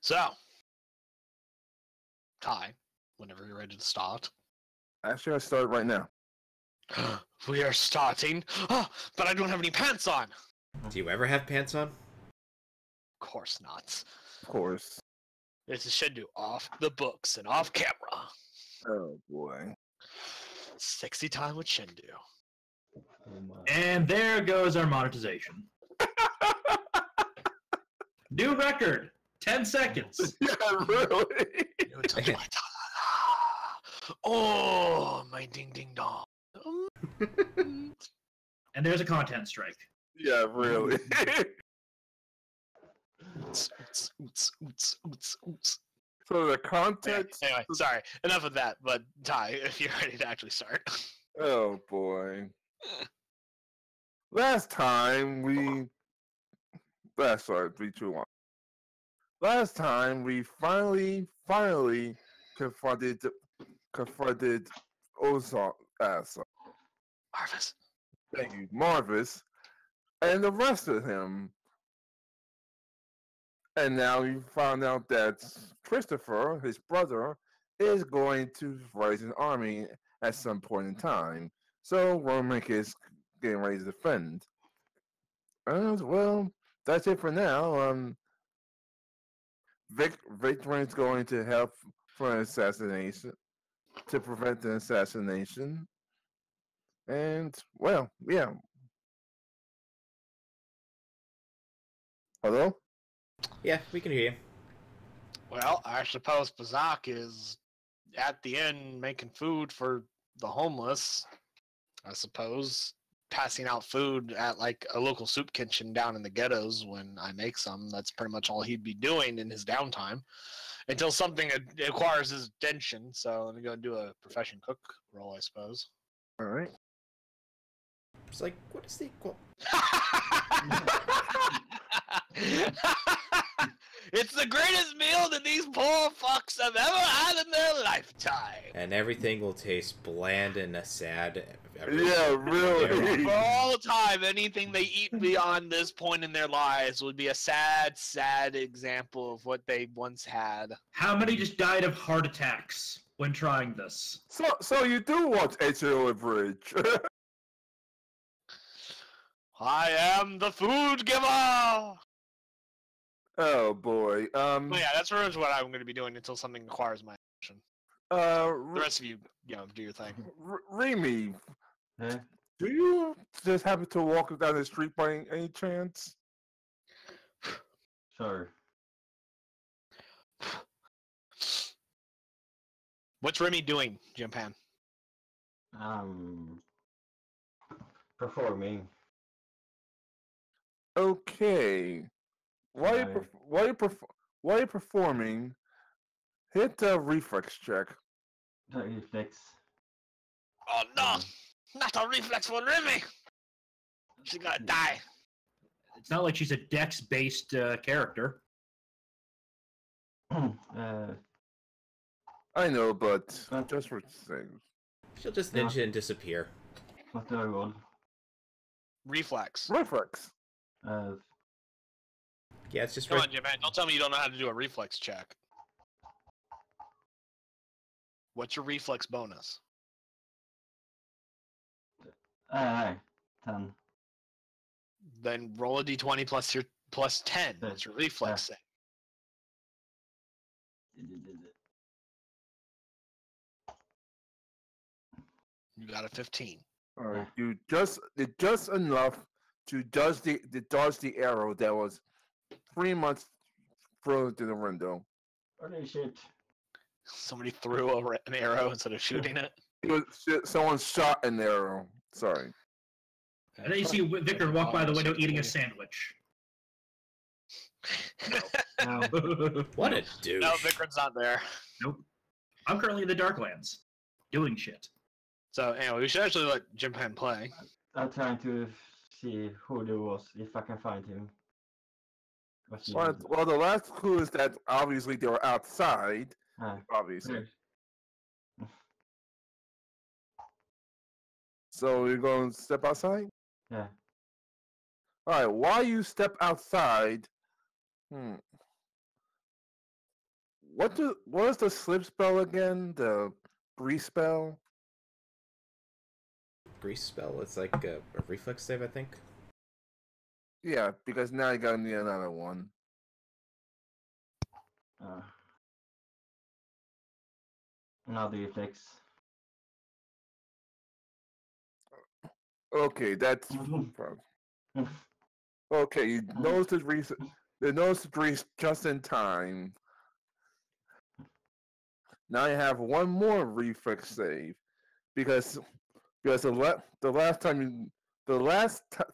So, Ty, whenever you're ready to start. Actually, I start right now. We are starting. Oh, but I don't have any pants on. Do you ever have pants on? Of course not. Of course. This is Shendu off the books and off camera. Oh boy. Sexy time with Shendu. And there goes our monetization. New record. 10 seconds. Yeah, really. You touch my oh, my ding ding dong. And there's a content strike. Yeah, really. Oots, oots, oots, oots, oots. So the content. Anyway, sorry. Enough of that. But Ty, if you're ready to actually start. Oh boy. Last time we. Sorry, be too long. Last time we finally confronted Ozark. Marvis. Thank you, Marvis, and arrested him. And now we found out that Christopher, his brother, is going to raise an army at some point in time. So Romic is getting ready to defend. Well, that's it for now. Victor is going to help for an assassination, to prevent the assassination. And, well, yeah. Hello? Yeah, we can hear you. Well, I suppose Bazak is at the inn making food for the homeless. I suppose passing out food at like a local soup kitchen down in the ghettos when I make some. That's pretty much all he'd be doing in his downtime until something acquires his attention. So let me go and do a profession cook role, I suppose. All right. It's like, what is the equal? It's the greatest meal that these poor fucks have ever had in their lifetime. And everything will taste bland and sad. Yeah, really. For all time, anything they eat beyond this point in their lives would be a sad, sad example of what they once had. How many just died of heart attacks when trying this? So you do watch HO Bridge. I am the food giver! Oh boy. Well, yeah, that's pretty much what I'm going to be doing until something acquires my attention. The rest of you, do your thing. Remy, Huh? do you just happen to walk down the street by any chance? Sure. What's Remy doing, Jimpan? Performing. Okay. While you're performing, hit the reflex check. The reflex. Oh no! Not a reflex for Remy! She's gonna die. It's not like she's a dex-based character. I know, but just for saying. She'll just ninja and disappear. What do I roll? Reflex. Reflex. Yeah, it's just Come on, Jimpan. Don't tell me you don't know how to do a reflex check. What's your reflex bonus? 10. Then roll a d20 plus your plus 10. That's your reflex thing. You got a 15. All right, you just enough to dodge the arrow that was pretty much thrown through the window. Holy shit. Somebody threw an arrow instead of shooting it. Someone shot an arrow. Sorry. And then you see Vicar walk by the window eating a sandwich. No. What a douche. No, Vikram's not there. Nope. I'm currently in the Darklands, doing shit. So anyway, we should actually let Jimpan play. I'm trying to see who there was, if I can find him. Well, the last clue is that obviously they were outside. Obviously. There. So you're going to step outside? Yeah. All right. While you step outside, what is the slip spell again? The grease spell? Grease spell. It's like a reflex save, I think. Yeah, because now you gotta need another one. Another reflex. Okay, that's okay. You notice the grease just in time. Now you have one more reflex save because the last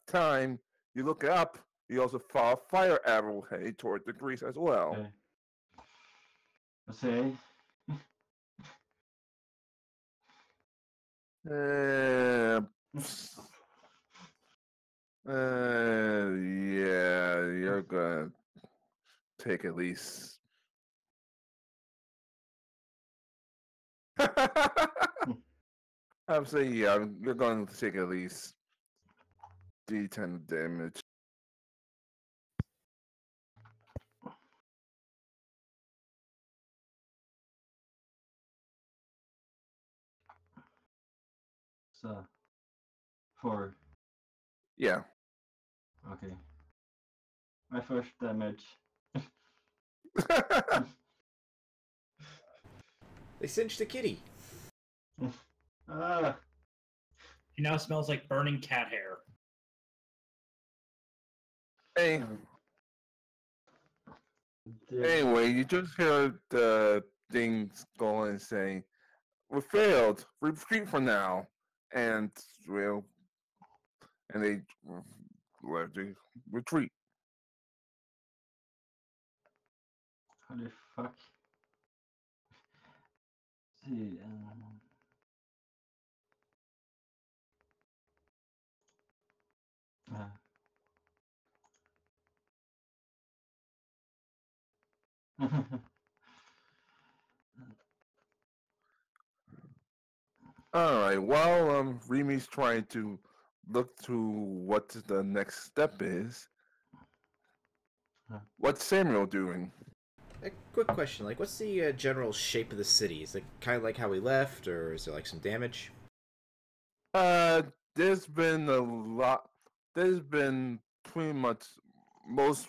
time you look up, you also fire fire arrowhead toward the grease as well. Okay. Let's see. Yeah, you're gonna take at least. I'm saying, yeah, you're going to take at least D10 damage. So, 4. Yeah. Okay. My first damage. They cinched the kitty. Ah. He now smells like burning cat hair. Hey, anyway, you just heard the things going and saying, "We failed. Retreat for now," and well, and they let the retreat. How the fuck? See, All right. While Remi's trying to look to what the next step is, what's Samuel doing? A quick question, like, what's the general shape of the city? Is it kind of like how we left, or is there like some damage? There's been a lot. There's been pretty much most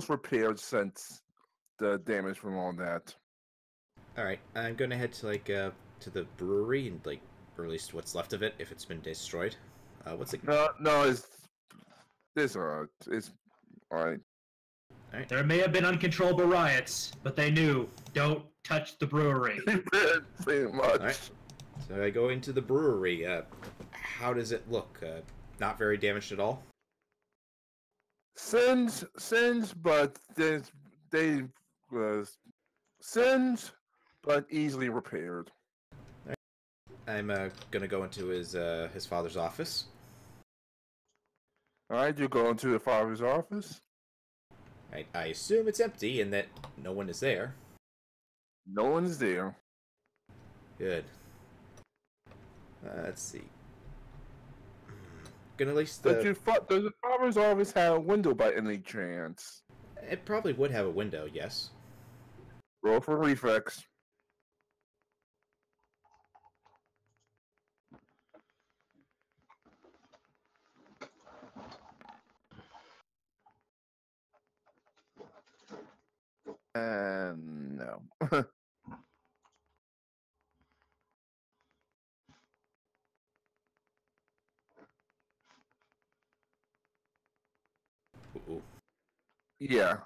repaired since the damage from all that. All right, I'm gonna head to to the brewery and like, or at least what's left of it if it's been destroyed. What's it? No, it's alright. It's alright. All right. There may have been uncontrollable riots, but they knew, don't touch the brewery. Pretty much. All right. So I go into the brewery. How does it look? Not very damaged at all. Sins, but they sins, but easily repaired. I'm gonna go into his father's office. All right, you go into the father's office. I assume it's empty and that no one is there. No one's there. Good. Let's see. Gonna at least. Does the father's office have a window by any chance? It probably would have a window, yes. Roll for reflex. And no. Ooh. Yeah.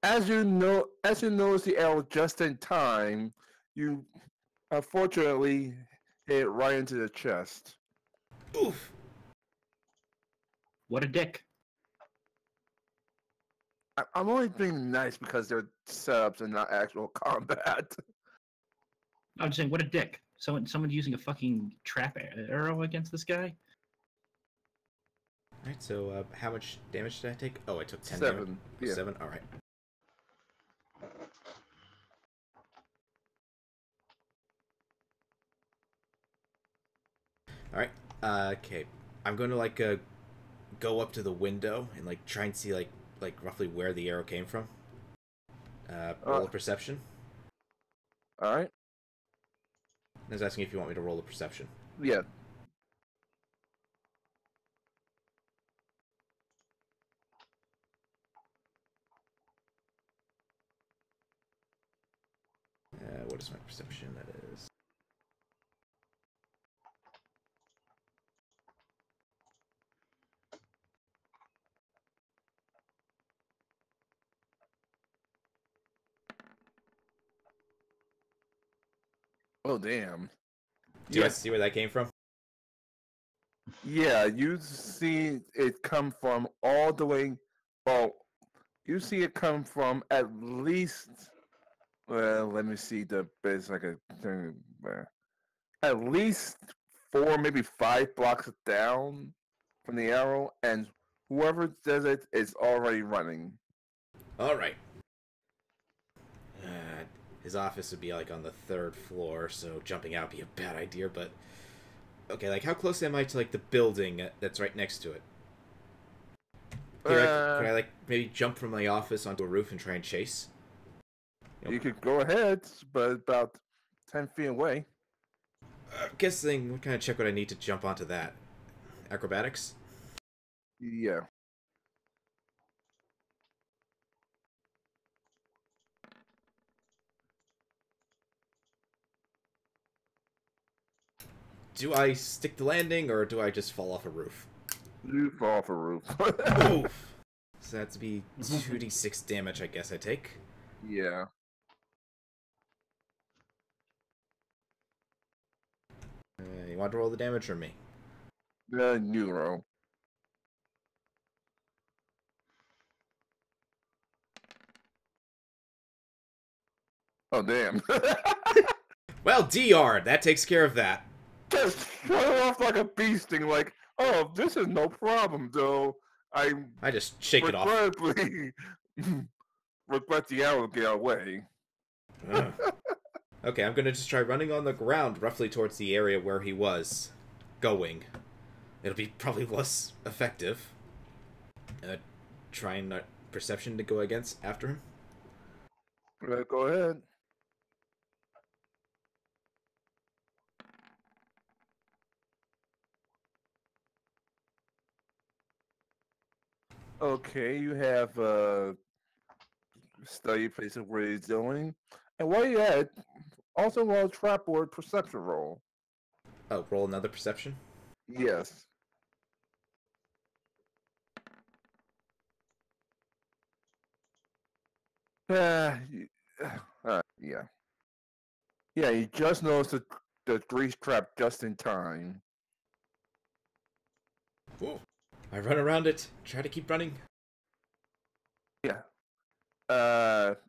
As you notice the arrow just in time, you unfortunately hit right into the chest. Oof. What a dick. I'm only being nice because they're setups and not actual combat. I'm just saying, what a dick. Someone's using a fucking trap arrow against this guy? Alright, so how much damage did I take? Oh, I took 10 7. damage. Yeah. 7? Alright. Alright, okay. I'm going to, go up to the window and, try and see, like roughly where the arrow came from. Roll a perception. All right. I was asking if you want me to roll a perception. Yeah. What is my perception? That is. Oh, damn. Do I see where that came from? Yeah, you see it come from all the way. Well, you see it come from at least. Well, let me see the best I could. At least 4, maybe 5 blocks down from the arrow, and whoever does it is already running. All right. His office would be like on the 3rd floor, so jumping out would be a bad idea. But okay, like how close am I to like the building that's right next to it? Could I like maybe jump from my office onto a roof and try and chase? You could go ahead, but about 10 feet away. Guessing, what kind of check would I need to jump onto that? Acrobatics? Yeah. Do I stick the landing, or do I just fall off a roof? You fall off a roof. Oof. So that's to be 2d6 damage, I guess I take. Yeah. You want to roll the damage for me? Euro. Oh, damn. Well, DR, that takes care of that. Just shut off like a bee sting, like, oh, this is no problem, though. I just shake it off. Regrettably regret the arrow to get away. Okay, I'm gonna just try running on the ground, roughly towards the area where he was going. It'll be probably less effective. Trying perception to go against after him. Go ahead. Okay, you have study places where he's going, and while you're at, also roll a trapboard perception roll. Oh, roll another perception? Yes. Yeah. Yeah, you just noticed the grease trap just in time. Ooh. I run around it, try to keep running. Yeah.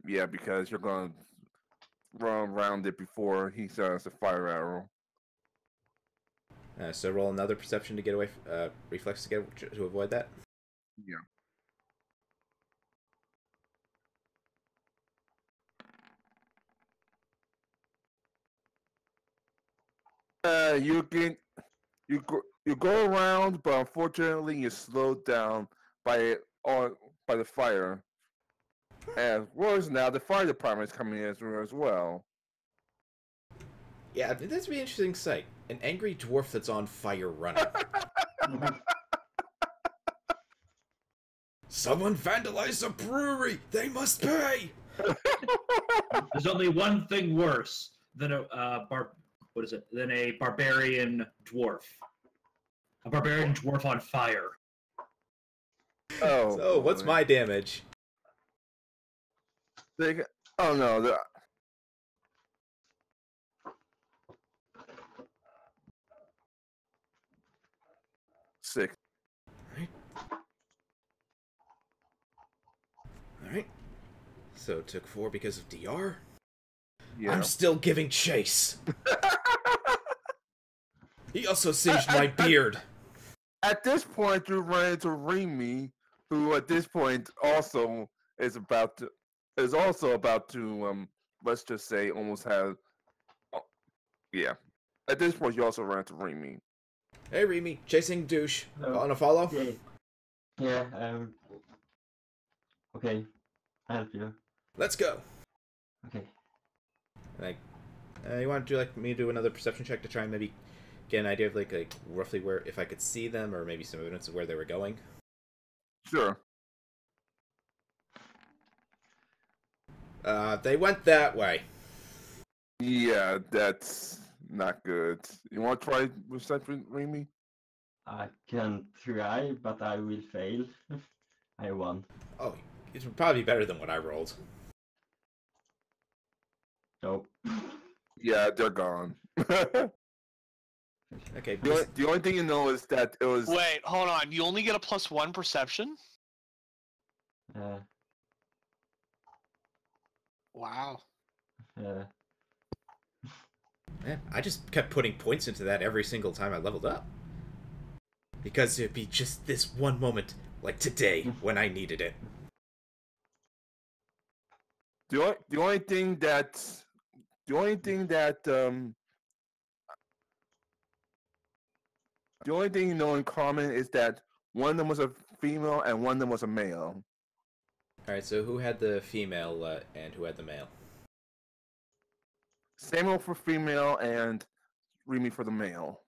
Yeah, because you're gonna run around it before he starts a fire arrow. So roll another perception to get away, reflex to avoid that. Yeah. You go around, but unfortunately you're slowed down by the fire. As well as now the fire department is coming in as well. Yeah, that's be an interesting sight. An angry dwarf that's on fire running. Someone vandalized a brewery! They must pay! There's only one thing worse than than a barbarian dwarf. A barbarian dwarf on fire. Oh. So, what's my damage? Oh no. 6. Alright. So it took 4 because of DR? Yeah. I'm still giving chase. He also singed my beard. At this point, you run into Remy, who at this point also is also about to let's just say almost have. Yeah. At this point, you also run into Remy. Hey, Remy, chasing douche. Oh. Want to follow? Yeah. Okay. I'll help you. Let's go. Okay. Like, you want to do like me do another perception check to try and maybe get an idea of like roughly where, if I could see them, or maybe some evidence of where they were going. Sure. They went that way. Yeah, that's not good. You want to try perception, Remy? I can try, but I will fail. I won. Oh, it would probably be better than what I rolled. So. Yeah, they're gone. Okay, The only thing you know is that it was. Wait, hold on. You only get a +1 perception? Wow. Man, I just kept putting points into that every single time I leveled up. Because it'd be just this one moment, like today, when I needed it. The only thing that the only thing you know in common is that one of them was a female and one of them was a male. Alright, so who had the female and who had the male? Samuel for female and Remy for the male.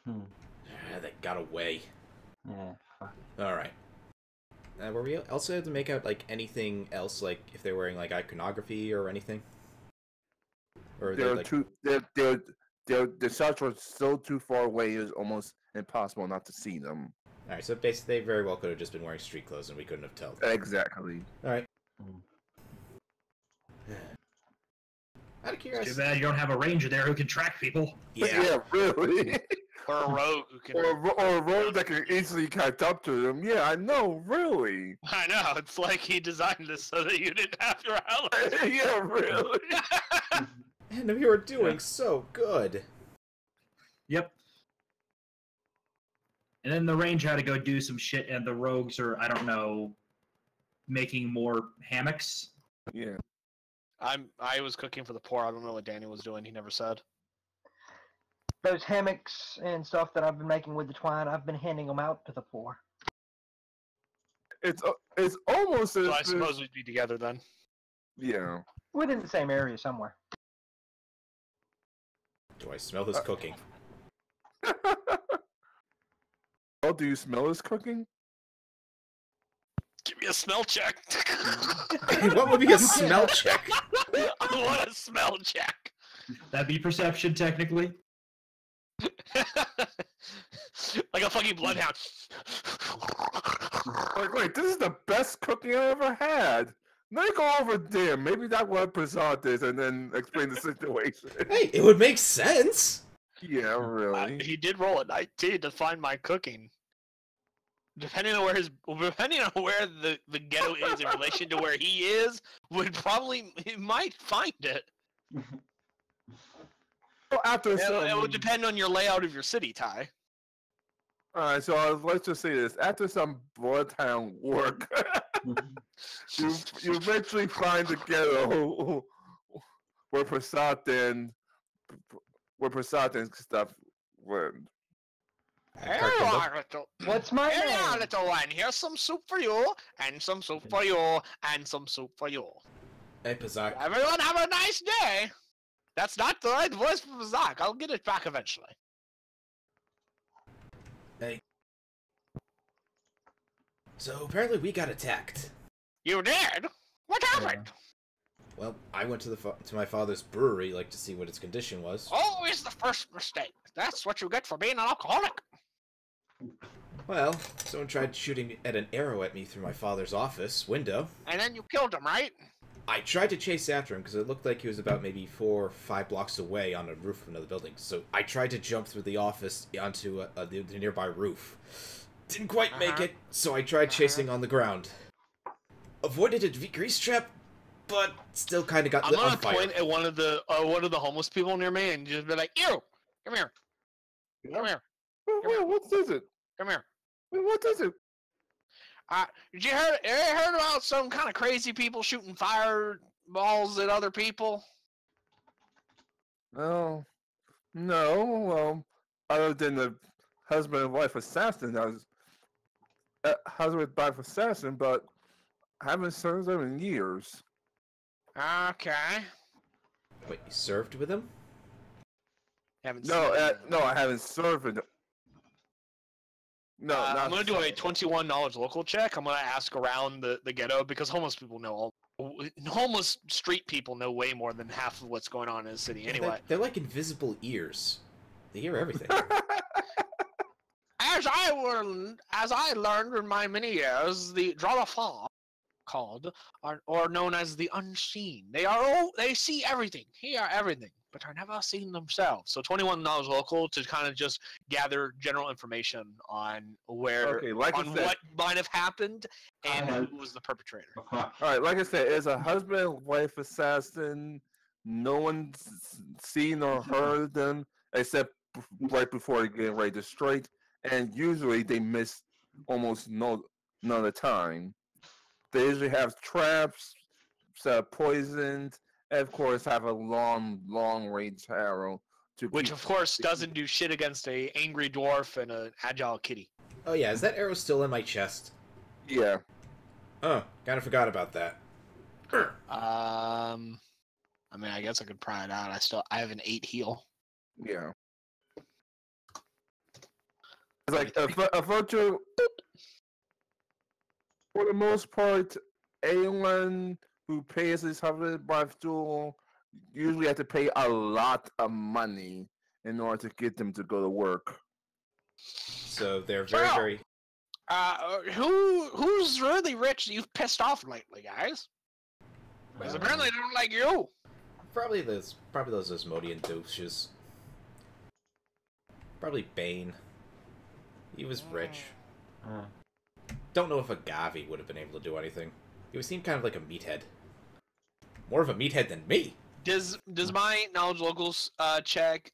They got away. Yeah, fuck. Alright. Were we also able to make out, like, anything else, like, if they're wearing, like, iconography or anything? Or They're like... the shots were so too far away it was almost impossible not to see them. Alright, so basically they very well could have just been wearing street clothes and we couldn't have told. Exactly. Alright. Out of curiosity. Too bad you don't have a ranger there who can track people. Yeah, really. Or a rogue who can. or a rogue that can easily catch up to them. Yeah, I know, really. I know. It's like he designed this so that you didn't have your allies. Yeah, really. And we were doing so good. Yep. And then the ranger had to go do some shit, and the rogues are, I don't know, making more hammocks. Yeah. I was cooking for the poor. I don't know what Danny was doing. He never said. Those hammocks and stuff that I've been making with the twine, I've been handing them out to the poor. It's almost as So I suppose we'd be together then. yeah. Within the same area somewhere. Do I smell his cooking? Oh, do you smell his cooking? Give me a smell check. What would be a smell check? I want a smell check. That'd be perception, technically. Like a fucking bloodhound. Like, wait, this is the best cooking I ever had. Let me go over there. Maybe that's what Prasad is, and then explain the situation. Hey, it would make sense. Yeah, really. He did roll a 19 to find my cooking. Depending on where the ghetto is in relation to where he is, he might find it. Well, after It would depend on your layout of your city, Ty. Alright, so let's just say this. After some bloodhound work, you eventually find the ghetto where Prasad and stuff went. What's my Here, name? little one. Here's some soup for you, and some soup for you, and some soup for you. Hey, Pazak. Everyone have a nice day. That's not the right voice for Zach. I'll get it back eventually. Hey. So apparently we got attacked. You did? What happened? Well, I went to my father's brewery, like, to see what its condition was. Always the first mistake. That's what you get for being an alcoholic. Well, someone tried shooting an arrow at me through my father's office window. And then you killed him, right? I tried to chase after him because it looked like he was about maybe 4 or 5 blocks away on a roof of another building. So I tried to jump through the office onto the nearby roof. Didn't quite make it, so I tried chasing on the ground. Avoided a grease trap, but still kind of got lit on I'm fire. gonna point at one of the homeless people near me and just be like, "You, come here, come here, Wait, what is it? come here." Wait, what is it? Did you heard about some kind of crazy people shooting fireballs at other people? Oh, no. Well, other than the husband and wife assassin, husband wife assassin, but I haven't served them in years. Okay. Wait, you served with him? Haven't No, seen no, I haven't served with them. No, not I'm gonna do a 21 knowledge local check. I'm gonna ask around the ghetto because homeless people know all. Homeless street people know way more than half of what's going on in the city. Yeah, Anyway, they're like invisible ears. They hear everything. as I learned in my many years, the Dralafa called or known as the unseen. They see everything, hear everything, but are never seen themselves. So 21 knowledge local to kind of just gather general information on where what might have happened and who was the perpetrator. All right, like I said, it's a husband-wife assassin. No one's seen or heard them except right before they get ready to strike, and usually they miss almost none of the time. They usually have traps, poisons, and of course have a long range arrow. Which of course doesn't do shit against a angry dwarf and an agile kitty. Oh yeah, is that arrow still in my chest? Yeah. Oh, kind of forgot about that. I mean, I guess I could pry it out. I have an 8 heal. Yeah. It's like a virtual. For the most part, anyone who pays his husband-wife duel usually have to pay a lot of money in order to get them to go to work. So they're very. Who's really rich that you've pissed off lately, guys? Because apparently they don't like you. Probably those Asmodean douches. Probably Bane. He was rich. Don't know if a Gavi would have been able to do anything. He seemed kind of like a meathead. More of a meathead than me. Does my knowledge locals check?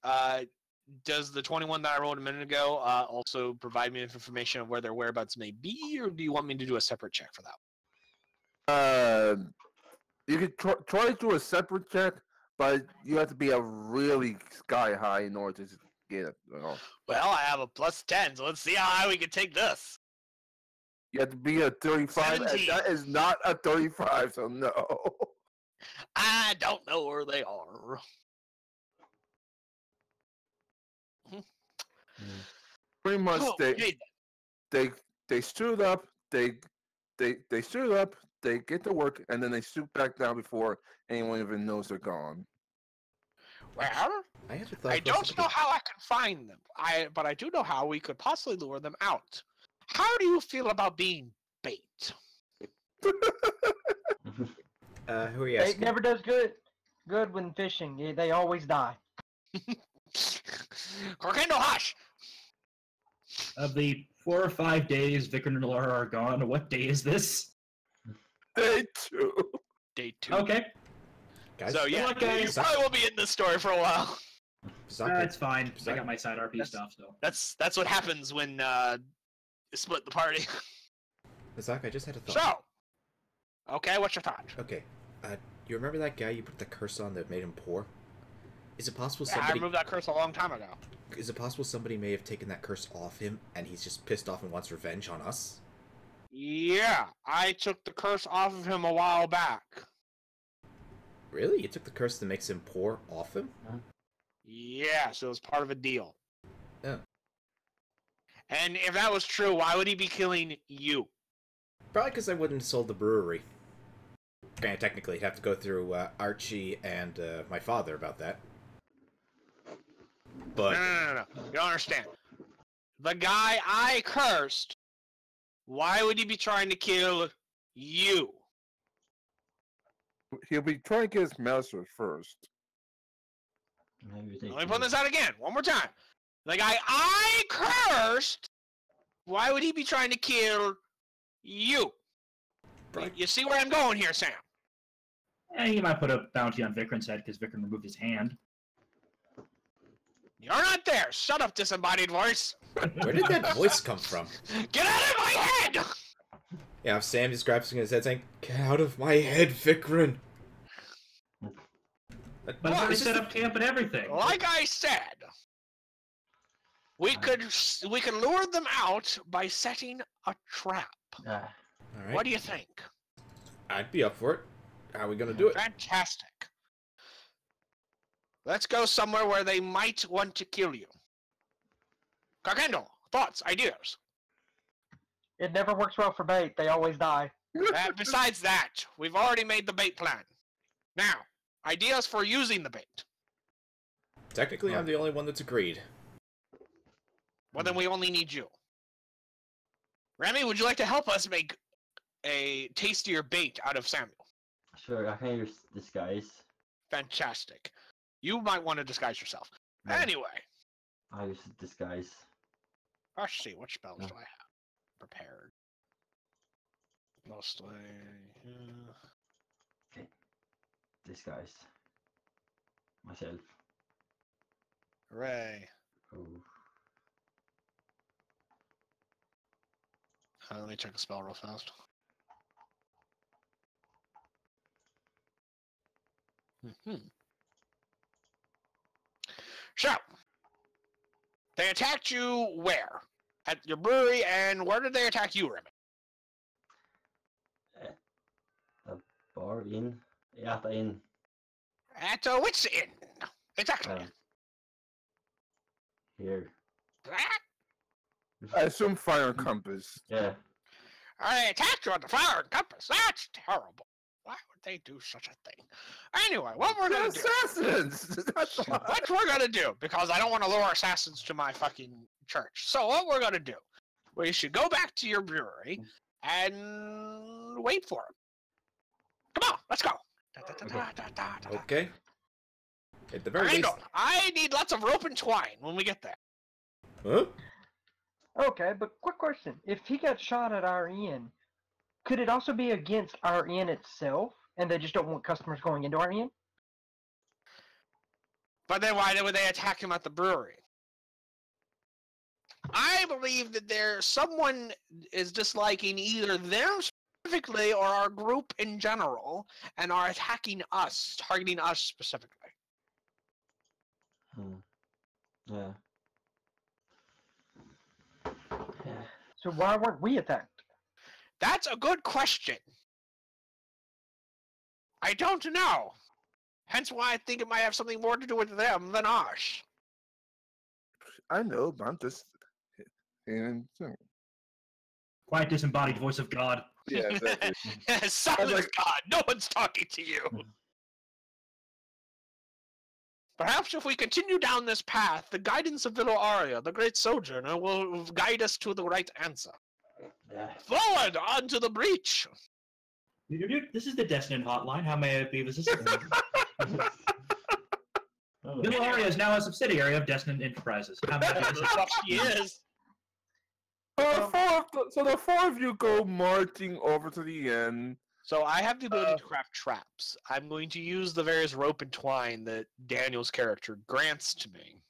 Does the 21 that I rolled a minute ago also provide me with information of where their whereabouts may be, or do you want me to do a separate check for that? You could try to do a separate check, but you have to be a really sky high in order to get it. You know? Well, I have a +10, so let's see how high we can take this. You have to be a 35, 17. and that is not a 35, so no. I don't know where they are. Pretty much, Okay. they stood up, they stood up, they get to work, and then they shoot back down before anyone even knows they're gone. Well, I don't know how I can find them. But I do know how we could possibly lure them out. How do you feel about being bait? Who are you asking? Bait never does good when fishing. They always die. Corkendo, hush! Of the 4 or 5 days Vicar and Laura are gone, what day is this? Day 2. Day 2. Okay. Guys, So yeah, Look, guys. you probably will be in this story for a while. It's fine. I got my side RP stuff, so. That's what happens when you split the party. Zach, I just had a thought. So, okay, what's your thought? Okay, you remember that guy you put the curse on that made him poor? Is it possible Yeah, somebody... I removed that curse a long time ago. Is it possible somebody may have taken that curse off him, and he's just pissed off and wants revenge on us? Yeah, I took the curse off of him a while back. Really? You took the curse that makes him poor off him? Yeah, so it was part of a deal. Oh. And if that was true, why would he be killing you? Probably because I wouldn't have sold the brewery. Granted, technically, I'd have to go through Archie and my father about that. But... No. You don't understand. The guy I cursed, why would he be trying to kill you? He'll be trying to get his master first. Let me put this out again, one more time. The guy I cursed, why would he be trying to kill you? Right. You see where I'm going here, Sam? He might put a bounty on Vikram's head because Vikram removed his hand. You're not there. Shut up, disembodied voice. Where did that voice come from? Get out of my head! Yeah, Sam just grabs his head saying, "Get out of my head, Vikram!" But they set up camp and everything. Like I said, We could lure them out by setting a trap. All right. What do you think? I'd be up for it. How are we gonna do it? Fantastic. Let's go somewhere where they might want to kill you. Garkendall, thoughts, ideas? It never works well for bait. They always die. Besides that, we've already made the bait plan. Now, ideas for using the bait. Technically, I'm the only one that's agreed. Well, then we only need you. Remy, would you like to help us make a tastier bait out of Samuel? Sure, I can use disguise. Fantastic. You might want to disguise yourself. Yeah. Anyway, I use disguise. let's see, what spells do I have prepared? Mostly, Okay. Disguise. Myself. Hooray. Oh. Let me check the spell real fast. So, they attacked you where? At your brewery, and where did they attack you, Remy? The bar in. At the inn. At which inn? Exactly. Here. I assume Fire and Compass. Yeah. I attacked you at the Flower and Compass. That's terrible. Why would they do such a thing? Anyway, what we're gonna do? Assassins! That's why. What we're gonna do? Because I don't want to lure assassins to my fucking church. So what we're gonna do? We should go back to your brewery and wait for him. Come on, let's go. Okay. At the very least. I need lots of rope and twine when we get there. Huh? Okay, but quick question. If he got shot at our inn, could it also be against our inn itself, and they just don't want customers going into our inn? But then why would they attack him at the brewery? I believe that someone is disliking either them specifically or our group in general, and are attacking us, targeting us specifically. Yeah. Yeah. So why weren't we attacked? That's a good question. I don't know. Hence why I think it might have something more to do with them than us. I know, but I'm just. And Quiet, disembodied voice of God. yeah, exactly. Silence, God. No one's talking to you. Perhaps if we continue down this path, the guidance of Villa Aria, the great sojourner, will guide us to the right answer. Yeah. Forward onto the breach. This is the Destin hotline. How may I be of assistance? Villa Aria is now a subsidiary of Destin Enterprises. How may I be of assistance? She is. So the four of you go marching over to the inn. So I have the ability to craft traps. I'm going to use the various rope and twine that Daniel's character grants to me.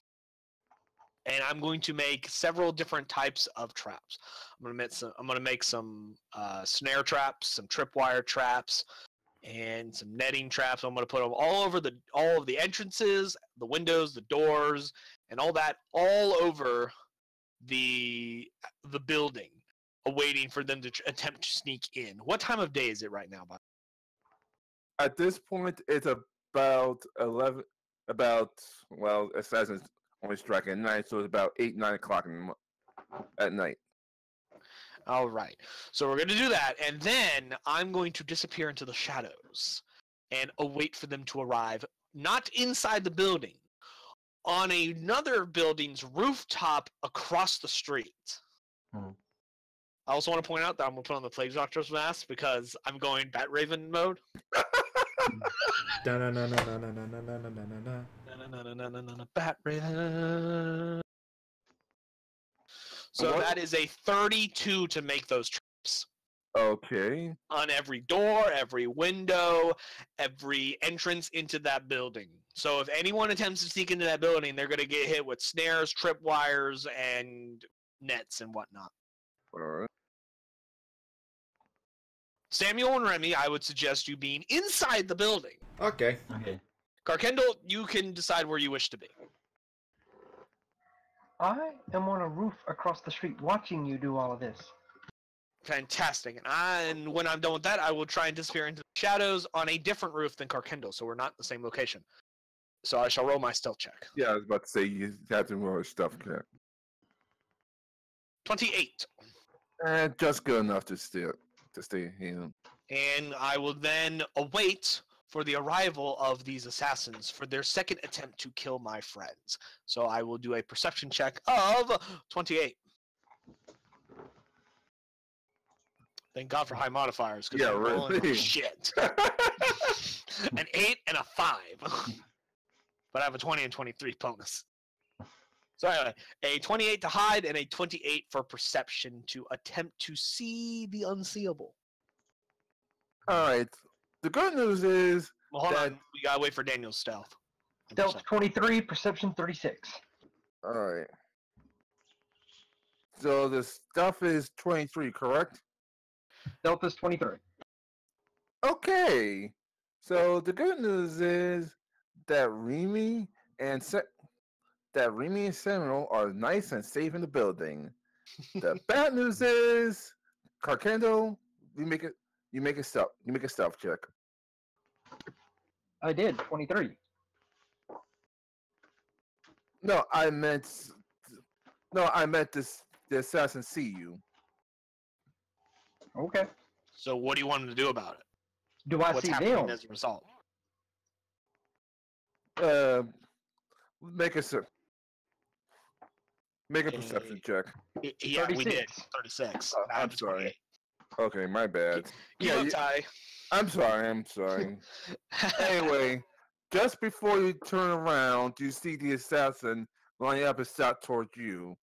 And I'm going to make several different types of traps. I'm going to make some snare traps, some tripwire traps, and some netting traps. I'm going to put them all over all of the entrances, the windows, the doors, and all that all over the building, awaiting for them to attempt to sneak in. What time of day is it right now, Bob? At this point, it's about 11. Well, assassins only strike at night, so it's about 8, 9 o'clock at night. All right. So we're going to do that, and then I'm going to disappear into the shadows and await for them to arrive, not inside the building, on another building's rooftop across the street. I also want to point out that I'm going to put on the Plague Doctor's mask because I'm going Bat Raven mode. Bat Raven. So that is a 32 to make those traps. Okay. On every door, every window, every entrance into that building. So if anyone attempts to sneak into that building, they're going to get hit with snares, tripwires, and nets and whatnot. Alright. Samuel and Remy, I would suggest you being inside the building. Okay. Okay. Garkendall, you can decide where you wish to be. I am on a roof across the street watching you do all of this. Fantastic. And when I'm done with that, I will try and disappear into the shadows on a different roof than Carkindle, so we're not in the same location. So I shall roll my stealth check. Yeah, I was about to say you have to roll a stuff check. 28. And just good enough to stay hidden. And I will then await for the arrival of these assassins for their second attempt to kill my friends. So I will do a perception check of 28. Thank God for high modifiers. Yeah, I'm rolling really. shit. An 8 and a 5. But I have a 20 and 23 bonus. So anyway, a 28 to hide and a 28 for perception to attempt to see the unseeable. All right. The good news is Well, hold that. on. We gotta wait for Daniel's stealth. Stealth 23, perception 36. All right. So the stuff is 23, correct? Stealth is 23. Okay. So the good news is that Remy and Seminole are nice and safe in the building. The bad news is, Carkendo, you make a stealth check. I did, 23. No, I meant this. The assassin see you. Okay. So what do you want him to do about it? Do I What's see happening them? as a result? Make a perception check. Yeah, we did. 36. 36. Oh, Now I'm it's sorry. 28. Okay, my bad. Keep up, you- Ty. I'm sorry. Anyway, just before you turn around, you see the assassin lining up his shot towards you.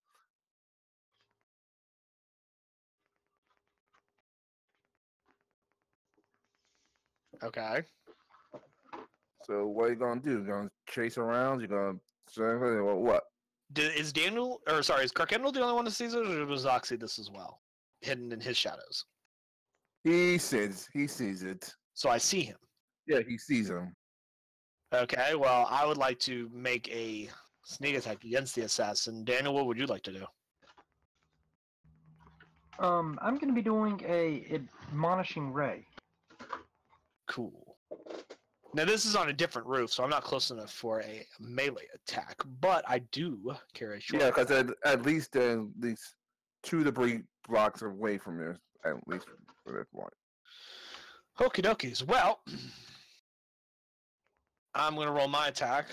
Okay. So what are you gonna do? You gonna chase around? You gonna what? Is Daniel, or sorry, is Carkendall the only one that sees it, or does Oxy this as well? Hidden in his shadows. He sees it. So I see him. Yeah, he sees him. Okay, well, I would like to make a sneak attack against the assassin. Daniel, what would you like to do? I'm going to be doing a admonishing ray. Cool. Now, this is on a different roof, so I'm not close enough for a melee attack, but I do carry a short. Yeah, because at least two to three blocks away from you, at least for this one. Okie dokies. Well, I'm going to roll my attack.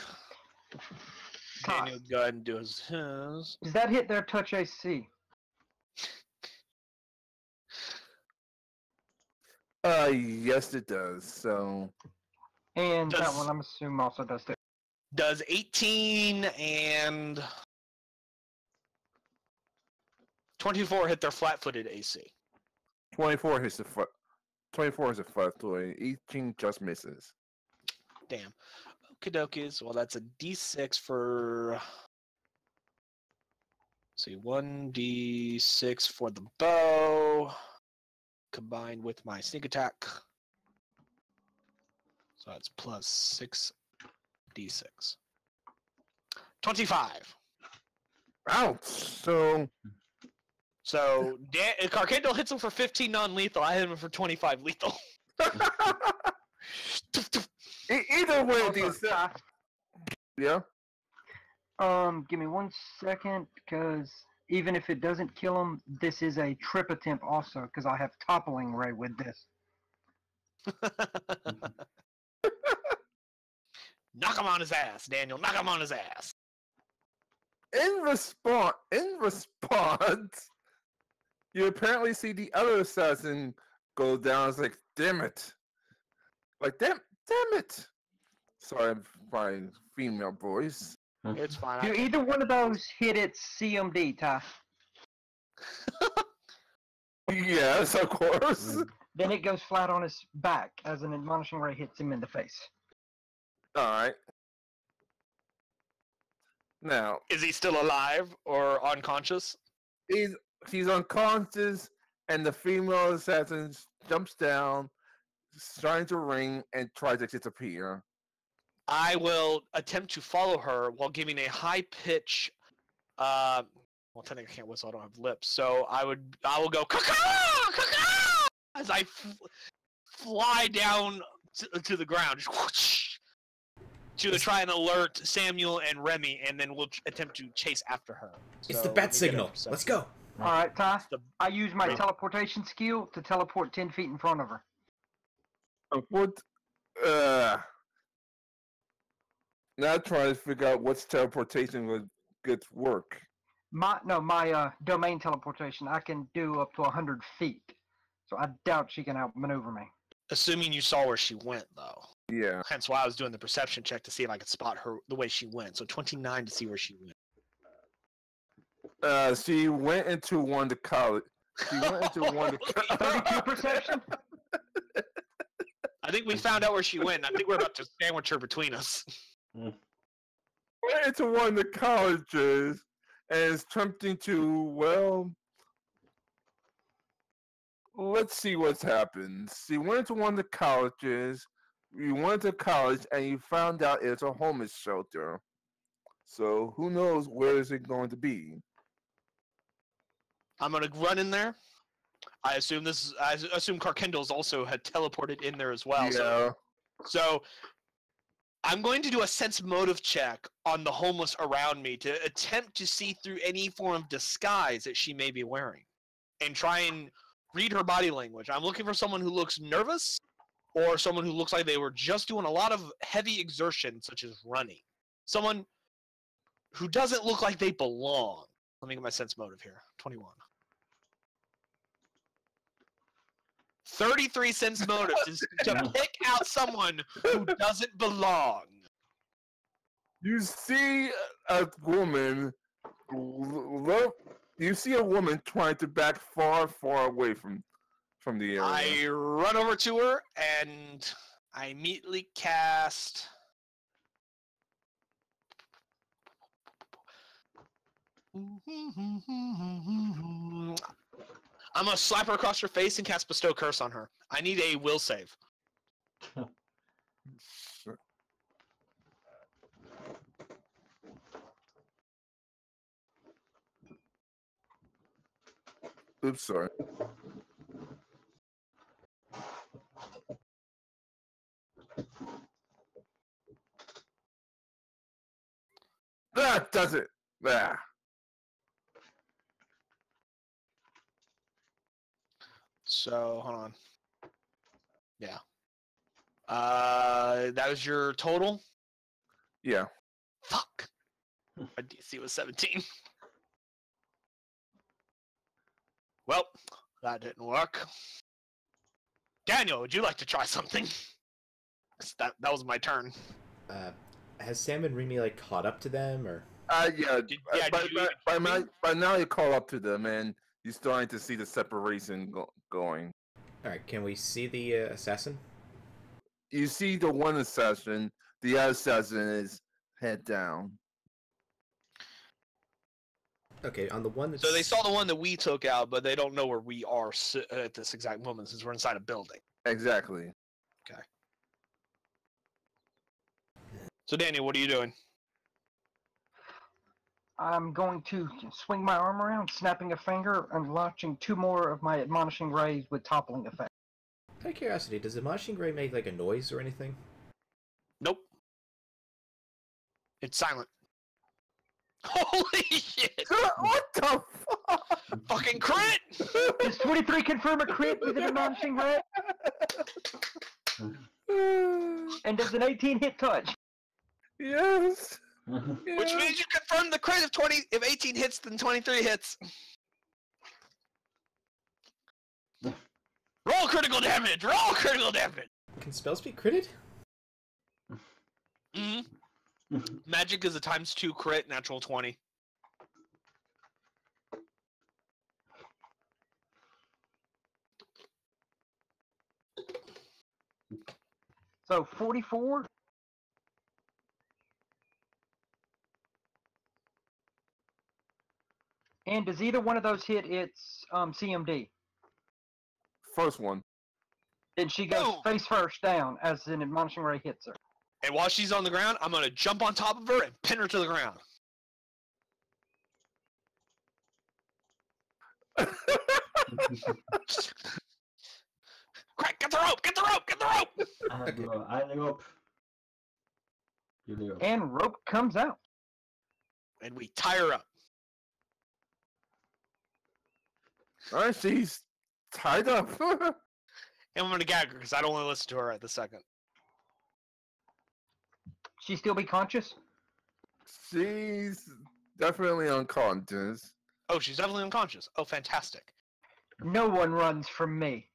Daniel, go ahead and do his. Does that hit their touch AC? Yes, it does. So And that Does- one, I'm assuming, also does too. Does 18 and 24 hit their flat-footed AC? 24 hits the foot. 24 is a foot. 18 just misses. Damn. Okie dokies. Well, that's a D6 for. See, 1d6 for the bow, combined with my sneak attack. So that's plus 6d6. 25. Ouch! So So Carkendall hits him for 15 non-lethal. I hit him for 25 lethal. either way, Also, the assassin. Ty, Yeah. give me 1 second, because even if it doesn't kill him, this is a trip attempt also, because I have toppling ray with this. Knock him on his ass, Daniel. Knock him on his ass. In response, you apparently see the other assassin go down. It's like, damn it! Like, damn it! Sorry, my female voice. It's fine. Do either one of those hit its CMD, Ty? Yes, of course. Then it goes flat on his back as an admonishing ray hits him in the face. All right. Now Is he still alive or unconscious? he's unconscious, and the female assassin jumps down, starting to ring, and tries to disappear. I will attempt to follow her while giving a high pitch Well, technically I can't whistle. I don't have lips. So I will go caw caw as I fly down to the ground, just whoosh, to try and alert Samuel and Remy, and then we'll attempt to chase after her. It's So the let bat me get signal. a perception. Let's go. All right, Ty. I use my Right. teleportation skill to teleport 10 feet in front of her. What? Now trying to figure out what's teleportation would get work. My domain teleportation. I can do up to 100 feet. So I doubt she can outmaneuver me. Assuming you saw where she went, though. Yeah. Hence why I was doing the perception check to see if I could spot her the way she went. So 29 to see where she went. She went into one of the college. She went into one of the 32 perception? I think we found out where she went. And I think we're about to sandwich her between us. went into one of the colleges and is attempting to, well, let's see what's happened. She went into one of the colleges. You went to college and you found out it's a homeless shelter. So who knows where is it going to be? I'm gonna run in there. I assume Karkendall's also had teleported in there as well. Yeah. So I'm going to do a sense motive check on the homeless around me to attempt to see through any form of disguise that she may be wearing, and try and read her body language. I'm looking for someone who looks nervous, or someone who looks like they were just doing a lot of heavy exertion, such as running. Someone who doesn't look like they belong. Let me get my sense motive here. 21. 33 sense motive to pick out someone who doesn't belong. You see a woman. You see a woman trying to back far, far away from the area. I run over to her and I immediately cast. I'm gonna slap her across her face and cast Bestow Curse on her. I need a will save. Oops, sorry. That does it. Ah. So hold on. Yeah. That was your total? Yeah. Fuck. My DC was 17. Well, that didn't work. Daniel, would you like to try something? 'Cause that was my turn. Has Sam and Remy like caught up to them, or? Yeah. Did you By now you call up to them and you're starting to see the separation going. All right, can we see the assassin? You see the one assassin. The other assassin is head down. Okay, on the one that's... So they saw the one that we took out, but they don't know where we are at this exact moment since we're inside a building. Exactly. Okay. So Daniel, what are you doing? I'm going to swing my arm around, snapping a finger, and launching 2 more of my admonishing rays with toppling effect. Out of curiosity, does the Admonishing Ray make like a noise or anything? Nope. It's silent. Holy shit! What the fuck? Fucking crit! Does 23 confirm a crit with an admonishing ray? And does an 18 hit touch? Yes. Which means you confirm the crit if 18 hits, then 23 hits. Roll critical damage! Roll critical damage! Can spells be critted? Mm-hmm. Magic is a ×2 crit, natural 20. So 44. And does either one of those hit its CMD? First one. Then she goes Boom. face first down as an admonishing ray hits her. And while she's on the ground, I'm going to jump on top of her and pin her to the ground. Quick, get the rope! Get the rope! Get the rope! I go up. You go up. And rope comes out. And we tie her up. Alright, she's tied up. And I'm gonna gag her because I don't want to listen to her at the second. She still be conscious? She's definitely unconscious. Oh, she's definitely unconscious. Oh, fantastic. No one runs from me.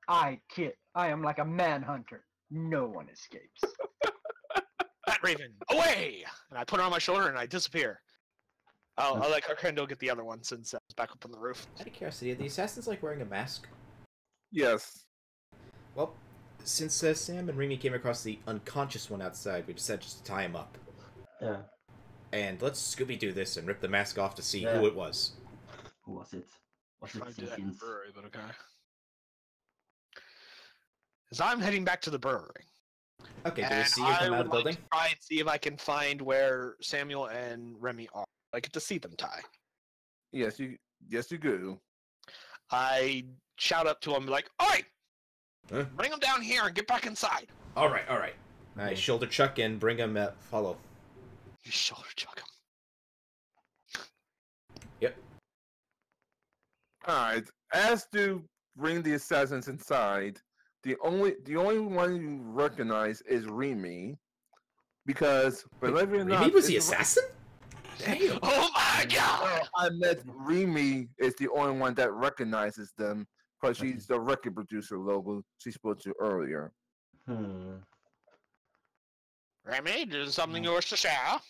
I am like a manhunter. No one escapes. Bat Raven, away! And I put her on my shoulder and I disappear. I'll let Carcendo get the other one since it's back up on the roof. Out of curiosity, are the assassins like wearing a mask? Yes. Well, since Sam and Remy came across the unconscious one outside, we decided just to tie him up. Yeah. And let's Scooby-Doo this and rip the mask off to see Yeah. who it was. Who was it? Was Trying it to do that in the Seekins? brewery, but okay. As I'm heading back to the brewery. Okay, do we And see her come I out of the would like building? to try and see if I can find where Samuel and Remy are. I get to see them tie. Yes, you do. I shout up to him like, "Oi! Huh? Bring him down here and get back inside." Alright. I shoulder chuck and bring him follow. You shoulder chuck him. Yep. Alright. As to bring the assassins inside, the only one you recognize is Remy. Because believe it or not, Remy was the it's- assassin? Damn. Oh my god! I met Remy is the only one that recognizes them because she's the record producer logo she spoke to earlier. Remy, is something you wish to share?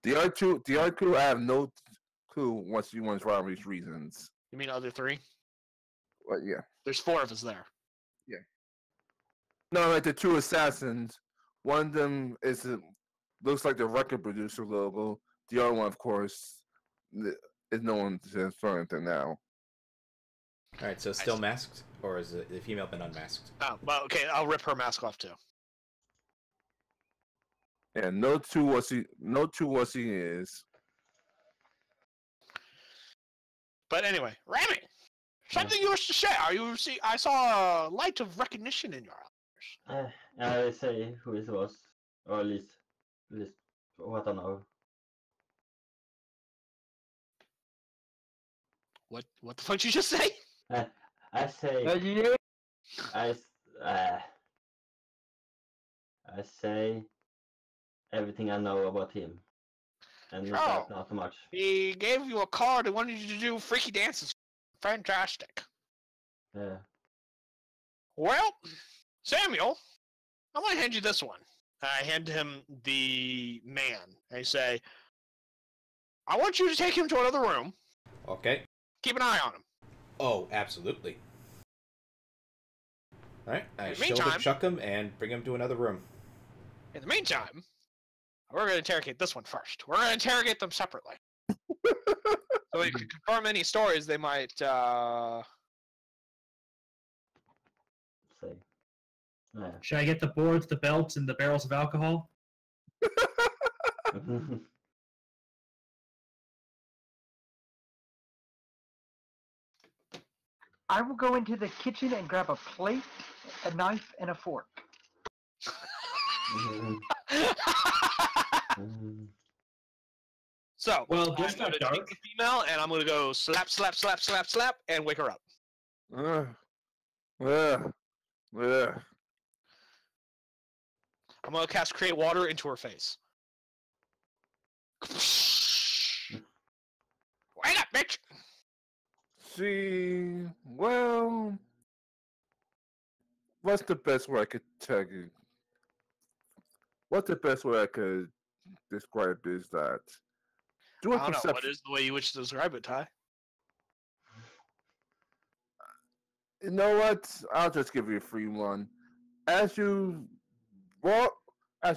The other two, I have no clue what she wants for these reasons. You mean other three? But yeah. There's 4 of us there. No, like the two assassins. One of them looks like the record producer logo. The other one, of course, is no one says anything now. Alright, so still masked? Or is the female been unmasked? Oh, well, okay, I'll rip her mask off too. Yeah, no two what she is. But anyway, Remy, something you wish to share? I saw a light of recognition in your eyes. I say who it was, or at least what I know. What the fuck did you just say? I say Yeah. I say everything I know about him, and Oh. not much. He gave you a card and wanted you to do freaky dances. Fantastic. Yeah. Well, Samuel, I'm gonna hand you this one. I hand him the man. I say, I want you to take him to another room. Okay. Keep an eye on him. Oh, absolutely. Alright, I In the shoulder meantime- chuck him and bring him to another room. In the meantime, we're gonna interrogate this one first. We're gonna interrogate them separately. So we can confirm any stories they might, Say. Yeah. Should I get the boards, the belts, and the barrels of alcohol? I will go into the kitchen and grab a plate, a knife, and a fork. So, Well, I'm this gonna got take dark. the female, and I'm gonna go slap, slap, slap, slap, slap, and wake her up. Yeah. I'm gonna cast Create Water into her face. Wake up, bitch! Well, what's the best way I could tell you? What's the best way I could describe is that? Do I a don't know, what perception. is the way you wish to describe it, Ty? You know what? I'll just give you a free one. As you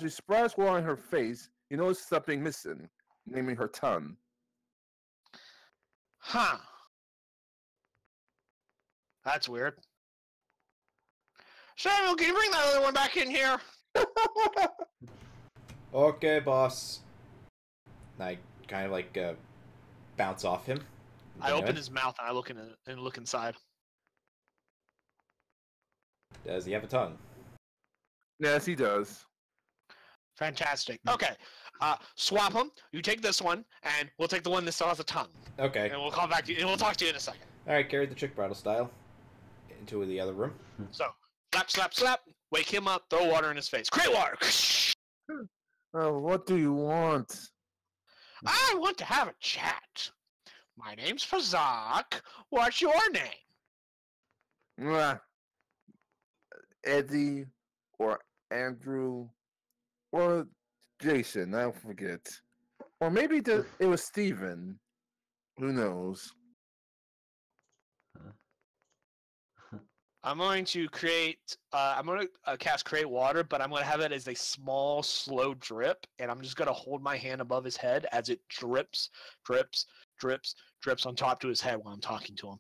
splash water on her face, you notice something missing, namely her tongue. Huh. That's weird. Samuel, can you bring that other one back in here? Okay, boss. I kind of bounce off him. I open his mouth and I look look inside. Does he have a tongue? Yes, he does. Fantastic. Okay. Swap them. You take this one, and we'll take the one that still has a tongue. Okay. And we'll call back to you, and we'll talk to you in a second. All right, carry the chick bridle style into the other room. So, slap, slap, slap. Wake him up. Throw water in his face. Create water. What do you want? I want to have a chat. My name's Fazak. What's your name? Eddie or Andrew or Jason, I forget. Or maybe it was Steven. Who knows? I'm going to create. I'm going to cast Create Water, but I'm going to have it as a small, slow drip, and I'm just going to hold my hand above his head as it drips, drips, drips, drips on top to his head while I'm talking to him.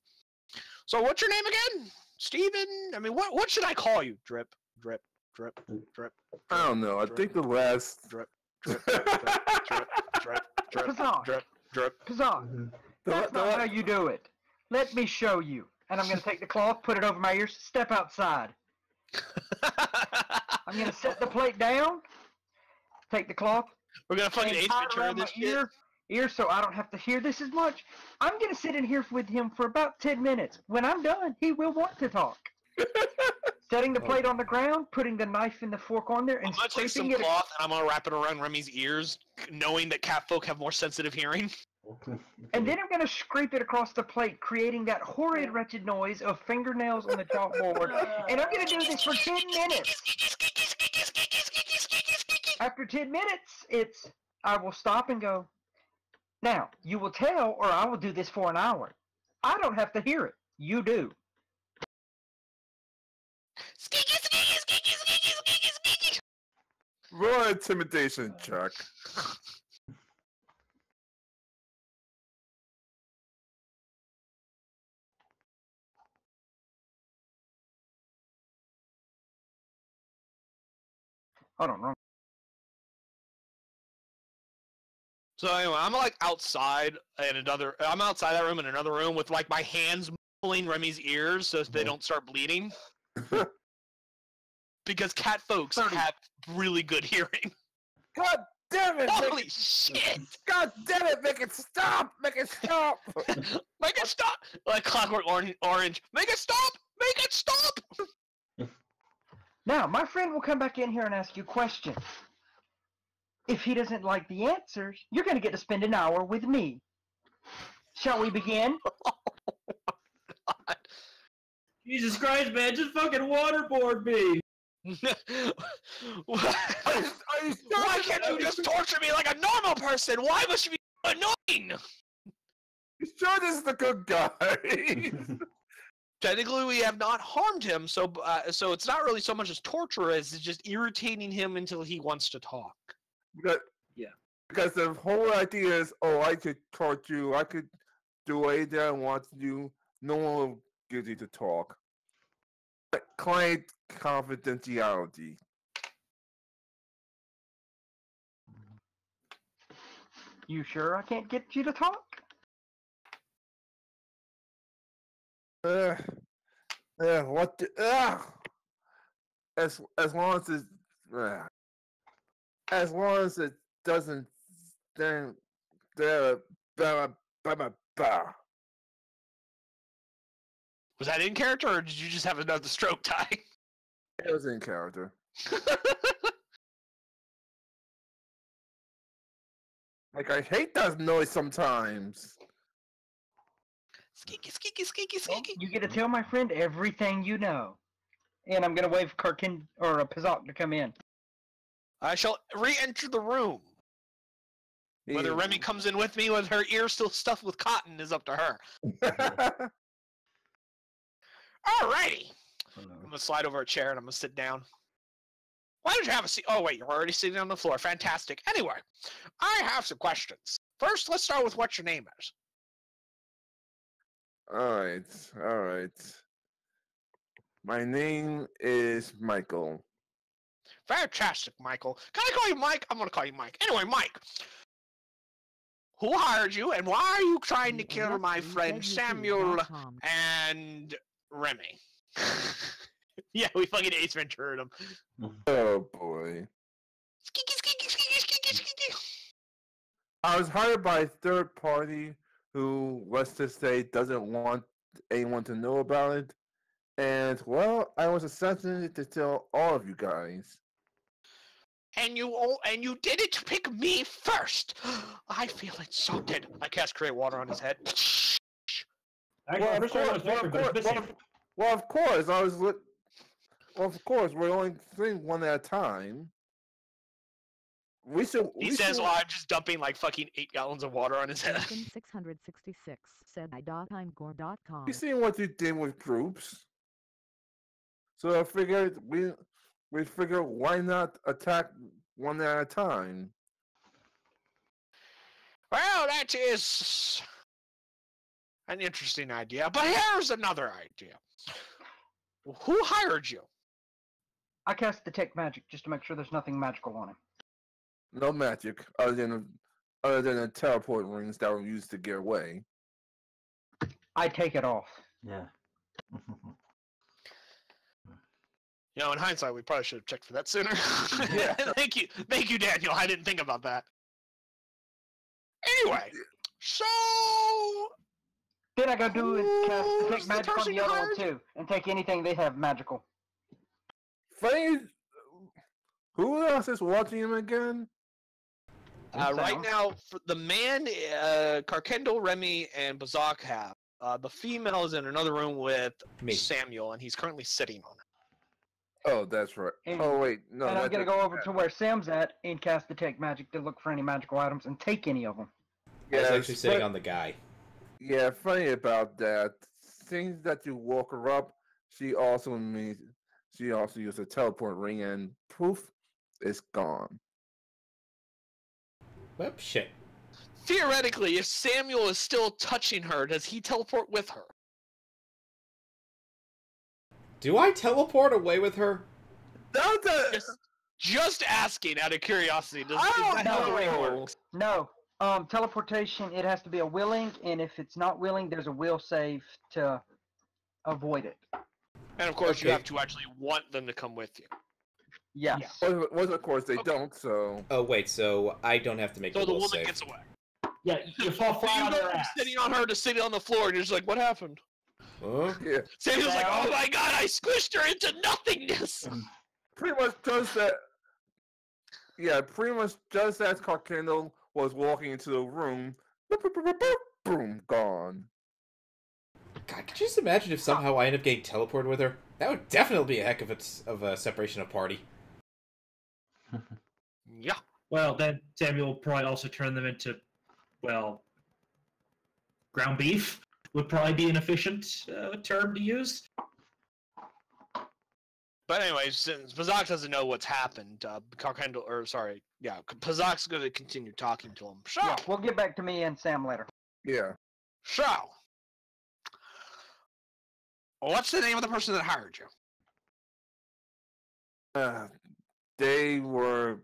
So, what's your name again, Steven? I mean, what should I call you? Drip, drip, drip, drip. I don't know. I think the last drip, drip, drip, drip, drip, drip, Kazan. drip, drip. Kazan, that's not how you do it. Let me show you. And I'm going to take the cloth, put it over my ears, step outside. I'm going to set the plate down, take the cloth, We're gonna fucking and Ace tie it Ventura around my this shit. ear so I don't have to hear this as much. I'm going to sit in here with him for about 10 minutes. When I'm done, he will want to talk. Setting the plate on the ground, putting the knife and the fork on there, and I'm gonna take some scraping it. cloth and I'm gonna wrap it around Remy's ears, knowing that catfolk have more sensitive hearing. And then I'm going to scrape it across the plate, creating that horrid, wretched noise of fingernails on the chalkboard. And I'm going to do this for 10 minutes. After 10 minutes, I will stop and go, now, you will tell, or I will do this for an hour. I don't have to hear it. You do. roll an intimidation check. Hold on, wrong. So anyway, I'm like outside in another. I'm outside that room in another room with like my hands pulling Remy's ears so they don't start bleeding. Because cat folks have really good hearing. God damn it! Holy shit! God damn it! Make it stop! Make it stop! Make it stop! Like Clockwork Orange. Make it stop! Make it stop! Now, my friend will come back in here and ask you questions. If he doesn't like the answers, you're going to get to spend an hour with me. Shall we begin? Jesus Christ, man, just fucking waterboard me. Why can't you just torture me like a normal person? Why must you be annoying? You sure this is the good guy? Technically, we have not harmed him, so it's not really so much as torture as it's just irritating him until he wants to talk. Because the whole idea is, oh, I could torture you, I could do anything I want to do, no one will get you to talk. Client confidentiality. You sure I can't get you to talk? What the, as long as it doesn't then Was that in character, or did you just have another stroke tie? it was in character. Like, I hate that noise sometimes. Skeeky, skeeky, skeeky, Well, skeeky. you get to tell my friend everything you know. And I'm going to wave Kirkin or Pazak to come in. I shall re-enter the room. Whether Remy comes in with me with her ear still stuffed with cotton is up to her. Alrighty. I'm gonna slide over a chair and I'm gonna sit down. Why don't you have a seat? Oh wait, you're already sitting on the floor. Fantastic. Anyway, I have some questions. First, let's start with what your name is. Alright. My name is Michael. Fantastic, Michael. Can I call you Mike? I'm gonna call you Mike. Anyway, Mike. who hired you, and why are you trying to kill my friend Samuel and Remy? Yeah, we fucking Ace Ventura him. Oh boy. I was hired by a third party who, let's just say, doesn't want anyone to know about it. And, well, I was assassinated to tell all of you guys. And you did it to pick me first. I feel insulted. I cast Create Water on his head. Well, of course, of course, we're only doing one at a time. He says, "Well, I'm just dumping like fucking 8 gallons of water on his head." 666 said I.timegore.com. You seen what you did with troops, so I figured we figured why not attack one at a time. Well, that is an interesting idea, but here's another idea. Who hired you? I cast Detect Magic just to make sure there's nothing magical on him. No magic other than the teleport rings that were used to get away. I take it off. Yeah. You know, in hindsight, we probably should have checked for that sooner. Yeah. Thank you, Daniel. I didn't think about that. Anyway, so Then I gotta do is cast who's Detect the Magic on person the you other one hired? too, and take anything they have magical. Funny, who else is watching him again? Right Sound. now, for the man, Karkendall, Remy, and Bazak have. The female is in another room with Me. Samuel, and he's currently sitting on her. Oh, that's right. And- Oh wait, no. and I'm that's gonna go over to where Sam's at and cast Detect Magic to look for any magical items and take any of them. I was Yeah, actually sitting on the guy. Yeah, funny about that. Seems that you woke her up. She also used a teleport ring, and poof, it's gone. Well, shit. Theoretically, if Samuel is still touching her, does he teleport with her? Do I teleport away with her? Just asking out of curiosity. Is that how the ring works? No. Teleportation, it has to be a willing, and if it's not willing, there's a will save to avoid it. And of course, you Okay. have to actually want them to come with you. Yes. Well, of course they Okay. don't. So Oh, wait, so I don't have to make So a the will woman save. gets away. Yeah, you fall So flat you on go their from ass. sitting on her to sitting on the floor, and you're just like, what happened? Huh? yeah, Samuel's like, oh my god, I squished her into nothingness! pretty much just that. Yeah, pretty much just as Karkendall was walking into the room, boom, gone. God, could you just imagine if somehow I end up getting teleported with her? That would definitely be a heck of a separation of party. Yeah. Well, then Samuel will probably also turn them into, well, ground beef would probably be an efficient term to use. But anyways, since Pazak doesn't know what's happened, Pazak's going to continue talking to him. So, Yeah, we'll get back to me and Sam later. Yeah. so, what's the name of the person that hired you? They were.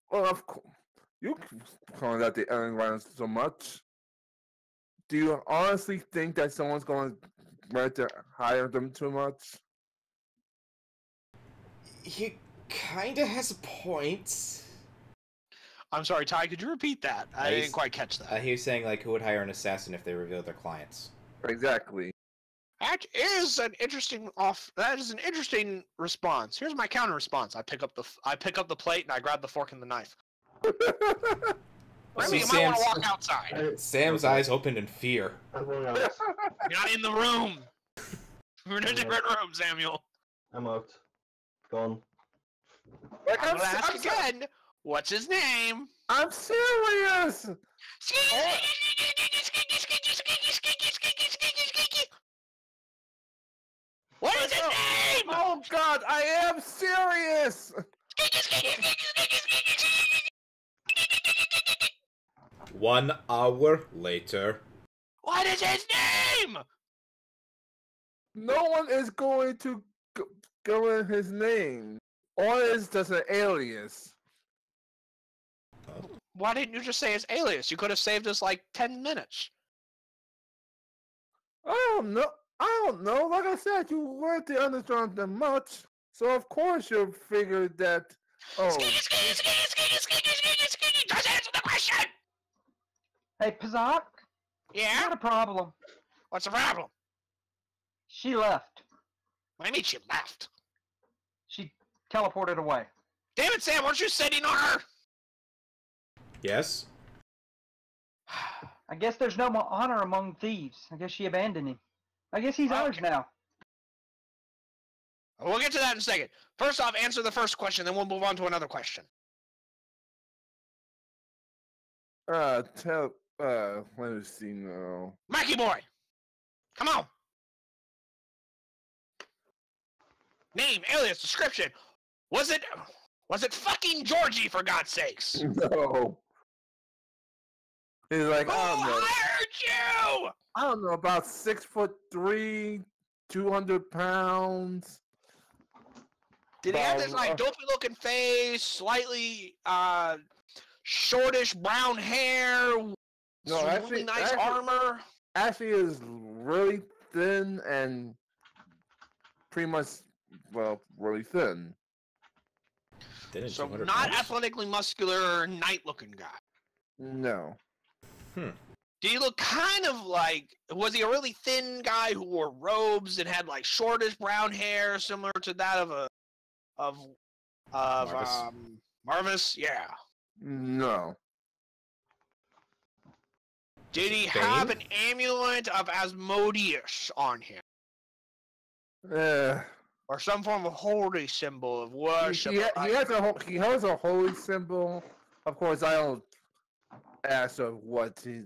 Well, of course, you calling out the Ellen so much. Do you honestly think that someone's going to hire them too much? He kinda has a point. I'm sorry, Ty, could you repeat that? I didn't quite catch that. He was saying, like, who would hire an assassin if they revealed their clients? Exactly. That is an interesting response. Here's my counter response. I pick up the plate and I grab the fork and the knife. Remy, you might want to walk outside. Sam's eyes opened in fear. I'm going out. You're not in the room. We're in a different room, Samuel. I'm out. Gone. Like, I'm gonna ask again. What's his name? I'm serious. What is his name? Oh God, I am serious. 1 hour later. What is his name? No one is going to go in his name. All it is just an alias. Why didn't you just say his alias? You could have saved us like 10 minutes. I don't know. I don't know. Like I said, you weren't to understand them much, so of course you figured that. Oh, Just answer the question! Hey, Pazak, Yeah? got a problem. What's the problem? She left. What do you mean she left? She teleported away. Damn it, Sam, weren't you sitting on her? Yes? I guess there's no more honor among thieves. I guess she abandoned him. I guess he's ours Okay. now. We'll get to that in a second. First off, answer the first question, then we'll move on to another question. let me see now. Mikey boy! Come on! Name, alias, description. Was it fucking Georgie, for God's sakes? No. He's like, Who I don't know. hired you? I don't know, about 6'3", 200 pounds. Did he have this like dopey looking face, slightly shortish brown hair, No, some actually- really nice actually- armor? Actually, is really thin and pretty much, well, really thin. Didn't So 200 not pounds? athletically muscular, knight looking guy. No. Did he look kind of like, was he a really thin guy who wore robes and had like shortish brown hair similar to that of Marvis? Marvis? Yeah. No. Did he Bane? have an amulet of Asmodeus on him? Or some form of holy symbol of worship? He has a holy symbol. Of course, I don't ask of what his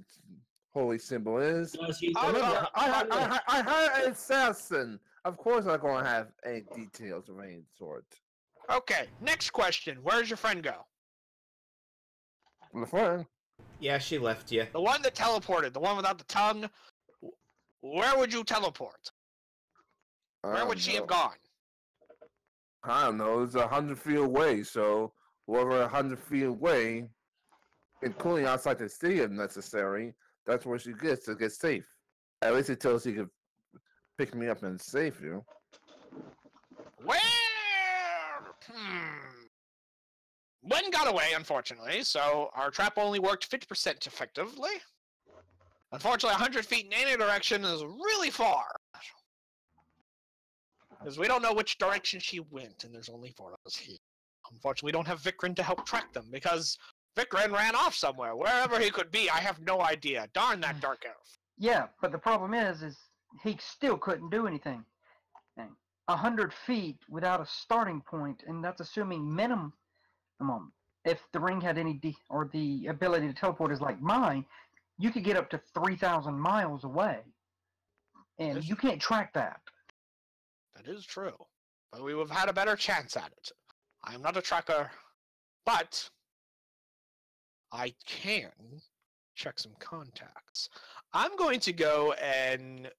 holy symbol is. Does he Oh, look no, like- I hired an assassin. Of course, I'm going to have any details of any sort. Okay, next question. Where's your friend go? My friend. Yeah, she left you. The one that teleported, the one without the tongue. Where would you teleport? Where would she have gone? I don't know. It's 100 feet away, so whoever 100 feet away, including outside the city if necessary, that's where she gets to get safe. At least until she could pick me up and save you. Well, One got away, unfortunately, so our trap only worked 50% effectively. Unfortunately, 100 feet in any direction is really far. Because we don't know which direction she went, and there's only 4 of us here. Unfortunately, we don't have Vikrin to help track them, because Vikrin ran off somewhere. Wherever he could be, I have no idea. Darn that dark elf. Yeah, but the problem is he still couldn't do anything. 100 feet without a starting point, and that's assuming minimum. If the ring had any or the ability to teleport is like mine, you could get up to 3,000 miles away, and you can't track that. That is true. But we would have had a better chance at it. I am not a tracker, but I can check some contacts. I'm going to go and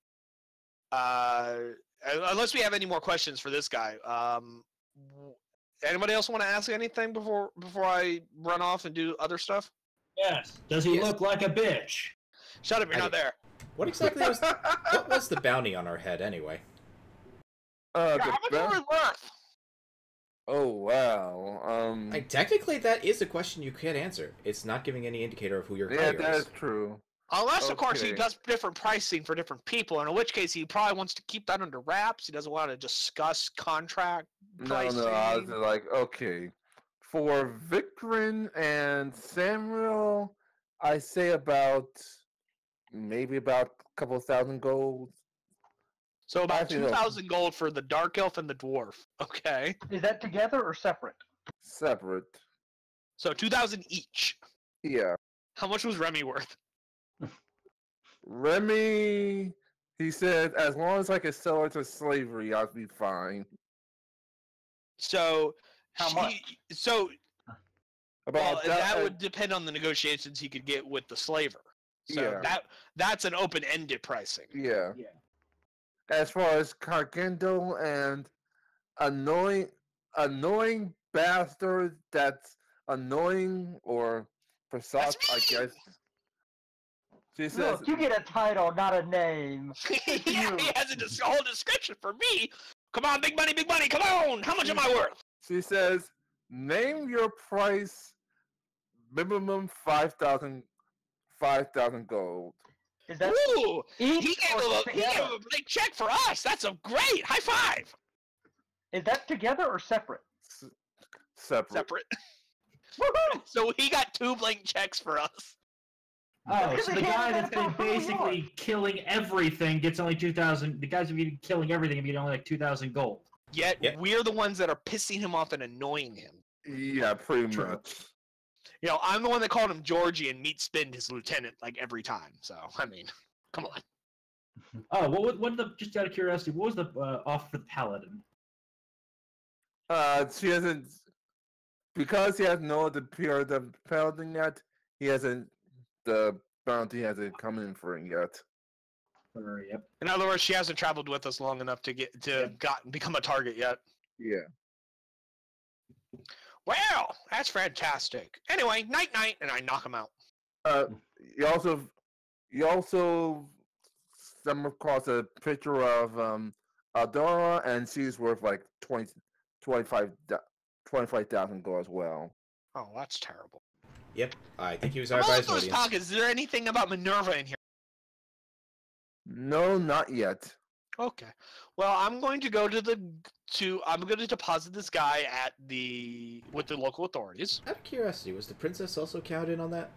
unless we have any more questions for this guy, anybody else want to ask anything before I run off and do other stuff? Yes. Does he Yes. look like a bitch? Shut up, you're not there. What exactly was what was the bounty on our head anyway? Yeah, The how much best- are we worth? Oh wow. Like technically, that is a question you can't answer. It's not giving any indicator of who your Yeah, player that is. is true. Unless, of course, he Okay. does different pricing for different people, and in which case he probably wants to keep that under wraps. He doesn't want to discuss contract pricing. No, I was like, okay. For Vikrin and Samuel, I say maybe about a couple thousand gold. So about Actually, no. 2,000 gold for the dark elf and the dwarf. Okay. Is that together or separate? Separate. So 2,000 each. Yeah. How much was Remy worth? Remy, he said, as long as I could sell her to slavery, I'd be fine. So How much? So About that would depend on the negotiations he could get with the slaver. So Yeah. that's an open-ended pricing. Yeah. Yeah. As far as Cargendo and annoying bastard that's annoying or Prasad, I me! guess. She says, Look, you get a title, not a name. Yeah, he has a whole description for me. Come on, big money, come on! How much am I worth? she says, name your price, minimum 5,000 gold. Is that Ooh! each He gave or him a together? big check for us. That's a great high five. Is that together or separate? Separate. Separate. Woohoo! So he got 2 blank checks for us. Oh, Because so they the can't guy even that's gonna be prove who you are. basically killing everything gets only 2,000. The guys who be killing everything get only like 2,000 gold. Yet Yeah. we're the ones that are pissing him off and annoying him. Yeah, pretty True. much. You know, I'm the one that called him Georgie and meat spinned his lieutenant like every time. So I mean, come on. Oh, what the? Just out of curiosity, what was the offer for the paladin? She hasn't, because he has no the period of paladin yet. He hasn't, the bounty hasn't come in for him yet. Yep. In other words, she hasn't traveled with us long enough to become a target yet. Yeah. Well, that's fantastic. Anyway, night, and I knock him out. You also stumble across a picture of Aldora, and she's worth like 25,000 gold as well. Oh, that's terrible. Yep, I think he was I'm hired by his also audience. talk. Is there anything about Minerva in here? No, not yet. Okay. Well, I'm going to go I'm going to deposit this guy with the local authorities. Out of curiosity, was the princess also counted in on that?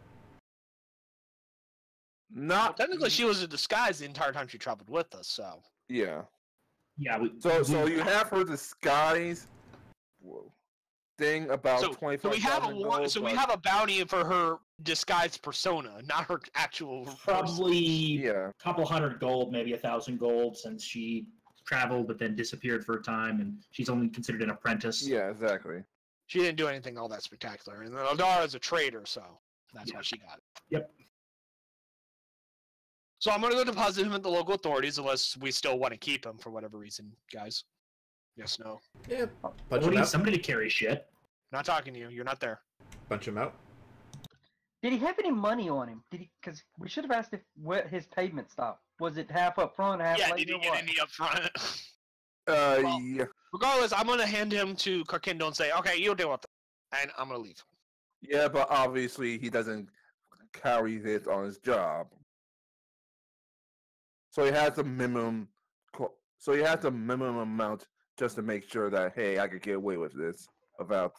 Not Technically, she was in disguise the entire time she traveled with us. So yeah. Yeah. So you have her disguise thing about so 25,000 we have gold, we have a bounty for her disguised persona, not her actual. Probably yeah. a couple hundred gold, maybe 1,000 gold, since she traveled but then disappeared for a time, and she's only considered an apprentice. Yeah, exactly. She didn't do anything all that spectacular, and Aldara is a traitor, so that's why she got it. Yep. So I'm gonna go deposit him at the local authorities, unless we still want to keep him for whatever reason, guys. Yes, no. Yeah, We punch him need out. somebody to carry shit. Not talking to you. You're not there. Punch him out. Did he have any money on him? Did he? Because we should have asked if what his payment stopped. Was it half up front, half Yeah, later? did he get any up front? Yeah. Regardless, I'm gonna hand him to Karkindo and say, "Okay, you deal with it," and I'm gonna leave. Yeah, but obviously he doesn't carry this on his job. So he has a minimum. So he has a minimum amount just to make sure that hey, I could get away with this without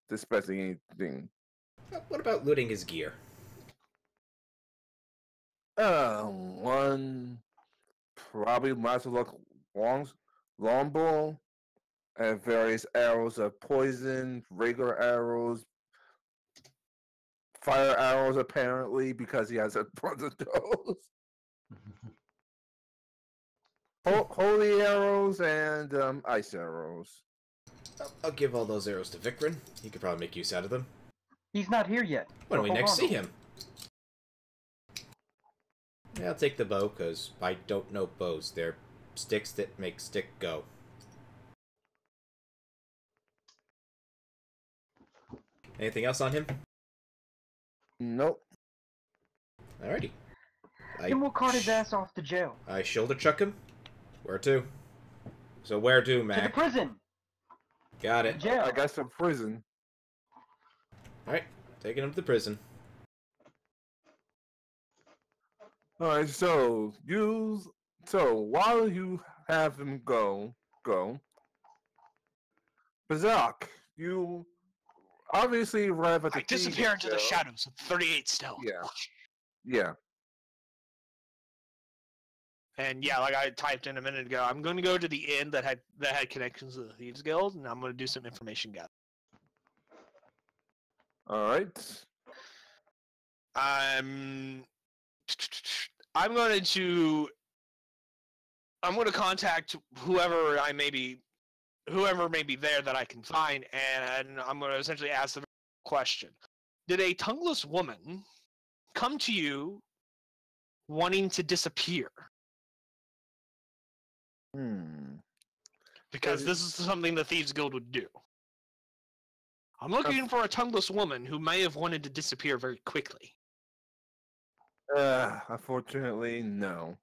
dispensing anything. What about looting his gear? One probably master longbow and various arrows of poison, regular arrows, fire arrows apparently because he has a bunch of those. Holy arrows and ice arrows. I'll give all those arrows to Vikrin. He could probably make use out of them. He's not here yet. When do we Hold next on. see him? Yeah, I'll take the bow, because I don't know bows. They're sticks that make stick go. Anything else on him? Nope. Alrighty. Then we'll cart his ass off to jail. I shoulder chuck him. Where to? So where to, To the Mac? prison. Got it. Jail. I guess from prison. Alright, taking him to the prison. Alright, so while you have him go, Bazak, you obviously arrive at the I disappear into the jail. shadows of 38 stealth. Yeah. And yeah, like I typed in a minute ago, I'm going to go to the inn that had connections to the Thieves Guild, and I'm going to do some information gather. Alright. I'm going to contact whoever may be there that I can find, and I'm going to essentially ask the question: did a tongueless woman come to you wanting to disappear? Because this is something the Thieves Guild would do. I'm looking for a tongueless woman who may have wanted to disappear very quickly. Unfortunately, no.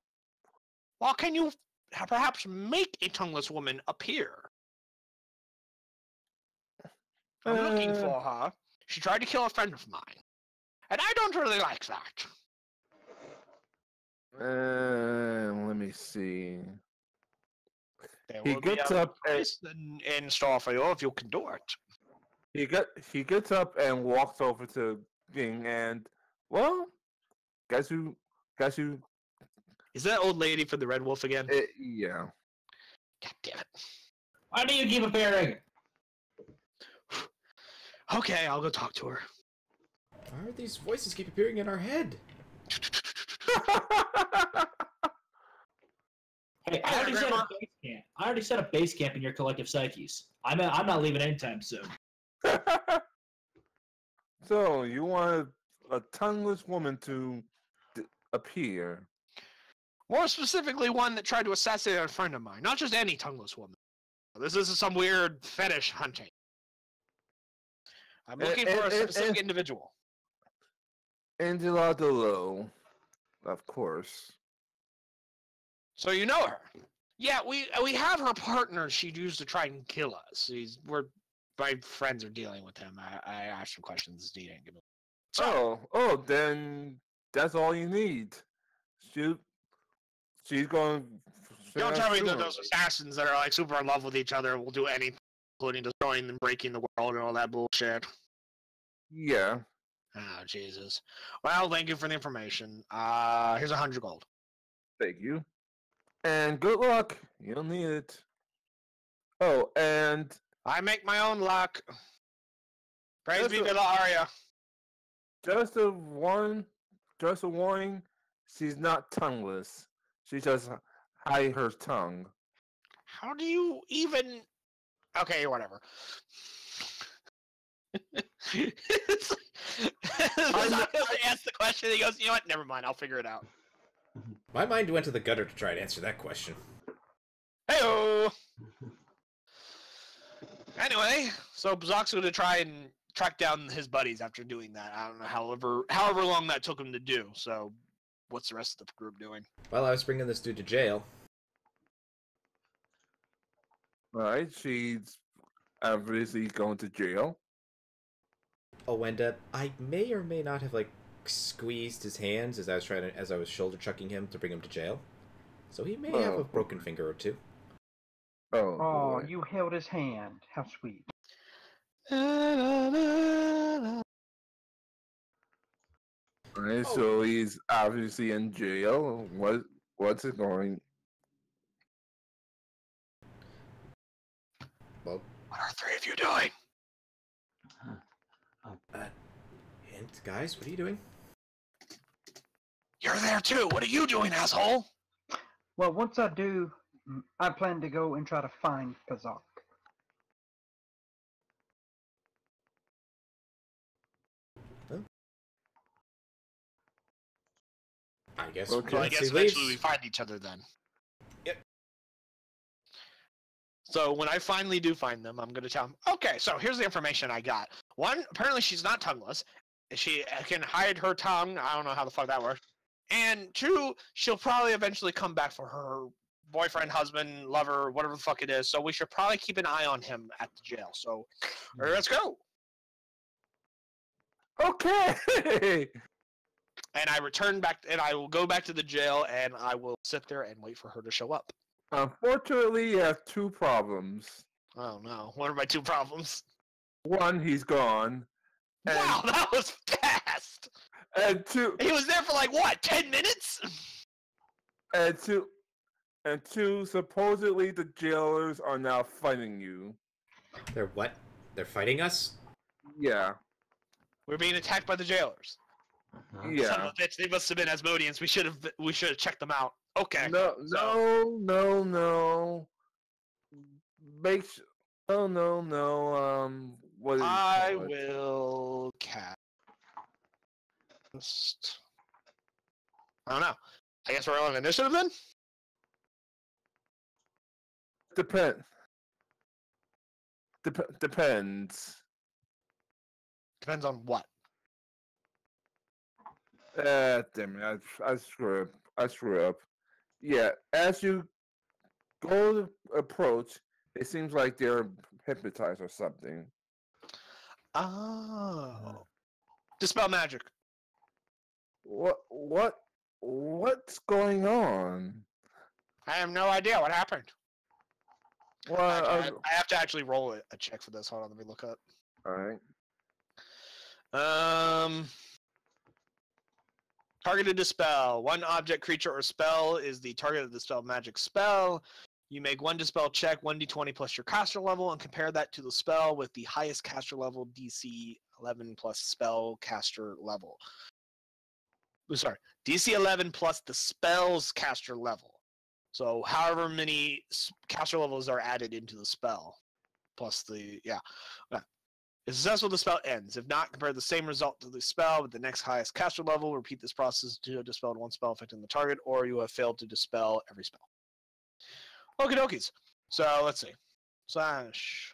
Well, can you perhaps make a tongueless woman appear? I'm looking for her. She tried to kill a friend of mine. And I don't really like that. Let me see. There He will be gets a up and price in store for you if you can do it. he gets up and walks over to Ging and, well, guess who? Is that old lady for the Red Wolf again? Yeah. God damn it. Why do you keep appearing? Okay, I'll go talk to her. Why are these voices keep appearing in our head? Hey, I already set a base camp. I already set a base camp in your collective psyches. I'm not leaving anytime soon. So you want a tongueless woman to appear? More specifically, one that tried to assassinate a friend of mine. Not just any tongueless woman. This is some weird fetish hunting. I'm looking for a specific individual. Angela Delo, of course. So you know her? Yeah, we have her partner she'd used to try and kill us. My friends are dealing with him. I asked him questions. He didn't give me. So, Then that's all you need. She's going. don't tell me that those assassins that are like super in love with each other will do anything, including destroying and breaking the world and all that bullshit. Yeah. Oh, Jesus. Well, thank you for the information. Here's 100 gold. Thank you. And good luck. You'll need it. Oh, and I make my own luck. Praise be to the Arya. just a warning, she's not tongueless. She just hide her tongue. How do you even... Okay, whatever. I asked the question, he goes, you know what, never mind, I'll figure it out. My mind went to the gutter to try to answer that question. Hey-o! Anyway, so Bazak's going to try and track down his buddies after doing that. I don't know, however long that took him to do. So, what's the rest of the group doing? Well, I was bringing this dude to jail. Right? She's obviously going to jail. Oh, and I may or may not have squeezed his hands as I was shoulder chucking him to bring him to jail. So he may have a broken finger or two. Oh, Oh, boy. you held his hand. How sweet. Right, so he's obviously in jail. What's it going? Well, What are three of you doing? hint, guys, what are you doing? You're there too. What are you doing, asshole? Well, once I do, I plan to go and try to find Pazak. I guess. Okay. So I once guess he eventually leaves- we find each other then. Yep. So when I finally do find them, I'm going to tell them, okay, so here's the information I got. One, apparently she's not tongueless. She can hide her tongue. I don't know how the fuck that works. And two, she'll probably eventually come back for her boyfriend, husband, lover, whatever the fuck it is. So we should probably keep an eye on him at the jail. So let's go. Okay. And I return back, and I will go back to the jail, and I will sit there and wait for her to show up. Unfortunately, you have two problems. Oh no! What are my two problems? One, he's gone. And, Wow, that was fast. And two, He was there for like what, 10 minutes? and two. Supposedly, the jailers are now fighting you. They're what? They're fighting us? Yeah. We're being attacked by the jailers. Son Yeah. of a bitch, they must have been Asmodeans. We should have checked them out. Okay. No. Make sure. No. What is I will cast. I don't know. I guess we're on initiative then? Depends. Depends on what. Damn it, I screw up. I screw up. Yeah, as you go to approach, it seems like they're hypnotized or something. Oh. Dispel magic. What's going on? I have no idea what happened. Well, I have to actually roll a check for this. Hold on, let me look up. all right. Targeted dispel. One object, creature, or spell is the target of the dispel magic spell. You make one dispel check, 1d20 plus your caster level, and compare that to the spell with the highest caster level, DC 11 plus spell caster level. Sorry, DC 11 plus the spell's caster level. So however many caster levels are added into the spell, plus the, yeah. If successful, the spell ends. If not, compare the same result to the spell with the next highest caster level. Repeat this process to dispel one spell affecting the target, or you have failed to dispel every spell. Okie dokies. So let's see. Slash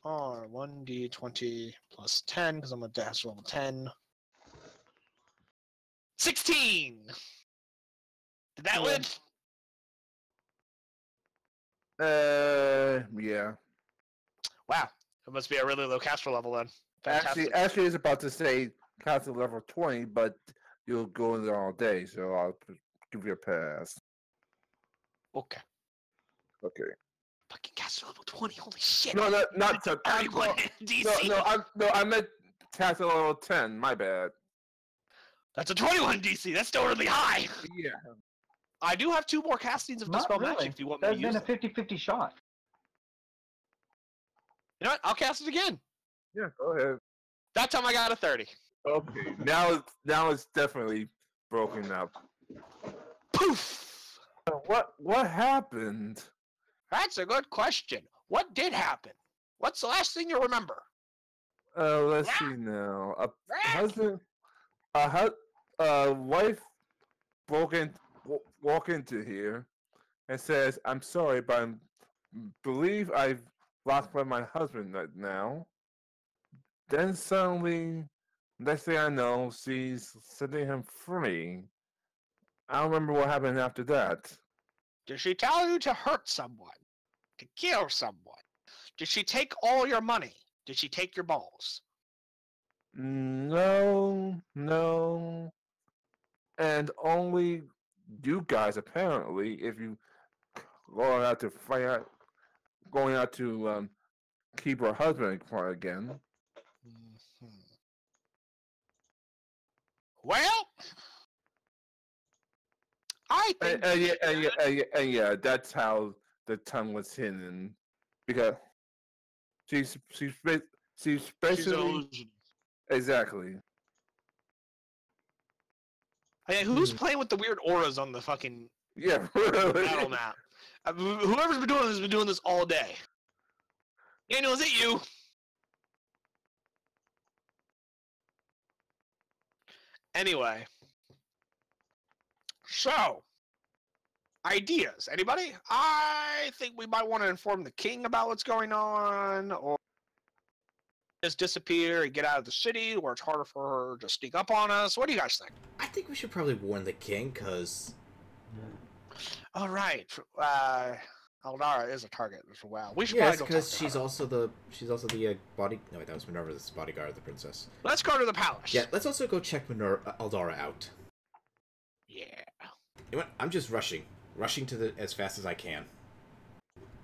R 1d20 plus 10, because I'm a caster level 10. 16! Did that win? Yeah. Wow. It must be a really low caster level then. Fantastic. Actually, it's about to say caster level 20, but you'll go in there all day, so I'll give you a pass. Okay. Okay. Fucking caster level 20, holy shit. No, not to 31 DC. I meant caster level 10. My bad. That's a 21 DC. That's still really high. Yeah. I do have 2 more castings of Not Dispel really. Magic if you want me to That's use been a them. 50-50 shot. You know what? I'll cast it again. Yeah, go ahead. That time I got a 30. Okay. Now it's definitely broken up. Poof! What happened? That's a good question. What did happen? What's the last thing you remember? Let's see now. Wife walk into here and says, "I'm sorry, but I believe I've locked by my husband right now." Then suddenly, next thing I know, she's setting him free. I don't remember what happened after that. Did she tell you to hurt someone? To kill someone? Did she take all your money? Did she take your balls? No. And only you guys, apparently, if you going out to keep her husband apart again. Well, I think. Yeah, that's how the tongue was hidden, because she's She's basically an illusion. exactly. I mean, who's playing with the weird auras on the fucking Yeah, really. battle map? Whoever's been doing this has been doing this all day. Daniel, is it you? Anyway. So, ideas. Anybody? I think we might want to inform the king about what's going on, or just disappear and get out of the city, where it's harder for her to sneak up on us. What do you guys think? I think we should probably warn the king, because... All right. Aldara is a target as well. We should Yes, probably go because talk to she's her. also the body... No, wait, that was Minerva's bodyguard of the princess. Let's go to the palace. Yeah, let's also go check Aldara out. Yeah. You know what? I'm just rushing to the as fast as I can.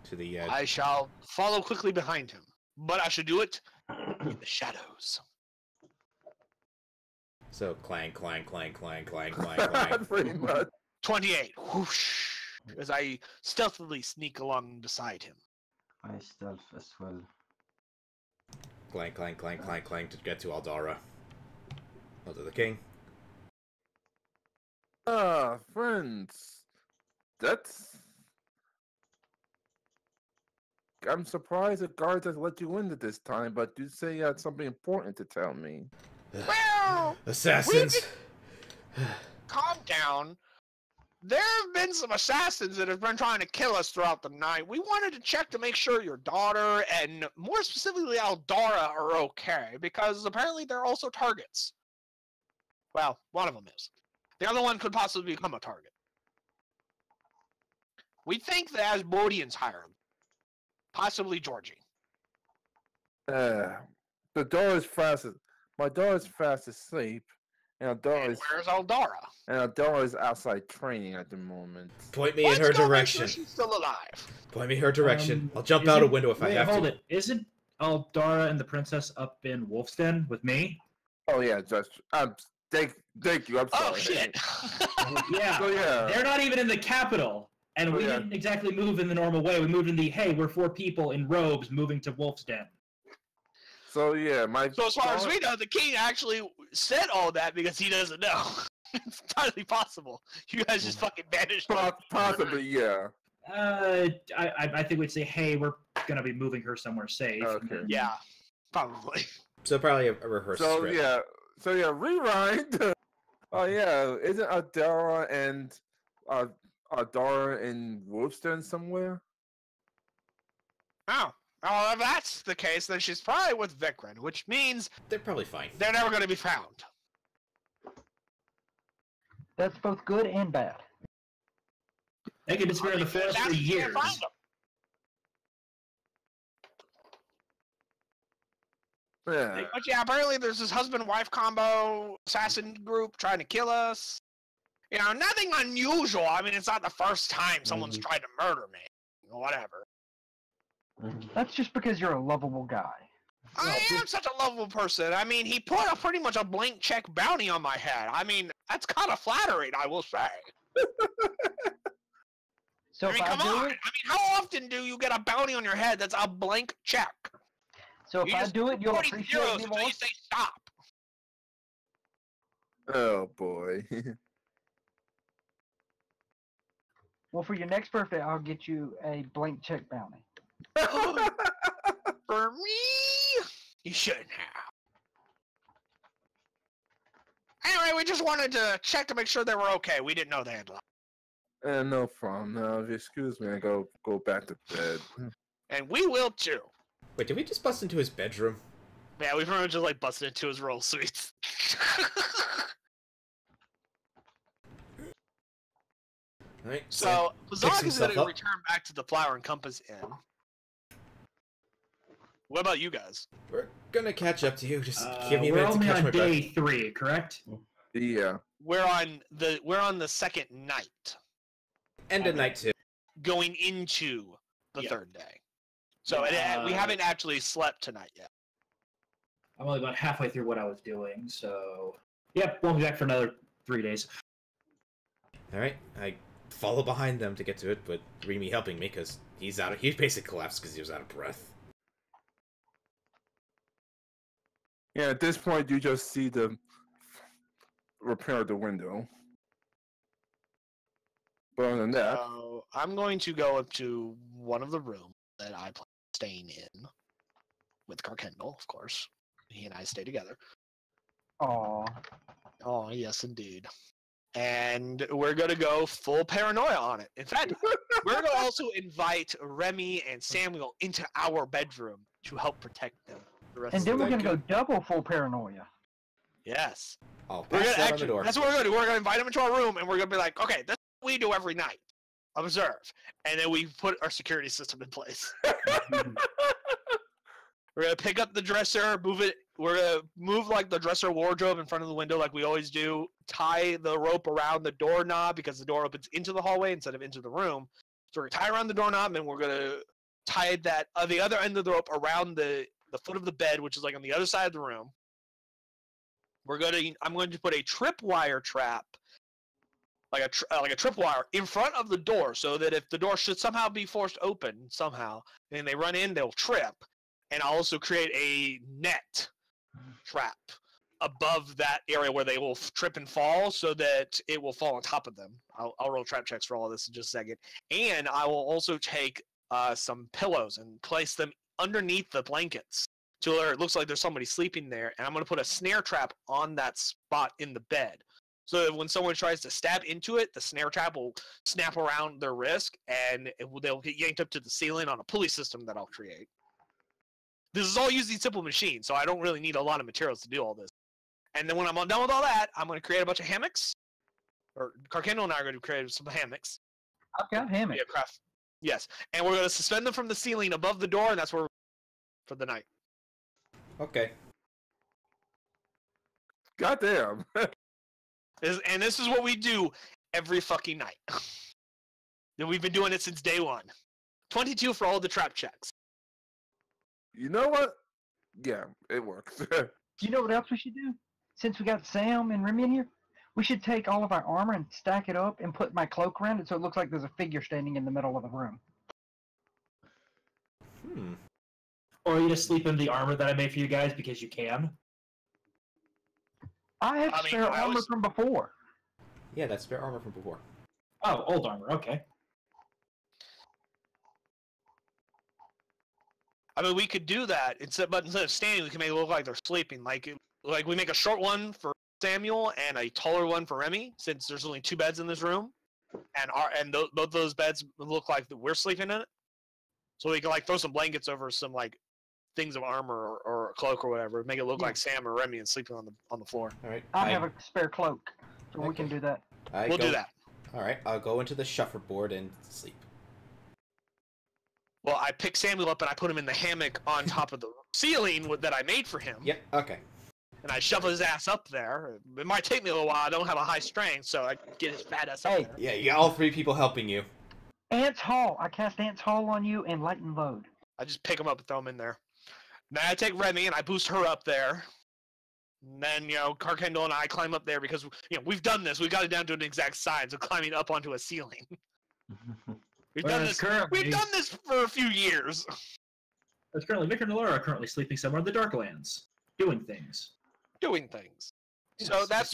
To the. I shall follow quickly behind him, but I should do it in the shadows. So clang, clang, clang, clang, clang, clang, clang. Pretty much. 28. Whoosh. As I stealthily sneak along beside him. I stealth as well. Clang, clang, clang, clang, clang to get to Aldara. Oh, to the king. Friends. I'm surprised the guards has let you in at this time, but you say you had something important to tell me. Well, Assassins! calm down. there have been some assassins that have been trying to kill us throughout the night. We wanted to check to make sure your daughter, and more specifically Aldara, are okay, because apparently they're also targets. Well, one of them is. The other one could possibly become a target. We think the Asmodeans hired him. Possibly Georgie. The daughter's fast. My daughter's fast asleep, and our daughter's Where's Aldara? and our daughter's outside training at the moment. Point me in her Let's go make direction. sure she's still alive. Point me her direction. I'll jump out a window if I have hold to. it. Isn't Aldara and the princess up in Wolf's Den with me? Oh yeah, just thank you. I'm sorry. Oh shit! Yeah. So yeah, They're not even in the capital. And we didn't exactly move in the normal way. We moved in the, hey, we're 4 people in robes moving to Wolf's Den. So yeah, So as far as we know, the king actually said all that because he doesn't know. It's entirely possible. You guys just fucking vanished. Possibly, yeah. I think we'd say, hey, we're gonna be moving her somewhere safe. Okay. Yeah, probably. So probably a rehearsed script. So yeah, rewind. Oh yeah, isn't Adara and Adara in Wolfstone somewhere? Oh. Oh, if that's the case, then she's probably with Vikrin, which means They're probably fine. they're never going to be found. That's both good and bad. They could disappear in the forest for years. Yeah. But yeah, apparently there's this husband-wife combo assassin group trying to kill us. You know, nothing unusual. I mean, it's not the first time someone's tried to murder me. Or whatever. That's just because you're a lovable guy. I am such a lovable person. I mean, he put pretty much a blank check bounty on my head. I mean, that's kind of flattering, I will say. So I mean, come on. I mean, how often do you get a bounty on your head that's a blank check? So if I do it, you'll 40 appreciate zeros me until more? you say stop. Oh boy. Well, for your next birthday, I'll get you a blank check bounty. For me? You shouldn't have. Anyway, we just wanted to check to make sure they were okay. We didn't know they had left. No problem. No, if you excuse me, I go back to bed. And we will too. Wait, did we just bust into his bedroom? Yeah, we pretty much just like busted into his roll suites. Alright, So, picks Bazak is himself going to up. return back to the Flower and Compass Inn. What about you guys? We're gonna catch up to you. Just give me a We're minute to only catch my on breath. day 3, correct? Yeah. We're on the second night, End of night 2. going into the Yeah. third day. So we Yeah. haven't actually slept tonight yet. I'm only about halfway through what I was doing, so... Yep, won't be back for another 3 days. Alright, I follow behind them to get to it, but Remy helping me because he basically collapsed because he was out of breath. Yeah, at this point, you just see the repair the window. But other than that, So I'm going to go up to one of the rooms that I plan on staying in with Karkendall, of course. He and I stay together. Aw. Oh, yes, indeed. And we're going to go full paranoia on it. In fact, we're going to also invite Remy and Samuel into our bedroom to help protect them. The rest And of then the we're night. going to go double full paranoia. Yes. I'll We're pass gonna that on the door. That's what we're going to do. We're going to invite them into our room, and we're going to be like, okay, that's what we do every night. Observe. And then we put our security system in place. We're going to pick up the dresser, move it. We're going to move like the dresser wardrobe in front of the window like we always do. Tie the rope around the doorknob because the door opens into the hallway instead of into the room. So we're going to tie around the doorknob, and we're going to tie that the other end of the rope around the foot of the bed, which is like on the other side of the room. I'm going to put a tripwire trap, like a tripwire, in front of the door, so that if the door should somehow be forced open somehow, and they run in, they'll trip. And I'll also create a net trap above that area where they will trip and fall, so that it will fall on top of them. I'll roll trap checks for all of this in just a second. And I will also take some pillows and place them underneath the blankets to where it looks like there's somebody sleeping there. And I'm going to put a snare trap on that spot in the bed, So that when someone tries to stab into it, the snare trap will snap around their wrist, and they'll get yanked up to the ceiling on a pulley system that I'll create. This is all using simple machines, so I don't really need a lot of materials to do all this. And then when I'm done with all that, I'm going to create a bunch of hammocks. Or Carkendall and I are going to create some hammocks. I've got hammocks. Yeah, craft. Yes, and we're going to suspend them from the ceiling above the door, and that's where we're for the night. Okay. Goddamn. And this is what we do every fucking night. And we've been doing it since day one. 22 for all the trap checks. You know what? Yeah, it works. You know what else we should do? Since we got Sam and Remy in here, we should take all of our armor and stack it up and put my cloak around it so it looks like there's a figure standing in the middle of the room. Or you just sleep in the armor that I made for you guys because you can. I have spare armor from before. Yeah, that's spare armor from before. Oh, old armor. Okay. I mean, we could do that, but instead of standing, we can make it look like they're sleeping. Like we make a short one for Samuel and a taller one for Remy, since there's only 2 beds in this room, and both those beds look like we're sleeping in it. So we can like throw some blankets over some like things of armor or a cloak or whatever, make it look like Sam or Remy and sleeping on the floor. All right. I have a spare cloak, so we can do that. We'll do that. All right, I'll go into the shuffleboard and sleep. Well, I pick Samuel up and I put him in the hammock on top of the ceiling that I made for him. Yep. Okay. And I shove his ass up there. It might take me a little while. I don't have a high strength, so I get his fat ass up there. Yeah, you got all 3 people helping you. Ants Hall. I cast Ants Hall on you and Light and Load. I just pick him up and throw him in there. Then I take Remy and I boost her up there. And then, Carkendall and I climb up there because, we've done this. We got it down to an exact science of climbing up onto a ceiling. We've done this for a few years. As currently, Victor and Laura are currently sleeping somewhere in the Darklands, doing things. Yes, so that's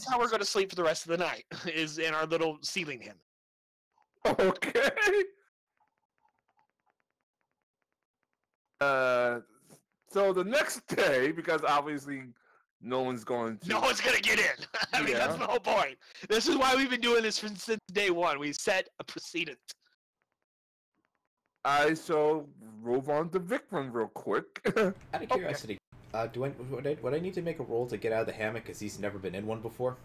how we're going to sleep for the rest of the night, is in our little ceiling hammock. Okay. So the next day, because obviously no one's going to get in. I mean, that's the whole point. This is why we've been doing this since day one. We set a precedent. I shall move on to Vikram real quick. Out of curiosity, would I need to make a roll to get out of the hammock because he's never been in one before?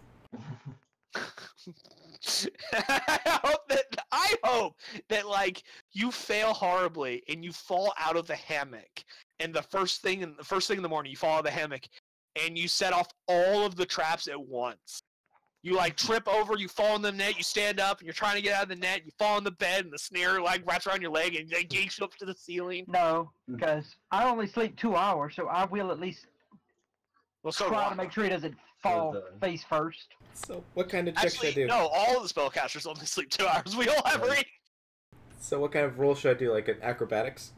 I hope that like you fail horribly and you fall out of the hammock, and the first thing in the morning you fall out of the hammock and you set off all of the traps at once. You like trip over, you fall in the net, you stand up and you're trying to get out of the net, you fall in the bed and the snare like wraps around your leg and they yanks you up to the ceiling. No, because I only sleep 2 hours, so I will at least try to make sure he doesn't fall face first. So what kind of check should I do? No, all of the spellcasters only sleep 2 hours. We all have reading. So what kind of roll should I do, like an acrobatics?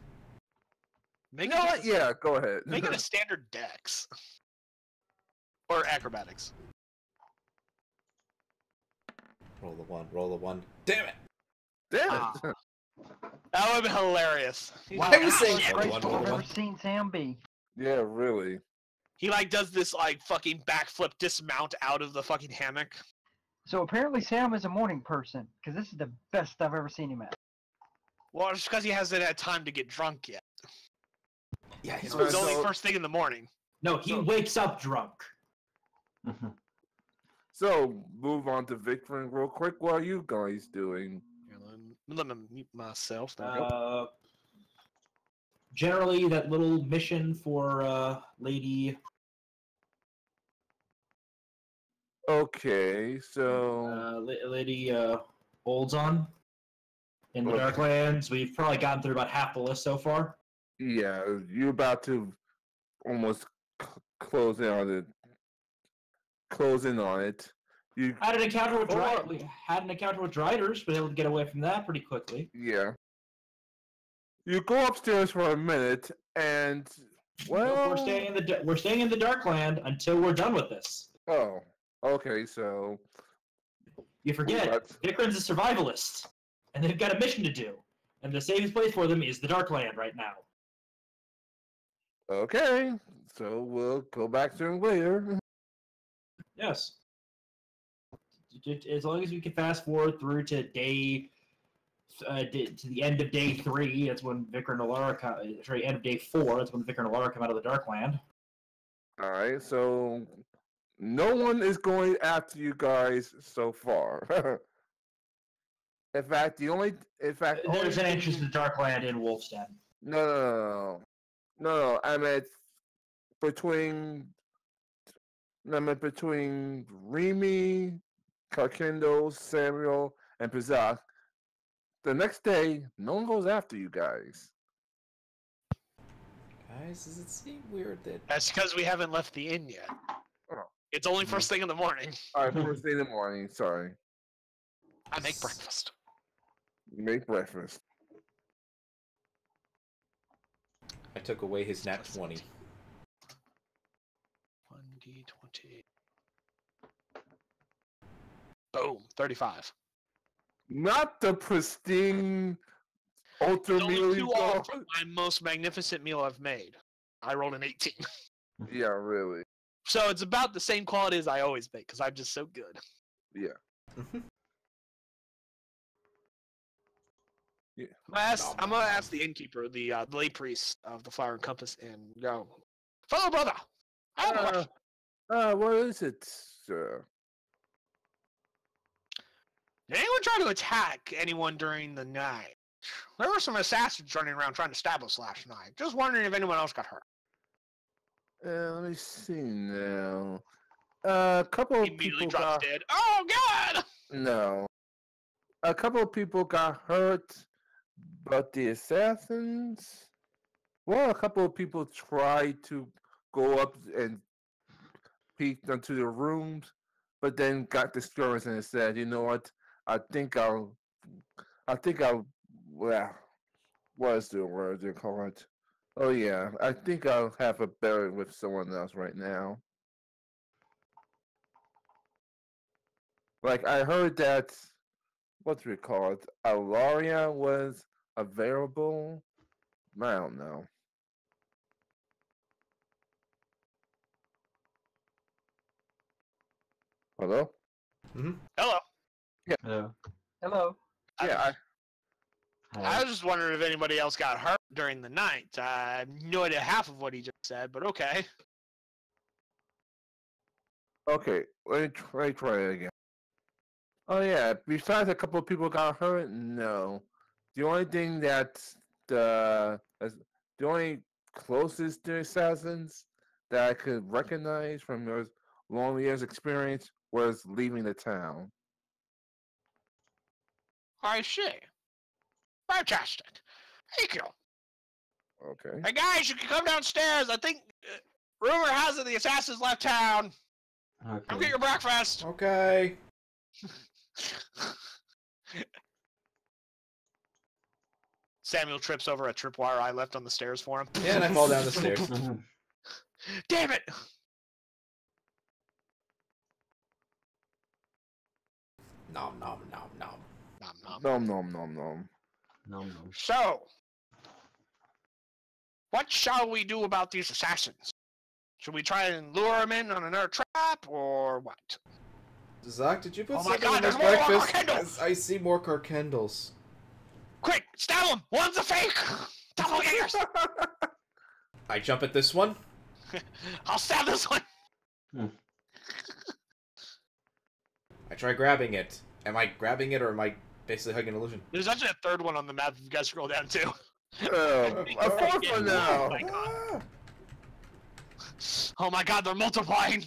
Yeah, go ahead. Make it a standard dex. Or acrobatics. Roll the 1. Damn it! Damn it! That would have been hilarious. Wow, I was saying I've never seen Sam be. Yeah, really. He like does this like fucking backflip dismount out of the fucking hammock. So apparently Sam is a morning person, because this is the best I've ever seen him at. Well, it's because he hasn't had time to get drunk yet. Yeah, it's only first thing in the morning. No, he wakes up drunk. So, move on to Vikram real quick. What are you guys doing? Let me mute myself. Generally, that little mission for Lady... Okay, so... Lady Oldzon in the Darklands. We've probably gotten through about half the list so far. Yeah, you're about to almost close in on it. You had an encounter with Driders, but able to get away from that pretty quickly. Yeah. You go upstairs for a minute, and we're staying in the Darkland until we're done with this. Oh, okay. So you forget, Vikram's a survivalist, and they've got a mission to do, and the safest place for them is the Darkland right now. Okay, so we'll go back to him later. Yes. as long as we can fast forward through to day to the end of day 3, that's when Vicar and Alara sorry, end of day 4, that's when Vicar and Alara come out of the Darkland. All right, so no one is going after you guys so far. In fact, There's an entrance to the Darkland in Wolfstead. No. I meant between Remy, Karkendo, Samuel, and Pizak. The next day, no one goes after you guys. Guys, does it seem weird that... That's because we haven't left the inn yet. Oh. It's only first thing in the morning. All right, first thing in the morning. Sorry. I make breakfast. Make breakfast. I took away his nat 20. 1d20. Boom, 35. Not the pristine ultra It's only meal 2 you off got. my most magnificent meal I've made. I rolled an 18. Yeah, really. So it's about the same quality as I always make, because I'm just so good. Yeah. I'm gonna ask the innkeeper, the lay priest of the Flower and Compass, and go, fellow brother, I have a question. What is it, sir? Did anyone try to attack anyone during the night? There were some assassins running around trying to stab us last night. Just wondering if anyone else got hurt. Let me see now. A couple of He immediately people drops got... dead. Oh God! No. A couple of people got hurt, but the assassins... Well, a couple of people tried to go up and peek into the rooms, but then got discouraged and said, you know what? I think I'll, well, what is the word they call it? Oh yeah, I think I'll have a better with someone else right now. Like, I heard that, what do we call it? Alaria was available. I don't know. Hello? Hello. Hello. Hello. Yeah, I was just wondering if anybody else got hurt during the night. I have no idea half of what he just said, but okay. okay, let me try it again. Oh yeah, besides a couple of people got hurt, no. The only thing that the only closest to assassins that I could recognize from those long years experience was leaving the town. I see. Fantastic. Thank you. Okay. Hey guys, you can come downstairs. I think rumor has it the assassins left town. Come get Okay. your breakfast. Okay. Samuel trips over a tripwire I left on the stairs for him. Yeah, and I fall down the stairs. Damn it! Nom nom nom nom. Nom, nom. Nom nom nom nom. No. So, what shall we do about these assassins? Should we try and lure them in on another trap, or what? Zach, did you put Oh my something God, in this there's more breakfast? Karkendals! I see more Karkendals. Quick, stab them! One's a fake! Doppelgangers! I jump at this one. I'll stab this one! I try grabbing it. Am I grabbing it, or am I basically hugging an illusion? There's actually a third one on the map if you guys scroll down too. A fourth one now. Oh my God. Oh my God, they're multiplying!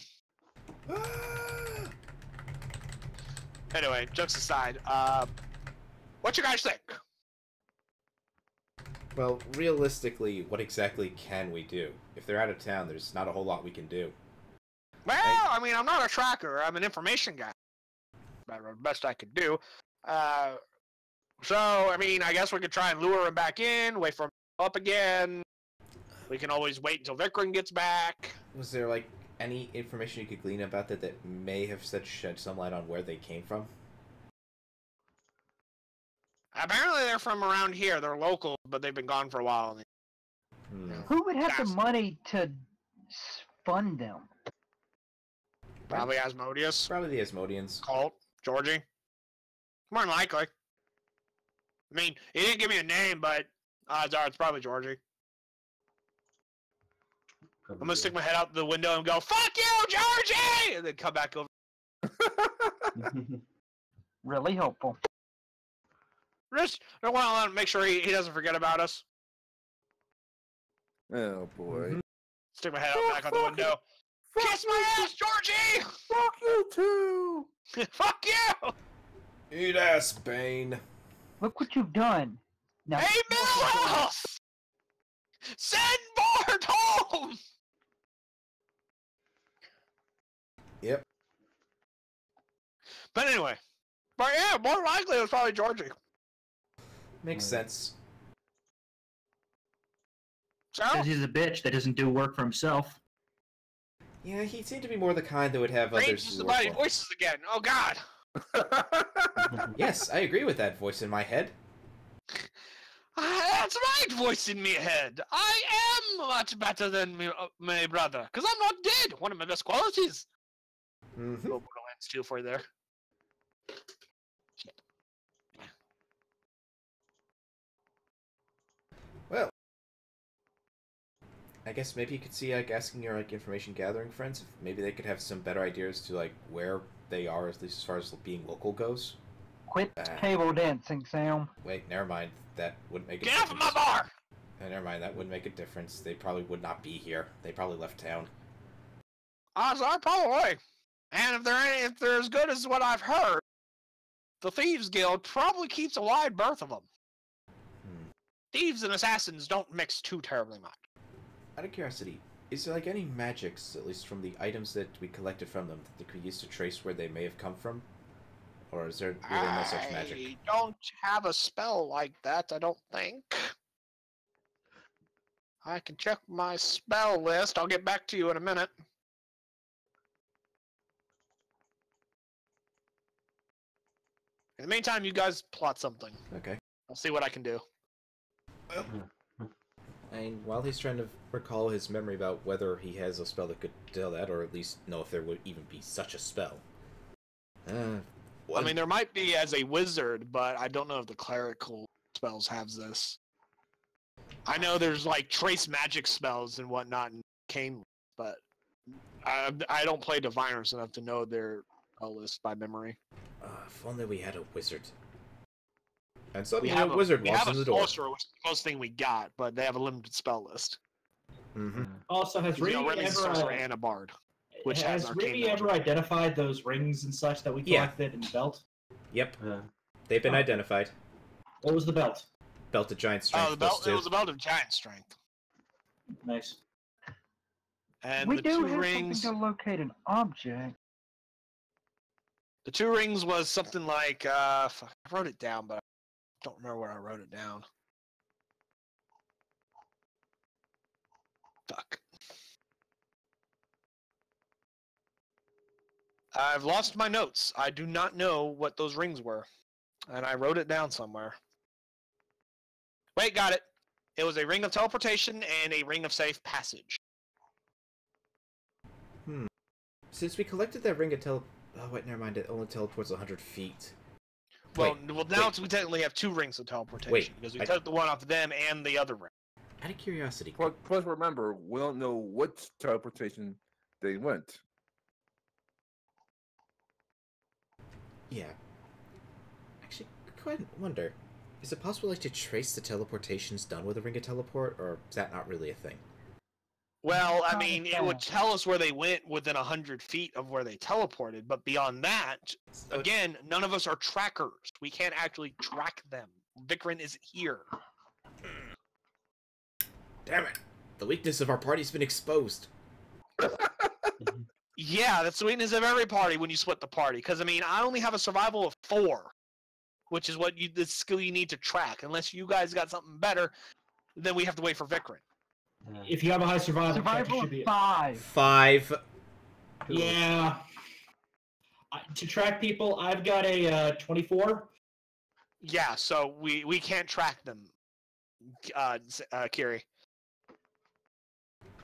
Anyway, jokes aside, what you guys think? Well, realistically, what exactly can we do? If they're out of town, there's not a whole lot we can do. Well, I mean, I'm not a tracker. I'm an information guy. About the best I could do. So, I mean, I guess we could try and lure him back in, wait for him up again. We can always wait until Vikram gets back. Was there, like, any information you could glean about that may have shed some light on where they came from? Apparently they're from around here. They're local, but they've been gone for a while. Who would have the That's- money to fund them? Probably Asmodeus. Probably the Asmodeans. Cult. Georgie? More than likely. I mean, he didn't give me a name, but odds are it's probably Georgie. I'm gonna stick my head out the window and go, "Fuck you, Georgie!" and then come back over. Really helpful. Just I want to make sure he doesn't forget about us. Oh boy. Stick my head out back on the window. Kiss my ass, Georgie! Fuck you too! Fuck you! Eat ass, Bane. Look what you've done. Now, Hey, Milhouse! Send Bart home! Yep. But anyway. But yeah, more likely it was probably Georgie. Makes sense. So? Because he's a bitch that doesn't do work for himself. Yeah, he seemed to be more the kind that would have others Ranges to the work mighty for. voices again. Oh, God. Yes, I agree with that voice in my head. That's right, voice in me head. I am much better than my brother, because I'm not dead. One of my best qualities. Mm-hmm. Little Borderlands 2 for you there. Well, I guess maybe you could see asking your information gathering friends if maybe they could have some better ideas to where they are, at least as far as being local goes. quit table dancing, Sam. Wait, never mind. That wouldn't make a Get difference. off of my bar! Never mind. That wouldn't make a difference. They probably would not be here. They probably left town. Odds are probably. And if they're as good as what I've heard, the Thieves Guild probably keeps a wide berth of them. Thieves and assassins don't mix too terribly much. Out of curiosity, is there any magics, at least from the items that we collected from them, that they could use to trace where they may have come from? Or is there really no such magic? I don't have a spell like that, I don't think. I can check my spell list. I'll get back to you in a minute. In the meantime, you guys plot something. Okay. I'll see what I can do. And while he's trying to recall his memory about whether he has a spell that could tell that, or at least know if there would even be such a spell. I mean, there might be as a wizard, but I don't know if the clerical spells have this. I know there's trace magic spells and whatnot in Kane, but I don't play diviners enough to know their spell list by memory. If only we had a wizard. And suddenly We have a wizard we walks have in a the door. sorcerer, which is the closest thing we got, but they have a limited spell list. Mm-hmm. Also, has You know, Remy Remy's a sorcerer ever and a bard, which has has arcane Remy magic. ever identified those rings and such that we Yeah. collected in the belt? Yep. Yeah. They've been Oh. identified. What was the belt? Belt of giant strength. Oh, the belt. +2. It was a belt of giant strength, Nice. and We the do two have rings. something to locate an object. The two rings was something like fuck, I wrote it down, but I don't remember where I wrote it down. Fuck. I've lost my notes. I do not know what those rings were, and I wrote it down somewhere. Wait, got it. It was a ring of teleportation and a ring of safe passage. Since we collected that ring of oh wait, never mind. It only teleports 100 feet. Well, Wait, now wait. we technically have two rings of teleportation Wait, because we I- took the one off them and the other ring. Out of curiosity, Plus, remember, we don't know which teleportation they went. yeah. Actually, quite wonder. Is it possible to trace the teleportations done with a ring of teleport, or is that not really a thing? Well, I Not mean, it bad. would tell us where they went within 100 feet of where they teleported, but beyond that, So- again, none of us are trackers. We can't actually track them. Vikrin isn't here. Damn it! The weakness of our party's been exposed. Yeah, that's the weakness of every party when you split the party. Because, I mean, I only have a survival of 4, which is the skill you need to track. Unless you guys got something better, then we have to wait for Vikrin. If you have a high survival, check, Survival you of should be. 5. 5. Yeah. To track people, I've got a 24. Yeah, so we can't track them, Kiri.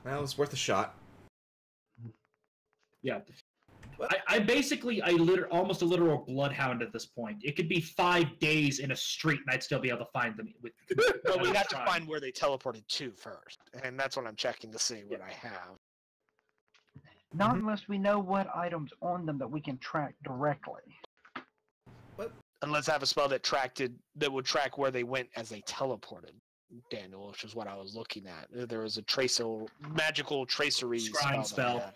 Well, it's worth a shot. Yeah. I'm basically almost a literal bloodhound at this point. It could be 5 days in a street, and I'd still be able to find them. But we have to find where they teleported to first, and that's what I'm checking to see what I have. Not unless we know what items on them that we can track directly. Unless I have a spell that would track where they went as they teleported, Daniel, which is what I was looking at. There was a magical tracery Scrying spell. that I had.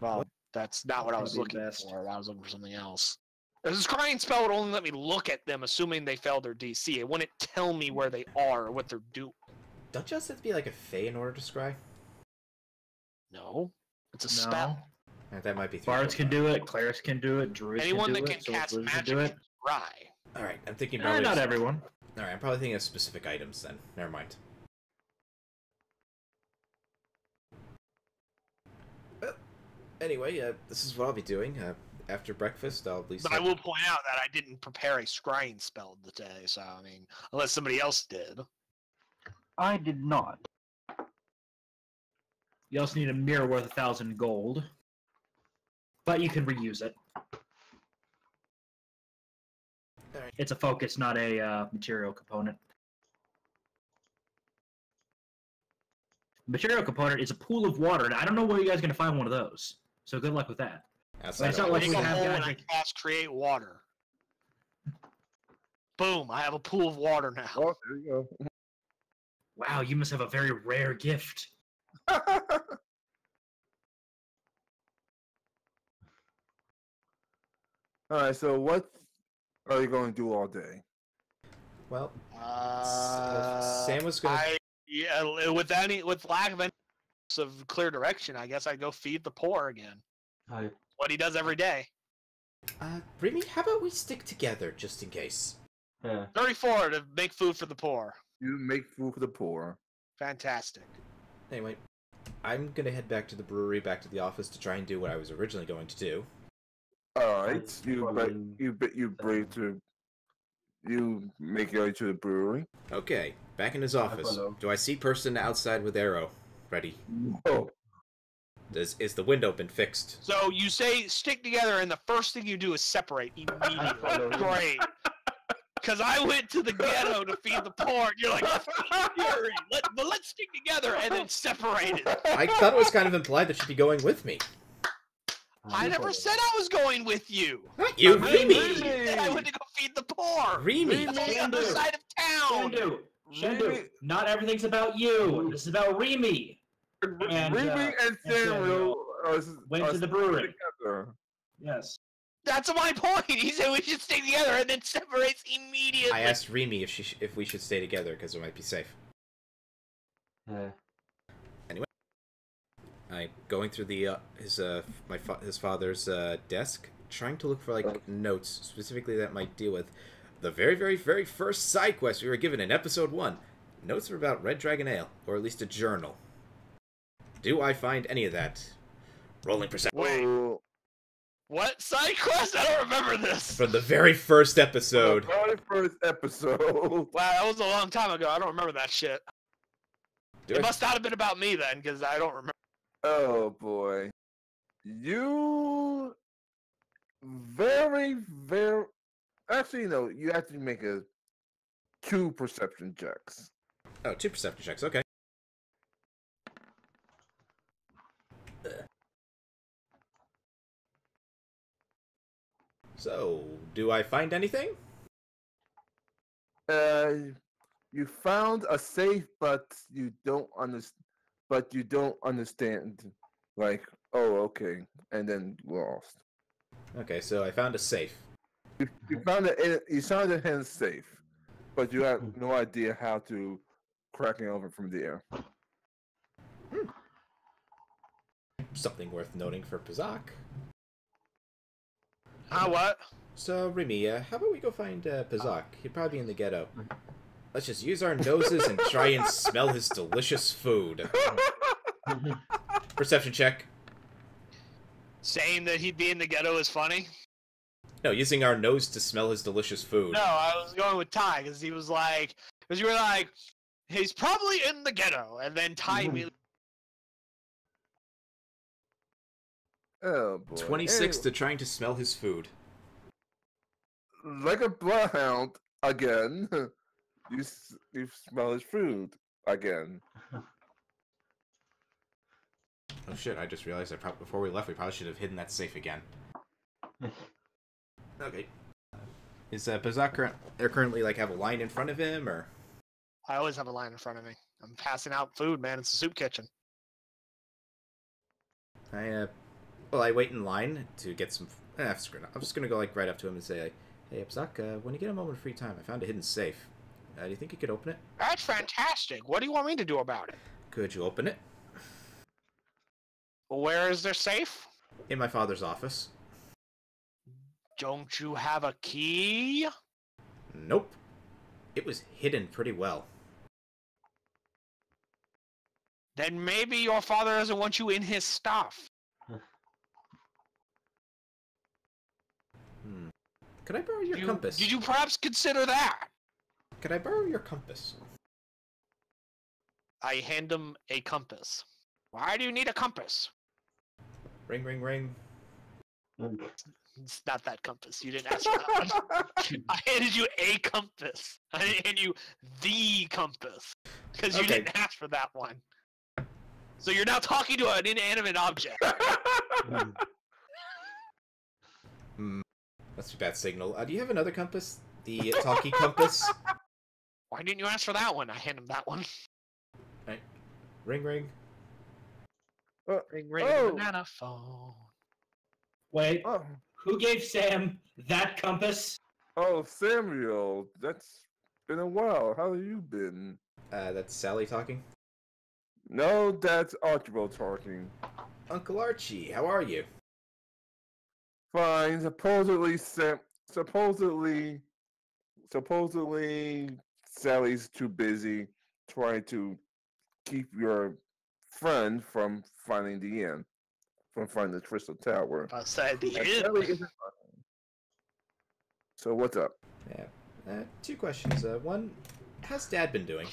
Well, that's not what I was Probably looking best. for. I was looking for something else. The scrying spell would only let me look at them, assuming they failed their DC. It wouldn't tell me where they are or what they're doing. Don't you also have to be like a fae in order to scry? No, it's a spell. That might be. Bards can do it. Clerics can do it. Druids Anyone can do that it. can cast sorcerers magic can do it. can scry. All right, I'm thinking probably. Not everyone. All right, I'm probably thinking of specific items then. Never mind. Well, anyway, this is what I'll be doing. After breakfast, I'll at least. But I will point out that I didn't prepare a scrying spell today, so I mean, unless somebody else did. I did not. You also need a mirror worth 1,000 gold, but you can reuse it. Alright. It's a focus, not a material component. Material component is a pool of water, and I don't know where you guys are going to find one of those. So good luck with that. Outside It's of not like Dig we a have hole and I magic. cast create water. Boom! I have a pool of water now. Oh, there you go. Wow, you must have a very rare gift. Alright, so what are you going to do all day? Well, Uh, Sam was gonna. with lack of any of clear direction, I guess I'd go feed the poor again. What he does every day. Remy, how about we stick together just in case? 34 to make food for the poor. You make food for the poor. Fantastic. Anyway, I'm gonna head back to the brewery, back to the office to try and do what I was originally going to do. Alright, you make your way to the brewery. Okay, back in his office. follow. Do I see person outside with arrow ready? Oh, Is the window been fixed? So you say stick together, and the first thing you do is separate immediately. follow. Great. Because I went to the ghetto to feed the poor, and you're like, Fury, let's stick together and then separate it. I thought it was kind of implied that she'd be going with me. I never said I was going with you. Not you, I Remy! said I went to go feed the poor. Remy! That's on the other side of town. Shindu, not everything's about you. This is about Remy. And, Remy and Samuel went to the brewery. together. Yes. That's my point. He said we should stay together and then separates immediately. I asked Remy if we should stay together because it might be safe. I'm going through the his father's desk, trying to look for like notes specifically that might deal with the very, very, very first side quest we were given in episode 1. Notes are about Red Dragon Ale, or at least a journal. Do I find any of that? Rolling perception. Wait. Oh, What side quest? I don't remember this. From the very first episode. the very first episode. Wow, that was a long time ago. I don't remember that shit. Do It I- must not have been about me then, because I don't remember. Oh boy. You very, very actually no, you have to make 2 perception checks. Oh, 2 perception checks, okay. So, do I find anything? You found a safe, but you don't understand. Like, oh, okay, and then lost. Okay, so I found a safe. You found it. You found a hidden safe, but you have no idea how to crack it open from there. Something worth noting for Pazak. What? So, Remy, how about we go find Pazak? He'd probably be in the ghetto. Let's just use our noses and try and smell his delicious food. Perception check. Saying that he'd be in the ghetto is funny? No, using our nose to smell his delicious food. No, I was going with Ty, because you were like, he's probably in the ghetto, and then Ty immediately Oh boy. 26 to trying to smell his food. Like a bloodhound again. You smell his food again. Oh shit! I just realized before we left, we probably should have hidden that safe again. Okay. Is Bazak currently like have a line in front of him, or? I always have a line in front of me. I'm passing out food, man. It's a soup kitchen. I wait in line to get some. Screw it. I'm just gonna go like right up to him and say, like, "Hey, Bazak, when you get a moment of free time, I found a hidden safe. Do you think you could open it?" That's fantastic. What do you want me to do about it? Could you open it? Where is their safe? In my father's office. Don't you have a key? Nope. It was hidden pretty well. Then maybe your father doesn't want you in his stuff. Could I borrow your compass? Did you perhaps consider that? Could I borrow your compass? I hand him a compass. Why do you need a compass? Ring, ring, ring. It's not that compass. You didn't ask for that one. I handed you a compass. I didn't hand you the compass. Because you didn't ask for that one. So you're now talking to an inanimate object. That's a bad signal. Do you have another compass? The talkie compass? Why didn't you ask for that one? I hand him that one. Right. Ring, ring. Ring, ring, banana phone. Wait, who gave Sam that compass? Oh, Samuel, that's been a while. How have you been? That's Sally talking. No, that's Archibald talking. Uncle Archie, how are you? Fine. Supposedly, Sally's too busy trying to keep your friend from finding the Crystal Tower. Outside the Sally inn. isn't. So what's up? Yeah. Two questions. One, how's Dad been doing?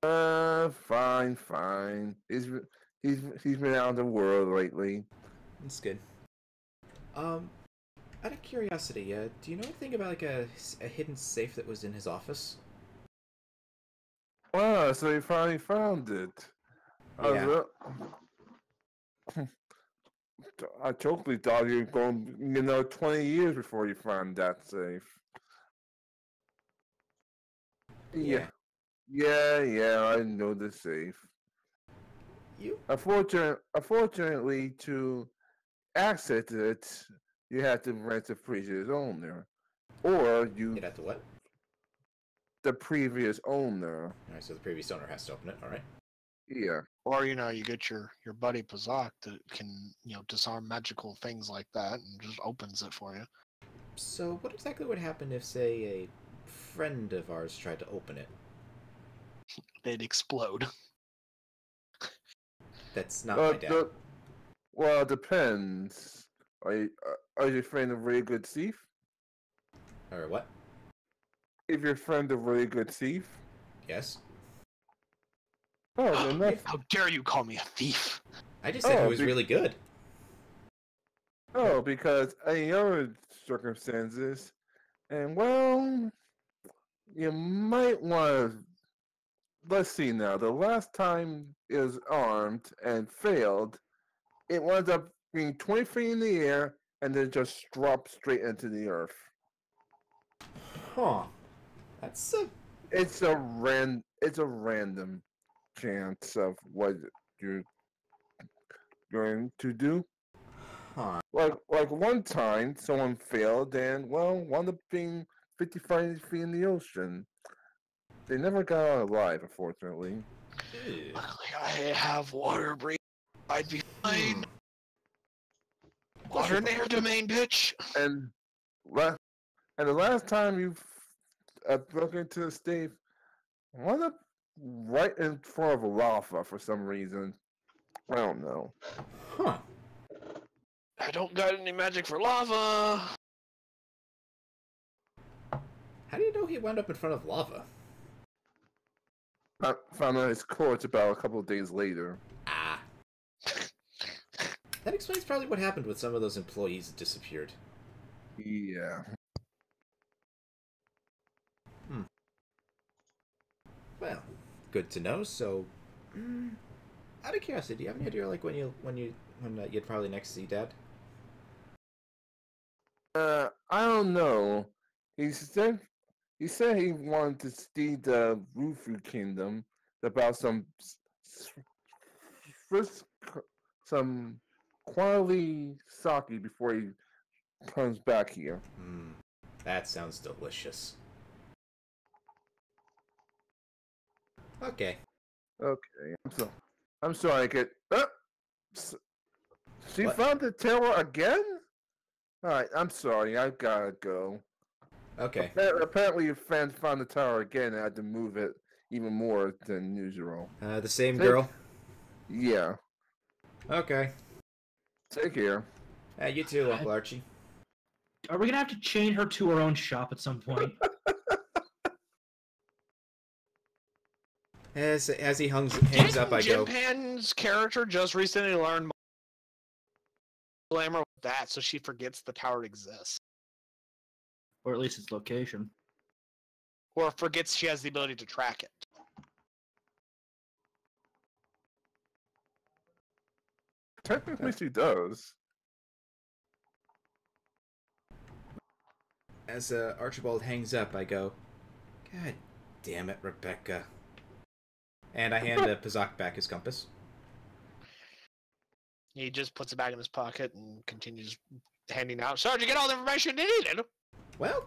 Fine. He's been out of the world lately. That's good. Out of curiosity, do you know anything about like a hidden safe that was in his office? Ah, so you finally found it. Yeah. I totally thought you were going, 20 years before you found that safe. Yeah, I know the safe. Unfortunately, to access it, you have to rent the previous owner, or You'd have to what? the previous owner. Alright, so the previous owner has to open it, alright. Yeah. Or, you get your buddy Pazak that can, disarm magical things like that and just opens it for you. So what exactly would happen if, say, a friend of ours tried to open it? They'd explode. That's not my dad. Well, it depends. Are your friend a really good thief? Or what? If your friend a really good thief? Yes. Oh, then that's... How dare you call me a thief? I just said he was really good. Oh, because any other circumstances, and well, you might want to... Let's see now. The last time it was armed and failed, it wound up being 20 feet in the air and then just dropped straight into the earth. Huh. That's a... It's a random chance of what you're going to do. Huh. Like one time, someone failed and wound up being 55 feet in the ocean. They never got out alive, unfortunately. Luckily, I have water breathing. I'd be fine. Water in the air domain, bitch. And the last time you broke into the safe, wound up right in front of lava for some reason. I don't know. Huh. I don't got any magic for lava. How do you know he wound up in front of lava? I found out his courts about a couple of days later. Ah. That explains probably what happened with some of those employees that disappeared. Yeah. Well, good to know. So, out of curiosity, do you have any idea like when you'd probably next see Dad? I don't know. He said he wanted to see the Rufu Kingdom about first some quality sake before he comes back here. That sounds delicious. Okay. Okay, I'm sorry. She What? found the tower again. All right, I'm sorry. I gotta go. Okay. Apparently, your fans found the tower again and had to move it even more than usual. The same Take- girl. Yeah. Okay. Take care. You too, Uncle Archie. Are we gonna have to chain her to her own shop at some point? As he hangs up, I Jim go. Pan's character just recently learned glamour with that, so she forgets the tower exists, Or at least its location. or forgets she has the ability to track it. Technically, she does. As Archibald hangs up, I go, God damn it, Rebecca. And I hand Pazak back his compass. He just puts it back in his pocket and continues handing out. So, did you get all the information you needed? Well,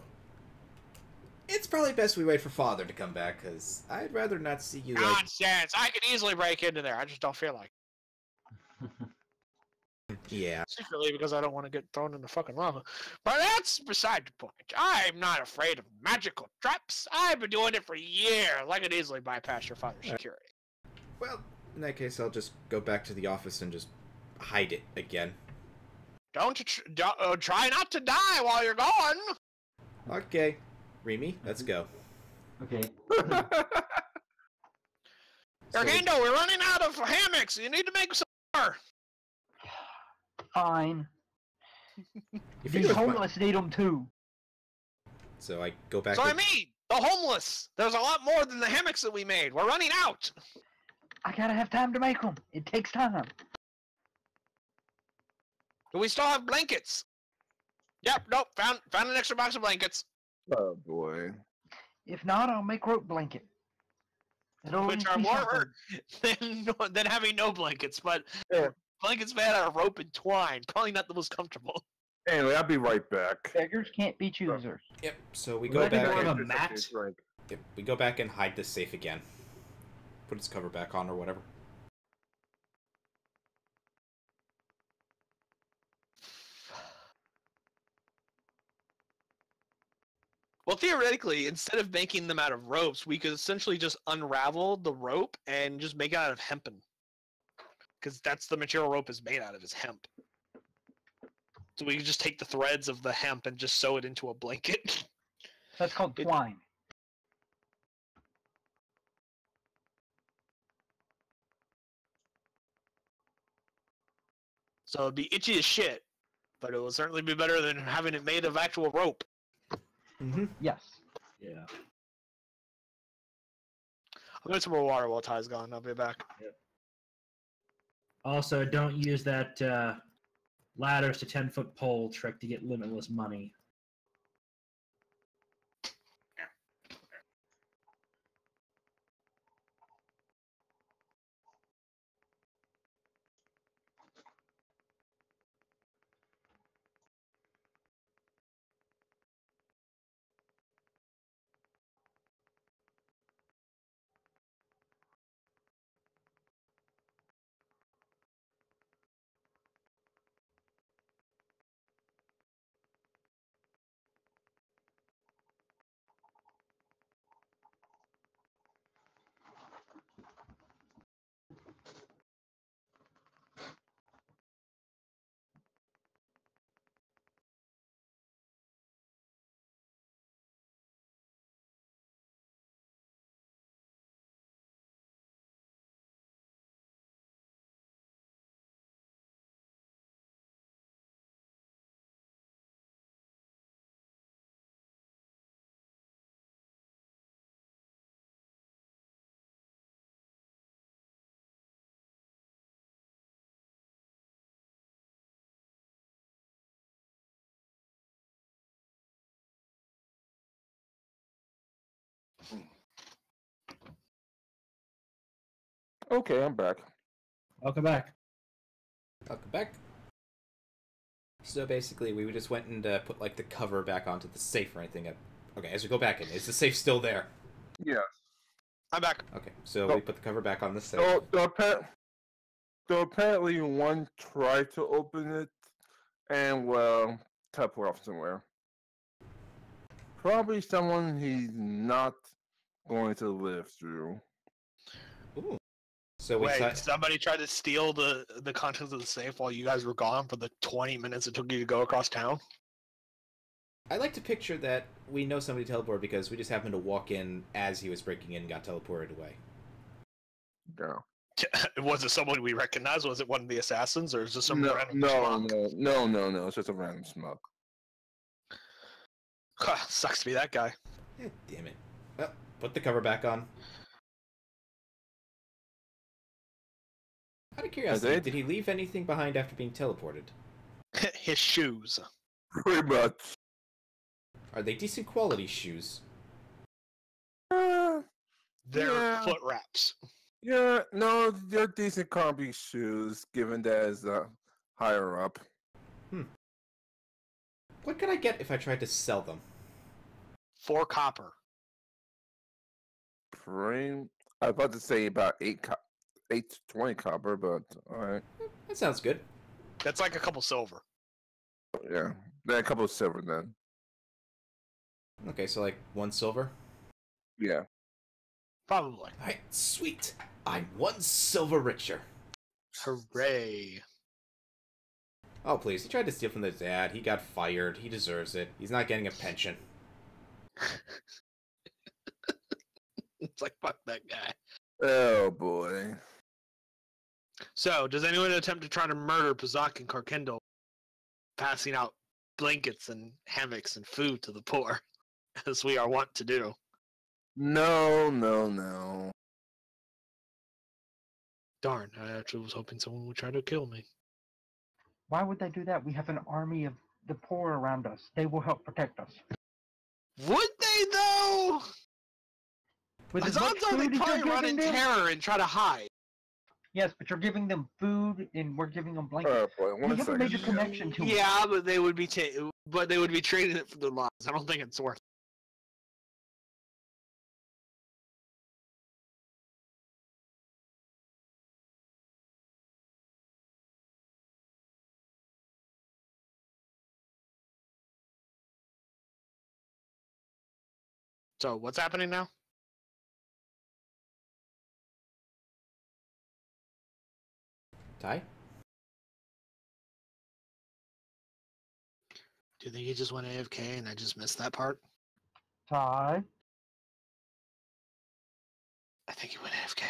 it's probably best we wait for Father to come back, because I'd rather not see you like... Nonsense! I could easily break into there. I just don't feel like Yeah. secretly because I don't want to get thrown in the fucking lava. But that's beside the point. I'm not afraid of magical traps. I've been doing it for years. I could easily bypass your father's security. Well, in that case, I'll just go back to the office and just hide it again. Don't try not to die while you're gone. Okay. Remy, let's go. Okay. Argando, we're running out of hammocks. You need to make some more. Fine. You These figure it's fine. homeless need them too. So I go back. So I mean, the homeless. There's a lot more than the hammocks that we made. We're running out. I gotta have time to make them. It takes time. Do we still have blankets? Yep. Nope. Found an extra box of blankets. Oh boy. If not, I'll make rope blanket. It'll Which are be more something. hurt than having no blankets, but Yeah. blankets made out of rope and twine. Probably not the most comfortable. Anyway, I'll be right back. Beggars can't be choosers. Yep. So we Would go that be back. more of And, a mat? Right. yep, we go back and hide this safe again. Put its cover back on or whatever. Well, theoretically, instead of making them out of ropes, we could essentially just unravel the rope and just make it out of hempen. Because that's the material rope is made out of, is hemp. So we could just take the threads of the hemp and just sew it into a blanket. That's called It- twine. So it'd be itchy as shit, but it will certainly be better than having it made of actual rope. Mm-hmm. Yes. Yeah. I'll get some more water while Ty's gone. I'll be back. Also, don't use that ladders to 10-foot pole trick to get limitless money. Okay, I'm back. Welcome back. Welcome back. So basically, we just went and put like the cover back onto the safe or anything. Okay, as we go back in, is the safe still there? Yeah. I'm back. Okay, so Oh. we put the cover back on the safe. So apparently one tried to open it and, well, teleport off somewhere. Probably someone he's not going to live through. Ooh. So we Wait, somebody tried to steal the contents of the safe while you guys were gone for the 20 minutes it took you to go across town? I like to picture that we know somebody teleported because we just happened to walk in as he was breaking in and got teleported away. Yeah. Was it someone we recognize? Was it one of the assassins, or is it some random No. schmuck? It's just a random smoke. Sucks to be that guy. Damn it. Well, put the cover back on. Out of curiosity, did he leave anything behind after being teleported? His shoes. Pretty much. Are they decent quality shoes? They're Yeah. foot wraps. Yeah, no, they're decent combi shoes, given that it's higher up. What could I get if I tried to sell them? 4 copper. I was about to say about 8 to 20 copper, but alright. That sounds good. That's like a couple silver. Yeah, then a couple of silver then. Okay, so like 1 silver? Yeah. Probably. Alright, sweet. I'm 1 silver richer. Hooray. Oh, please. He tried to steal from his dad. He got fired. He deserves it. He's not getting a pension. It's like, fuck that guy. Oh boy. So, does anyone attempt to try to murder Pazak and Karkendall, passing out blankets and hammocks and food to the poor, as we are wont to do? No. Darn, I actually was hoping someone would try to kill me. Why would they do that? We have an army of the poor around us. They will help protect us. Would they, though? With as As much odds are they food as probably you're run in giving them, terror and try to hide. yes, but you're giving them food and we're giving them blankets. Oh boy, We one have a second. major connection to it. Yeah, but they would be trading it for their lives. I don't think it's worth it. So, what's happening now? Ty? Do you think he just went AFK and I just missed that part? Ty, I think he went AFK.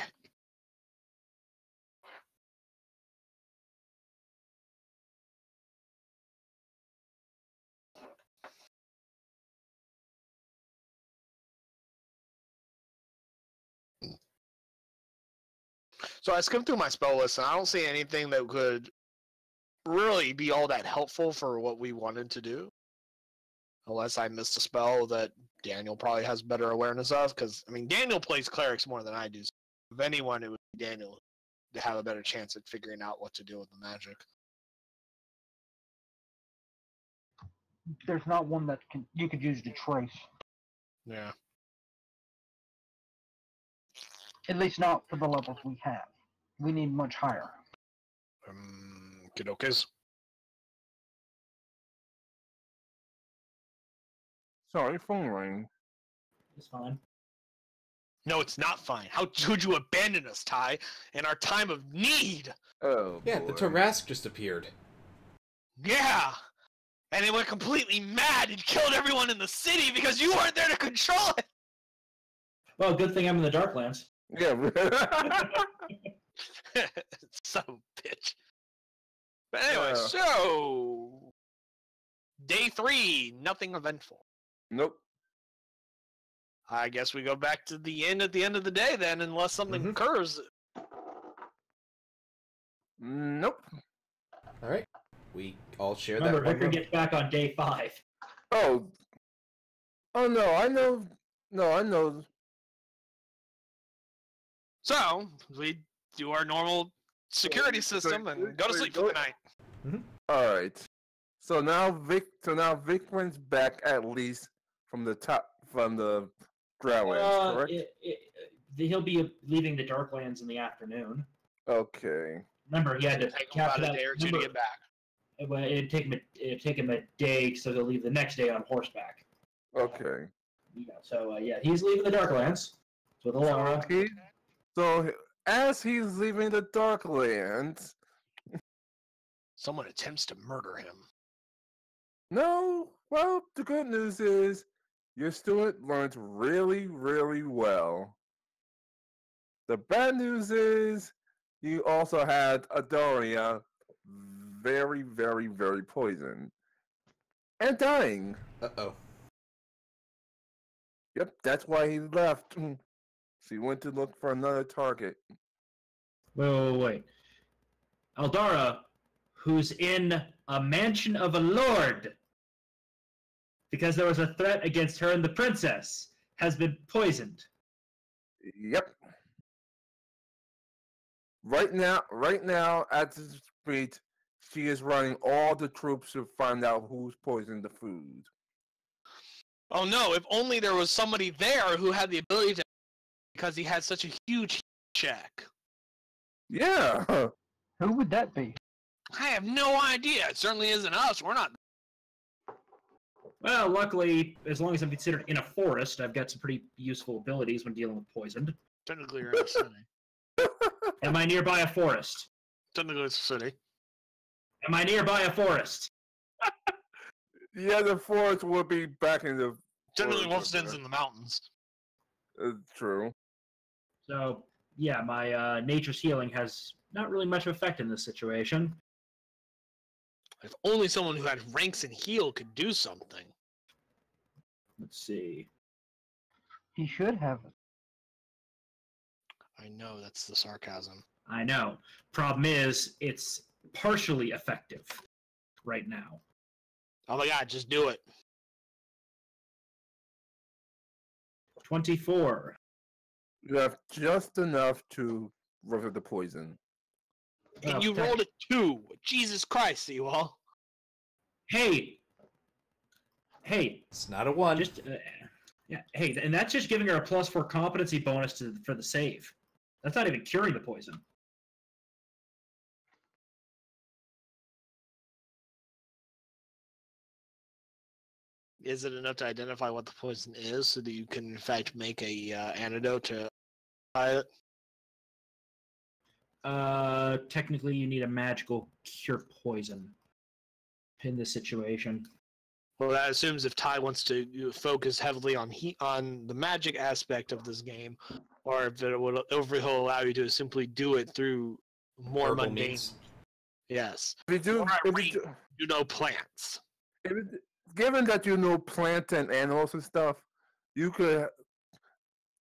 So I skimmed through my spell list and I don't see anything that could really be all that helpful for what we wanted to do. Unless I missed a spell that Daniel probably has better awareness of, because, I mean, Daniel plays clerics more than I do. So if anyone, it would be Daniel to have a better chance at figuring out what to do with the magic. there's not one that you could use to trace. Yeah. At least not for the levels we have. We need much higher. Kidokis. Sorry, phone rang. It's fine. No, it's not fine. How could you abandon us, Ty, in our time of need? Oh Yeah, boy. the Tarask just appeared. Yeah! And they went completely mad and killed everyone in the city because you weren't there to control it! Well, good thing I'm in the Darklands. Yeah. Son of a bitch. But anyway, Yeah. so... Day 3, nothing eventful. Nope. I guess we go back to the inn at the end of the day then, unless something Mhm. occurs. Nope. All right. We all share Remember, that one Victor room. gets back on day 5. Oh. Oh no, I know. No, I know. So, we do our normal security system and go to sleep for the night. All right. So now Vic went back at least from the Drownlands, correct? He'll be leaving the Darklands in the afternoon. Okay. Remember, he had to Take him about a day or two to get back. It'd take him a day, so he'll leave the next day on horseback. Okay. Yeah, so he's leaving the Darklands with Alara. So as he's leaving the Darklands, Someone attempts to murder him. no. Well, the good news is your student learns really, really well. The bad news is you also had Adoria very, very, very poisoned and dying. Uh-oh. Yep, that's why he left. So he went to look for another target. Wait. Aldara, who's in a mansion of a lord, because there was a threat against her and the princess, has been poisoned. Yep. Right now, at the street, she is running all the troops to find out who's poisoned the food. Oh no, if only there was somebody there who had the ability to, because he had such a huge check. Yeah. Who would that be? I have no idea. It certainly isn't us. We're not. Well, luckily, as long as I'm considered in a forest, I've got some pretty useful abilities when dealing with poisoned. Technically, you're in a city. Am I nearby a forest? Technically, it's a city. Am I nearby a forest? Yeah, the forest will be back in the. Generally, forest Wolfden's in the mountains. True. So, yeah, my nature's healing has not really much effect in this situation. If only someone who had ranks and heal could do something. Let's see. He should have it. I know, that's the sarcasm. I know. Problem is, it's partially effective right now. Oh my god, just do it. 24. You have just enough to run the poison. And Oh, you heck. rolled a 2. Jesus Christ, Seawall. Hey! It's not a 1. Just, yeah, hey, and that's just giving her a +4 competency bonus for the save. That's not even curing the poison. Is it enough to identify what the poison is so that you can, in fact, make a antidote to apply it? Technically, you need a magical cure poison in this situation. Well, that assumes if Ty wants to focus heavily on the magic aspect of this game, or if he'll allow you to simply do it through more Herbal mundane. means. Yes. If you You know plants. given that you know plant and animals and stuff, you could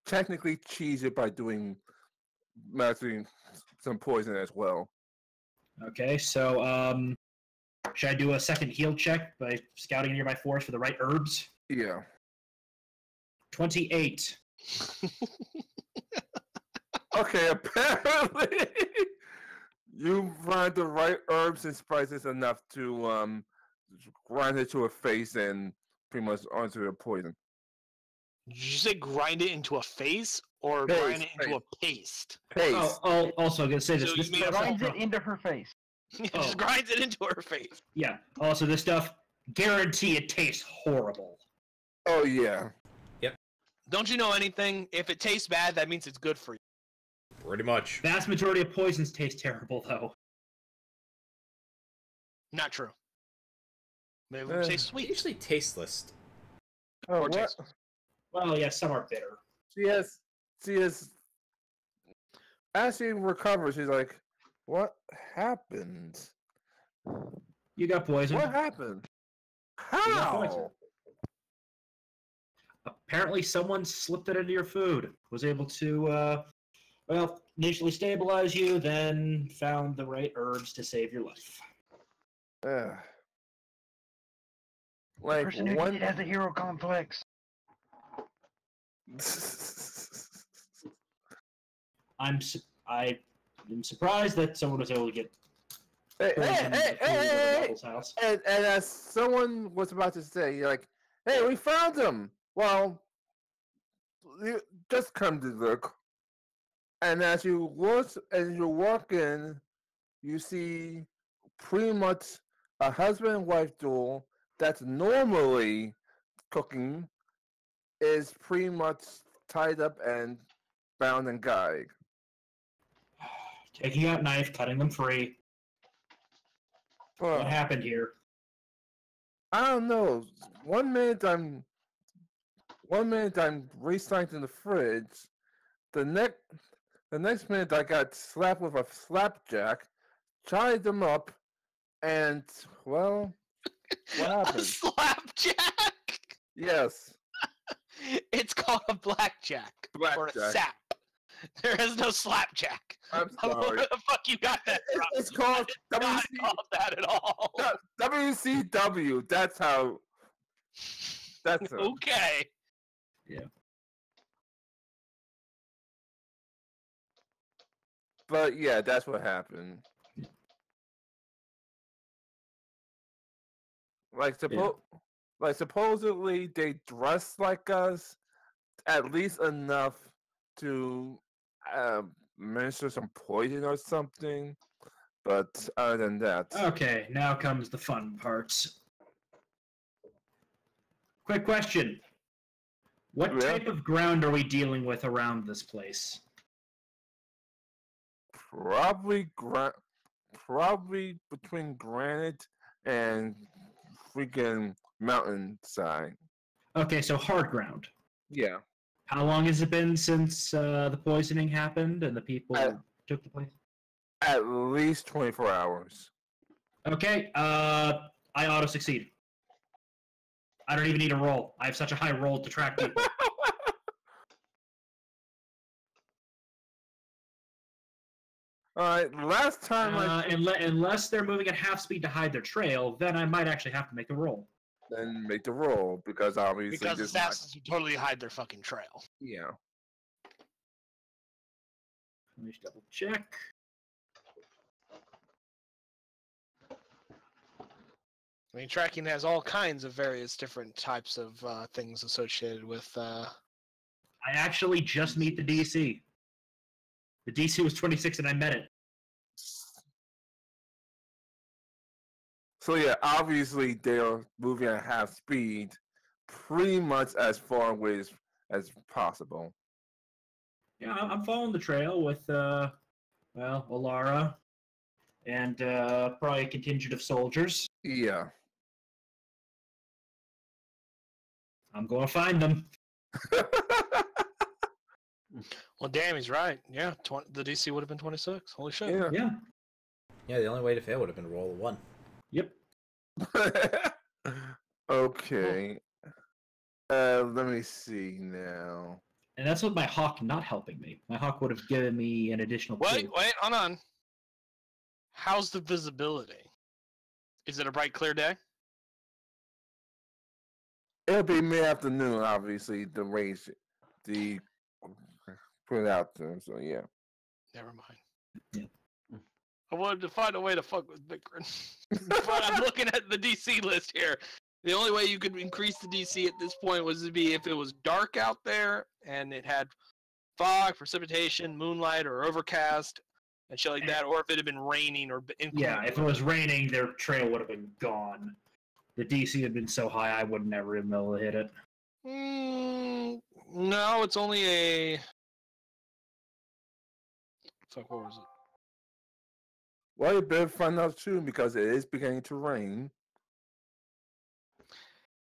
technically cheese it by doing mastering some poison as well. Okay, so, should I do a second heal check by scouting nearby forest for the right herbs? Yeah. 28. Okay, apparently you find the right herbs and spices enough to grind it to a face and pretty much onto the poison. Did you say grind it into a face or Paste, grind it into a paste? Paste. Also, I'm going to say this. So this you mean stuff- Grinds it into her face. Just grinds it into her face. Yeah, also, this stuff, guarantee it tastes horrible. Oh yeah. Don't you know anything? If it tastes bad, that means it's good for you. Pretty much. Vast majority of poisons taste terrible, though. Not true. Maybe it would taste sweet. Usually tasteless. Oh, Or what? tasteless. Well, yeah, some are bitter. She has. As she recovers, she's like, "What happened? You got poisoned. What happened? got poisoned. How?" Apparently, someone slipped it into your food. Was able to, initially stabilize you, then found the right herbs to save your life. Like Person who one. did it has a hero complex. I'm surprised that someone was able to get Hey, poison hey, food at hey, Ruffles' house. and as someone was about to say, you're like, hey, we found him. Well, you just come to look. And as you walk in, you see pretty much a husband and wife duel that's normally cooking is pretty much tied up and bound and gagged. Taking out knife, cutting them free. What happened here? I don't know. One minute I'm recycling the fridge. The next minute I got slapped with a slapjack, tied them up, and well, what A happened? slapjack. Yes, It's called a blackjack or a Blackjack. sap. There is no slapjack. I'm I don't know sorry. where the fuck you got that from. It's called Not called that at all. WCW. That's how. That's how. Okay. But yeah, that's what happened. Like supposedly they dress like us, at least enough to minister some poison or something. But other than that, Okay, now comes the fun parts. Quick question. What Yeah. type of ground are we dealing with around this place? probably between granite and freaking mountainside. Okay, so hard ground. Yeah. How long has it been since the poisoning happened and the people Uh, took the place? At least 24 hours. Okay, I auto succeed. I don't even need a roll. I have such a high roll to track people. Alright, last time Unless they're moving at half speed to hide their trail, then I might actually have to make the roll. then make the roll because obviously Because this assassins would totally hide their fucking trail. yeah. Let me just double check. I mean, tracking has all kinds of various different types of things associated with. I actually just meet the DC. The DC was 26 and I met it. So yeah, obviously they're moving at half speed, pretty much as far away as possible. Yeah, I'm following the trail with, Alara and probably a contingent of soldiers. Yeah. I'm going to find them. Well, damn, he's right. Yeah, the DC would have been 26. Holy shit. yeah. Yeah. Yeah, the only way to fail would have been roll a 1. Yep. Okay. Let me see now. And that's with my hawk not helping me. My hawk would have given me an additional Wait, 2. hold on. How's the visibility? Is it a bright, clear day? It'll be mid-afternoon, obviously, the race, the put it out there, so yeah. Never mind. Yeah. I wanted to find a way to fuck with Bikrin. But I'm looking at the DC list here. The only way you could increase the DC at this point was to be if it was dark out there and it had fog, precipitation, moonlight, or overcast, and shit like that, or if it had been raining or Yeah, if it was raining, their trail would have been gone. The DC had been so high, I would never have been able to hit it. No, it's only a. Fuck, what was it? Well, you better find out soon because it is beginning to rain.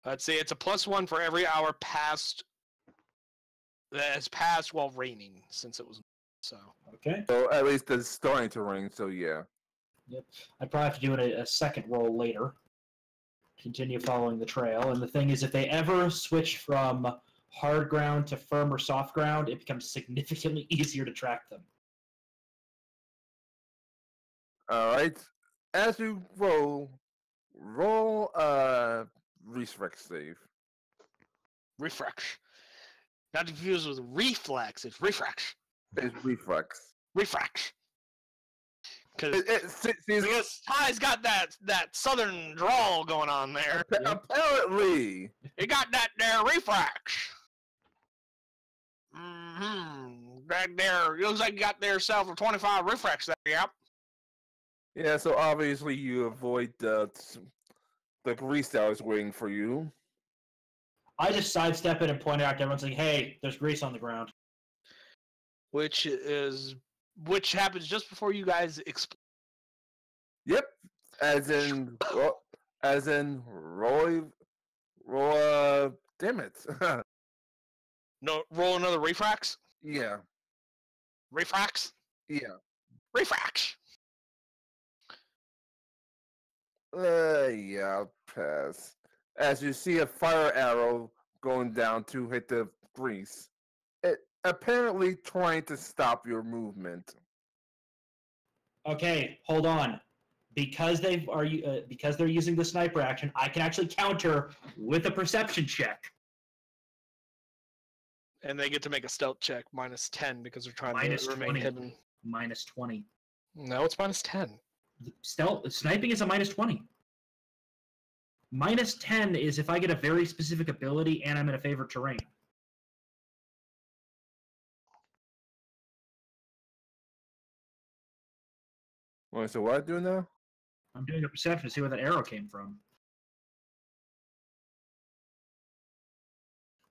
Let's see, it's a +1 for every hour passed that has passed while raining since it was. So. Okay. So at least it's starting to rain, so yeah. Yep. I'd probably have to do a second roll later. Continue following the trail. And the thing is, if they ever switch from hard ground to firm or soft ground, it becomes significantly easier to track them. Alright. As you roll reflex save. Refresh. Not to confuse with reflex, it's refresh. It's reflex. Refresh. Because Ty's got that southern drawl going on there. Apparently. He got that there refrax. Mm-hmm. That there, looks like you got there yourself for 25 refrax there, yep. Yeah, so obviously you avoid the grease that was waiting for you. I just sidestep it and point out to everyone, like, "Hey, there's grease on the ground." Which happens just before you guys explode. Yep, as in Roy. Damn it. No, roll another refrax. Yeah. Refrax. Yeah. Refrax. Yeah, pass. As you see a fire arrow going down to hit the grease, it apparently trying to stop your movement. Okay, hold on. Because they're using the sniper action, I can actually counter with a perception check. And they get to make a stealth check -10 because they're trying Minus to remain 20. hidden. Minus 20. No, it's -10. Stealth sniping is a minus 20. Minus 10 is if I get a very specific ability and I'm in a favored terrain. Wait, so what I do now? I'm doing a perception to see where that arrow came from.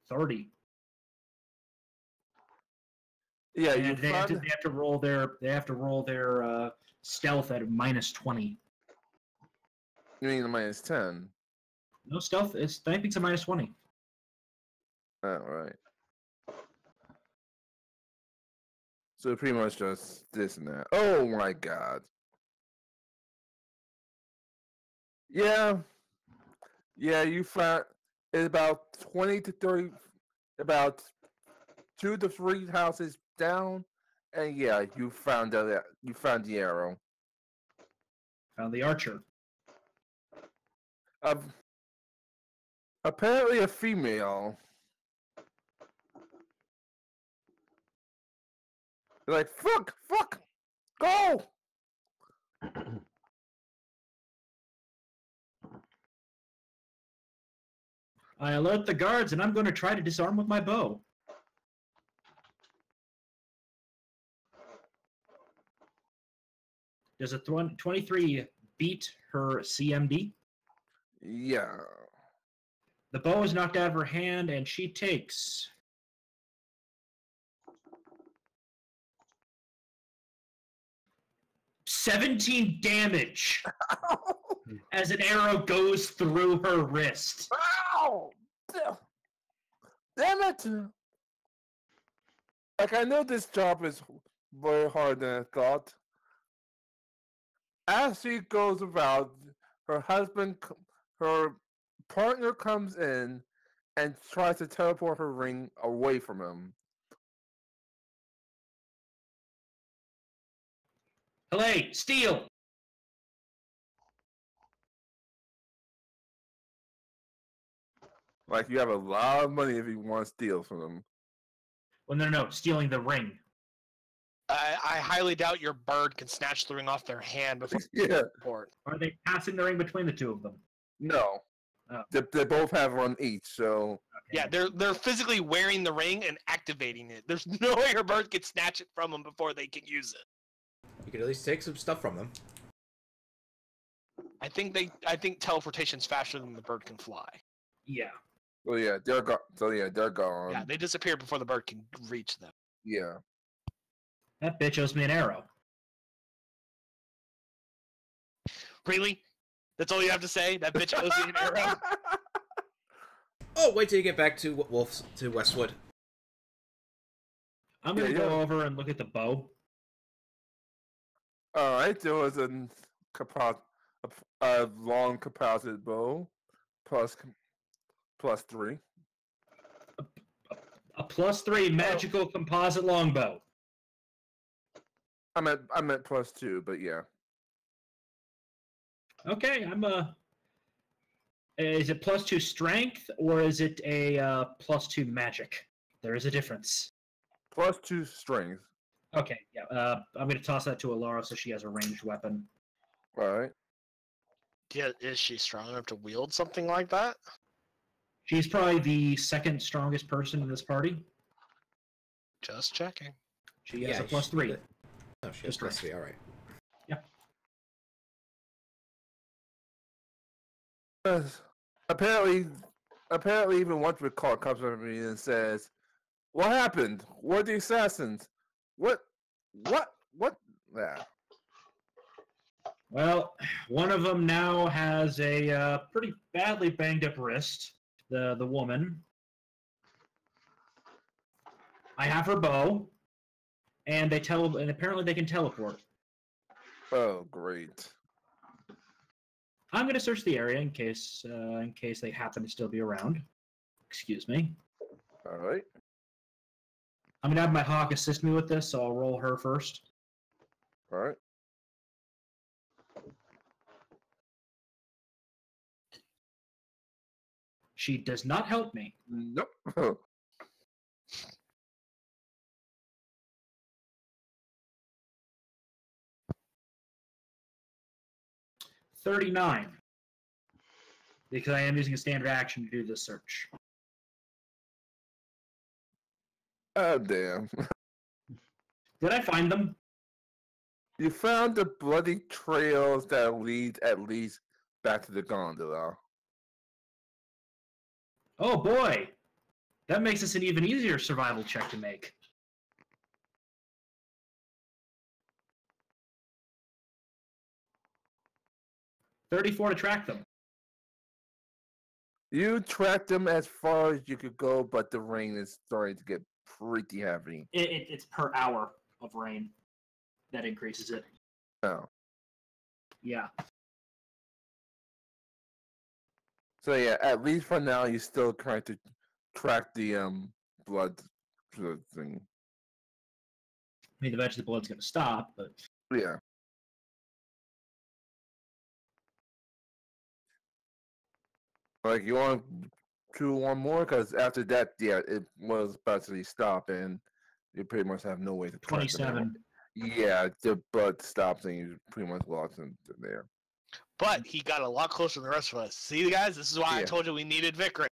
30. Yeah, and they have to roll their stealth at -20. You mean the -10? No stealth. Sniping's a -20. Oh, right. So pretty much just this and that. Oh my god. Yeah, you found it's about 20 to 30, about 2 to 3 houses down, and yeah, you found the arrow. Found the archer. Apparently a female. They're like, fuck, go! I alert the guards, and I'm going to try to disarm with my bow. Does a 23 beat her CMD? Yeah. The bow is knocked out of her hand, and she takes 17 damage as an arrow goes through her wrist. Ow! Damn it! Like, I know this job is very hard than I thought. As she goes about, her partner comes in and tries to teleport her ring away from him. Hey, steal! Like, you have a lot of money if you want to steal from them. Well, no, stealing the ring. I highly doubt your bird can snatch the ring off their hand before Yeah. teleport. Are they passing the ring between the two of them? No. Oh. They both have one each, so... Yeah, they're physically wearing the ring and activating it. There's no way your bird can snatch it from them before they can use it. You could at least take some stuff from them. I think teleportation's faster than the bird can fly. Yeah. Oh yeah, they're gone. They're gone. Yeah, they disappear before the bird can reach them. Yeah. That bitch owes me an arrow. Really? That's all you have to say? That bitch owes me an arrow? Oh, wait till you get back to Westwood. I'm gonna go over and look at the bow. Alright, there was a long composite bow, plus 3. A +3 magical composite longbow. I meant plus 2, but yeah. Okay, is it +2 strength or is it a +2 magic? There is a difference. Plus 2 strength. Okay, yeah. I'm going to toss that to Alara so she has a ranged weapon. All right. Yeah, is she strong enough to wield something like that? She's probably the second strongest person in this party. Just checking. She has a +3. Oh, she has +3. All right. Yeah. Apparently, even once Ricard comes up to me and says, "What happened? What are the assassins? What? Yeah. Well, one of them now has a pretty badly banged up wrist. The woman. I have her bow, and and apparently they can teleport. Oh, great. I'm going to search the area in case they happen to still be around. Excuse me. All right. I'm going to have my hawk assist me with this, so I'll roll her first. All right. She does not help me. Nope. 39. Because I am using a standard action to do this search. Oh, damn. Did I find them? You found the bloody trails that lead at least back to the gondola. Oh boy! That makes this an even easier survival check to make. $34 to track them. You tracked them as far as you could go, but the rain is starting to get pretty heavy. It's per hour of rain that increases it. Oh. Yeah. So yeah, at least for now, you're still trying to track the blood thing. I mean, eventually the blood's going to stop, but... Yeah. Like, you want to do one more? Because after that, yeah, it was basically stop, and you pretty much have no way to track them anymore. 27. Yeah, the blood stops, and you pretty much lost into there. But he got a lot closer than the rest of us. See, guys, this is why I told you we needed Vic right.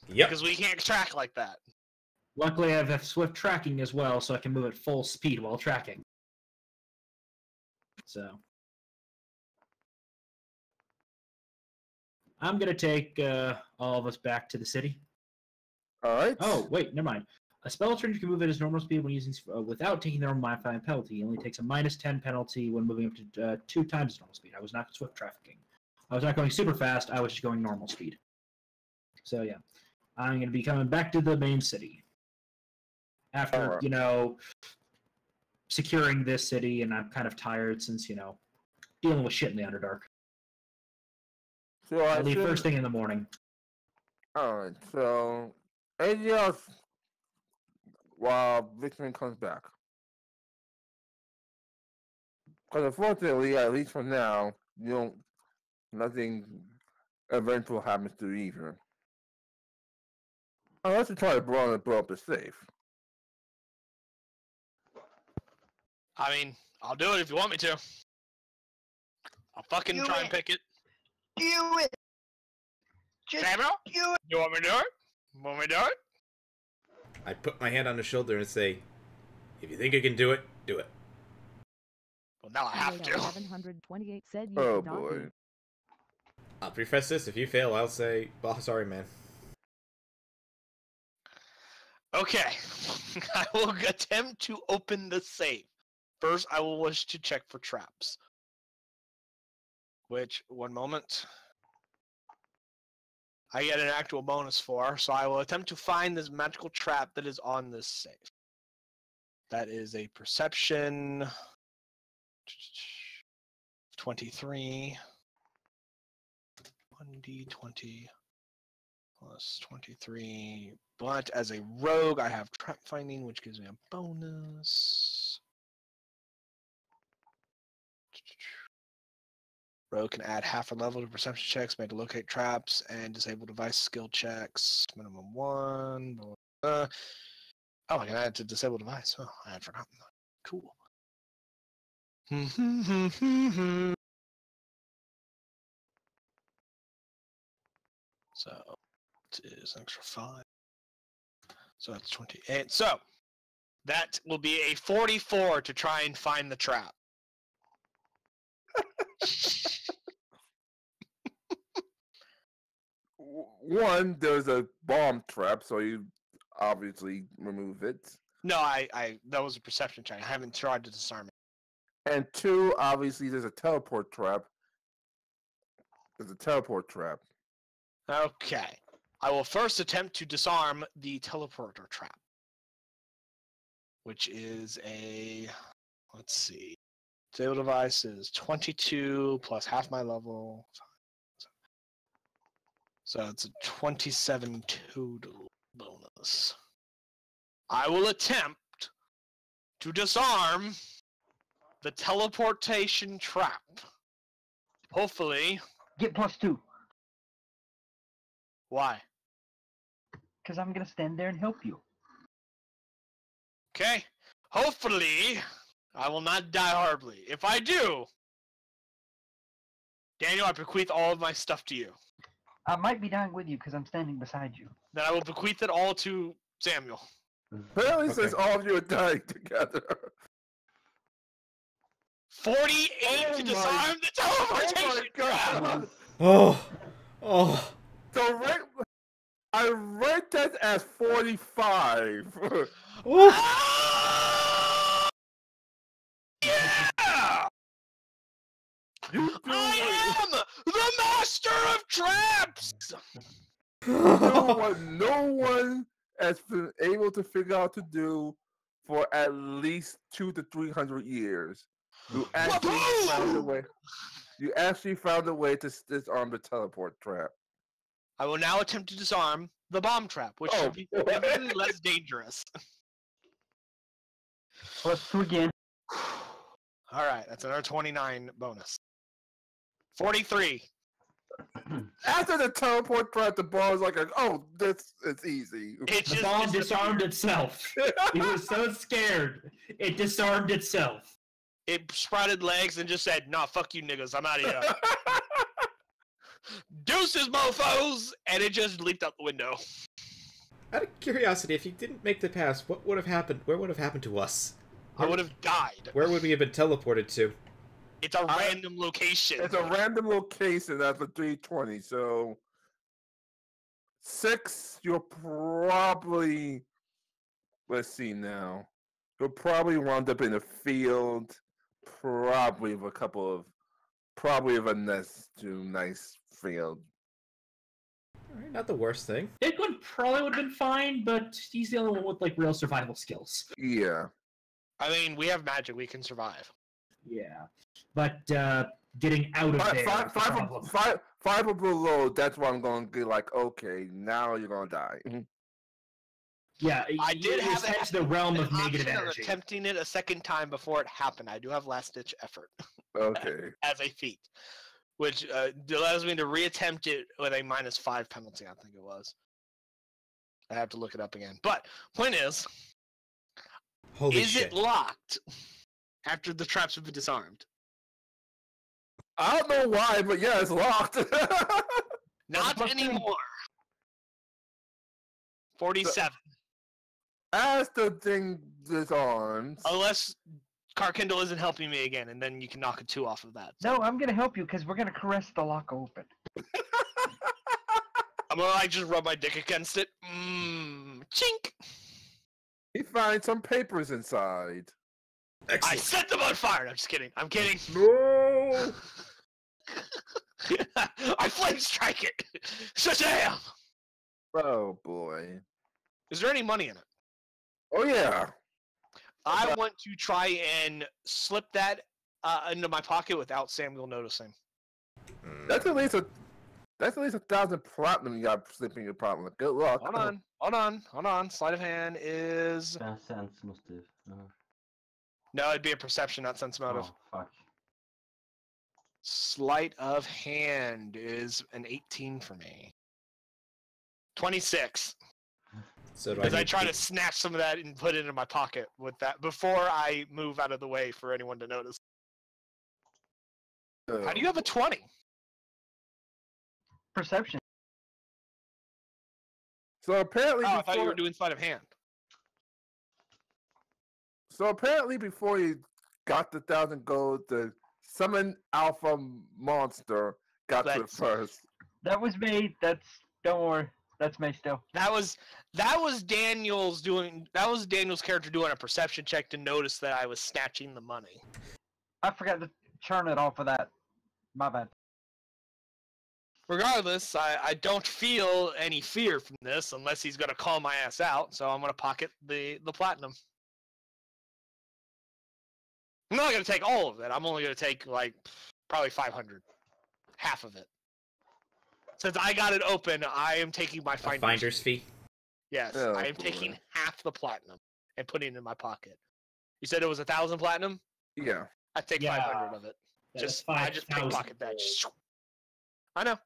Yep. Because we can't track like that. Luckily, I have swift tracking as well, so I can move at full speed while tracking. So... I'm going to take all of us back to the city. All right. Oh, wait, never mind. A spell trainer can move at his normal speed when using without taking their own modifying penalty. He only takes a -10 penalty when moving up to 2 times his normal speed. I was not swift trafficking. I was not going super fast. I was just going normal speed. So, yeah. I'm going to be coming back to the main city. After, securing this city, and I'm kind of tired since, dealing with shit in the Underdark. So I'll leave first thing in the morning. Alright, so anything else while Richmond comes back? Because unfortunately, at least for now, nothing eventful happens to either. Unless you try to blow up the safe. I mean, I'll do it if you want me to. I'll fucking try and pick it. Do it! Just Samuel? do it! You want me to do it? Want me to do it? I put my hand on his shoulder and say, if you think you can do it, do it. Well, now I have to. 728 said you Oh could not boy. be. I'll preface this. If you fail, I'll say, oh, sorry, man. Okay. I will attempt to open the safe. First, I will wish to check for traps. Which, one moment. I get an actual bonus for, so I will attempt to find this magical trap that is on this safe. That is a perception. 23. 1d20 plus 23. But as a rogue, I have trap finding, which gives me a bonus. Rogue can add half a level to perception checks made to locate traps and disable device skill checks. Minimum 1. Oh, I can add to disable device. Oh, I had forgotten that. Cool. So it is an extra 5. So that's 28. So that will be a 44 to try and find the trap. One, there's a bomb trap, so you obviously remove it. No, that was a perception check. I haven't tried to disarm it. And two, obviously, there's a teleport trap. There's a teleport trap. Okay. I will first attempt to disarm the teleporter trap. Which is a, let's see. Disable device is 22 plus half my level. So it's a 27 total bonus. I will attempt to disarm the teleportation trap. Hopefully. Get +2. Why? Because I'm going to stand there and help you. Okay. Hopefully, I will not die horribly. If I do, Daniel, I bequeath all of my stuff to you. I might be dying with you because I'm standing beside you. Then I will bequeath it all to Samuel. Apparently, since all of you are dying together. 48 to disarm the teleportation trap! Oh. So I rate that as 45. Ah! Yeah! I am the master of traps! What no one has been able to figure out to do for at least 200 to 300 years. You actually found a way. You actually found a way to disarm the teleport trap. I will now attempt to disarm the bomb trap, which should be significantly less dangerous. +2 again. Alright, that's another 29 bonus. 43. After the teleport trap, the ball is like, it's easy. The bomb disarmed itself. It was so scared. It disarmed itself. It sprouted legs and just said, nah, fuck you niggas, I'm out of here. Deuces, mofos! And it just leaped out the window. Out of curiosity, if you didn't make the pass, what would have happened? Where would have happened to us? I would have died. Where would we have been teleported to? It's a random location. It's a random location after 320, so 6, you'll probably, let's see now, you'll probably wind up in a field, probably with a nice field. Alright, not the worst thing. Bigwood probably would have been fine, but he's the only one with real survival skills. Yeah. I mean, we have magic, we can survive. Yeah, but getting out of there. Five or below, that's what I'm going to be like, okay, now you're going to die. Yeah, I did have the realm of negative option energy. attempting it a second time before it happened. I do have last-ditch effort. Okay. As a feat. Which allows me to reattempt it with a -5 penalty, I think it was. I have to look it up again. But, point is, Holy is shit. it locked after the traps have been disarmed? I don't know why, but yeah, it's locked. Not anymore. 47. As the thing disarms. Unless Carkindle isn't helping me again, and then you can knock a 2 off of that. No, I'm going to help you because we're going to caress the lock open. I'm gonna like just rub my dick against it. Chink! He finds some papers inside. I set them on fire! I'm just kidding. I'm kidding. No! I flame strike it! Shazam! Oh boy. Is there any money in it? Oh yeah. I want to try and slip that into my pocket without Samuel noticing. That's at least 1,000 platinum you got slipping in your pocket. Good luck. Hold on. Sleight of hand is... Sensmotiv. No, it'd be a perception, not sense motive. Oh, fuck. Sleight of hand is an 18 for me. 26. So do Because I need try to snatch some of that and put it in my pocket with that before I move out of the way for anyone to notice. How do you have a 20? Perception. So apparently, Oh, I thought you were doing sleight of hand. before you got the 1,000 gold, the summon alpha monster got to it That's- first. That was me. Don't worry. That's me still. That was Daniel's doing. That was Daniel's character doing a perception check to notice that I was snatching the money. I forgot to turn it off of that. My bad. Regardless, I don't feel any fear from this unless he's gonna call my ass out. So I'm gonna pocket the platinum. I'm not gonna take all of it. I'm only gonna take like probably 500, half of it. Since I got it open, I am taking my finder's fee. Yes, Oh, I am boy. taking half the platinum and putting it in my pocket. You said it was 1,000 platinum? Yeah. I take Yeah. 500 of it. Yeah, I just 5,000 pickpocket that. gold. I know.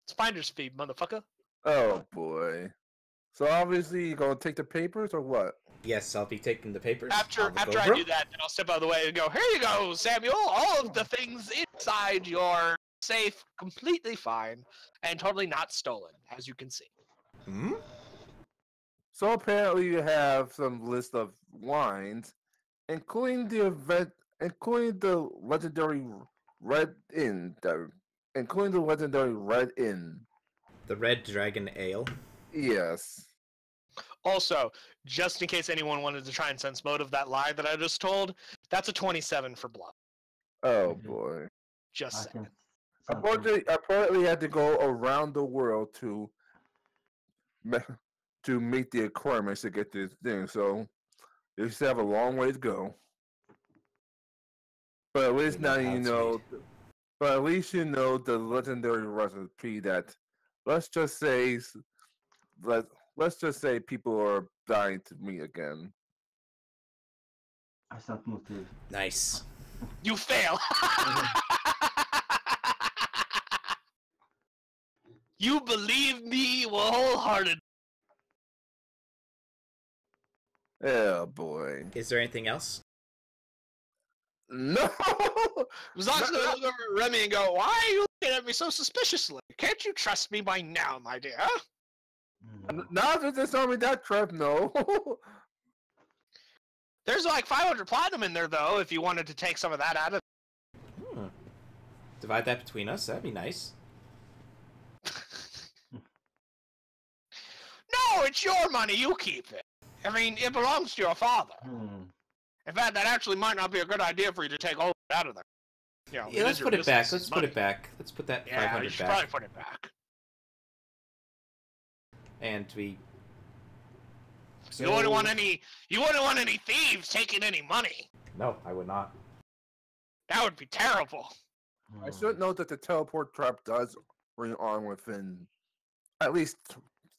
It's finder's fee, motherfucker. Oh boy. So obviously you're gonna take the papers or what? Yes, I'll be taking the papers. After I'll look I over do that, then I'll step out of the way and go, here you go, Samuel. All of the things inside your safe, completely fine, and totally not stolen, as you can see. Hmm? So apparently you have some list of wines, including the legendary Red Inn, including the legendary Red Inn. The Red Dragon Ale. Yes. Also, just in case anyone wanted to try and sense motive that lie that I just told, that's a 27 for bluff. Oh Mhm. boy. Just I saying. can Apparently had to go around the world to meet the requirements to get this thing. So you still have a long way to go. But at least now you know. But at least you know the legendary recipe that let's just say people are dying to meet again. I satt motiv. Nice. You fail! You believe me wholehearted. Oh boy. Is there anything else? No. Mazak's gonna look over at Remy and go, why are you looking at me so suspiciously? Can't you trust me by now, my dear? No. Now that this army that trap, no. There's like 500 platinum in there, though, if you wanted to take some of that out of Hmm. Divide that between us. That'd be nice. No, it's your money. You keep it. I mean, it belongs to your father. Hmm. In fact, that actually might not be a good idea for you to take all of it out of there. You know, Yeah, it let's is put your it back. business, Let's it's put money. it back. Let's put that Yeah, you 500 should back. probably put it back. And we. You wouldn't want any thieves taking any money. No, I would not. That would be terrible. I should note that the teleport trap does ring on within at least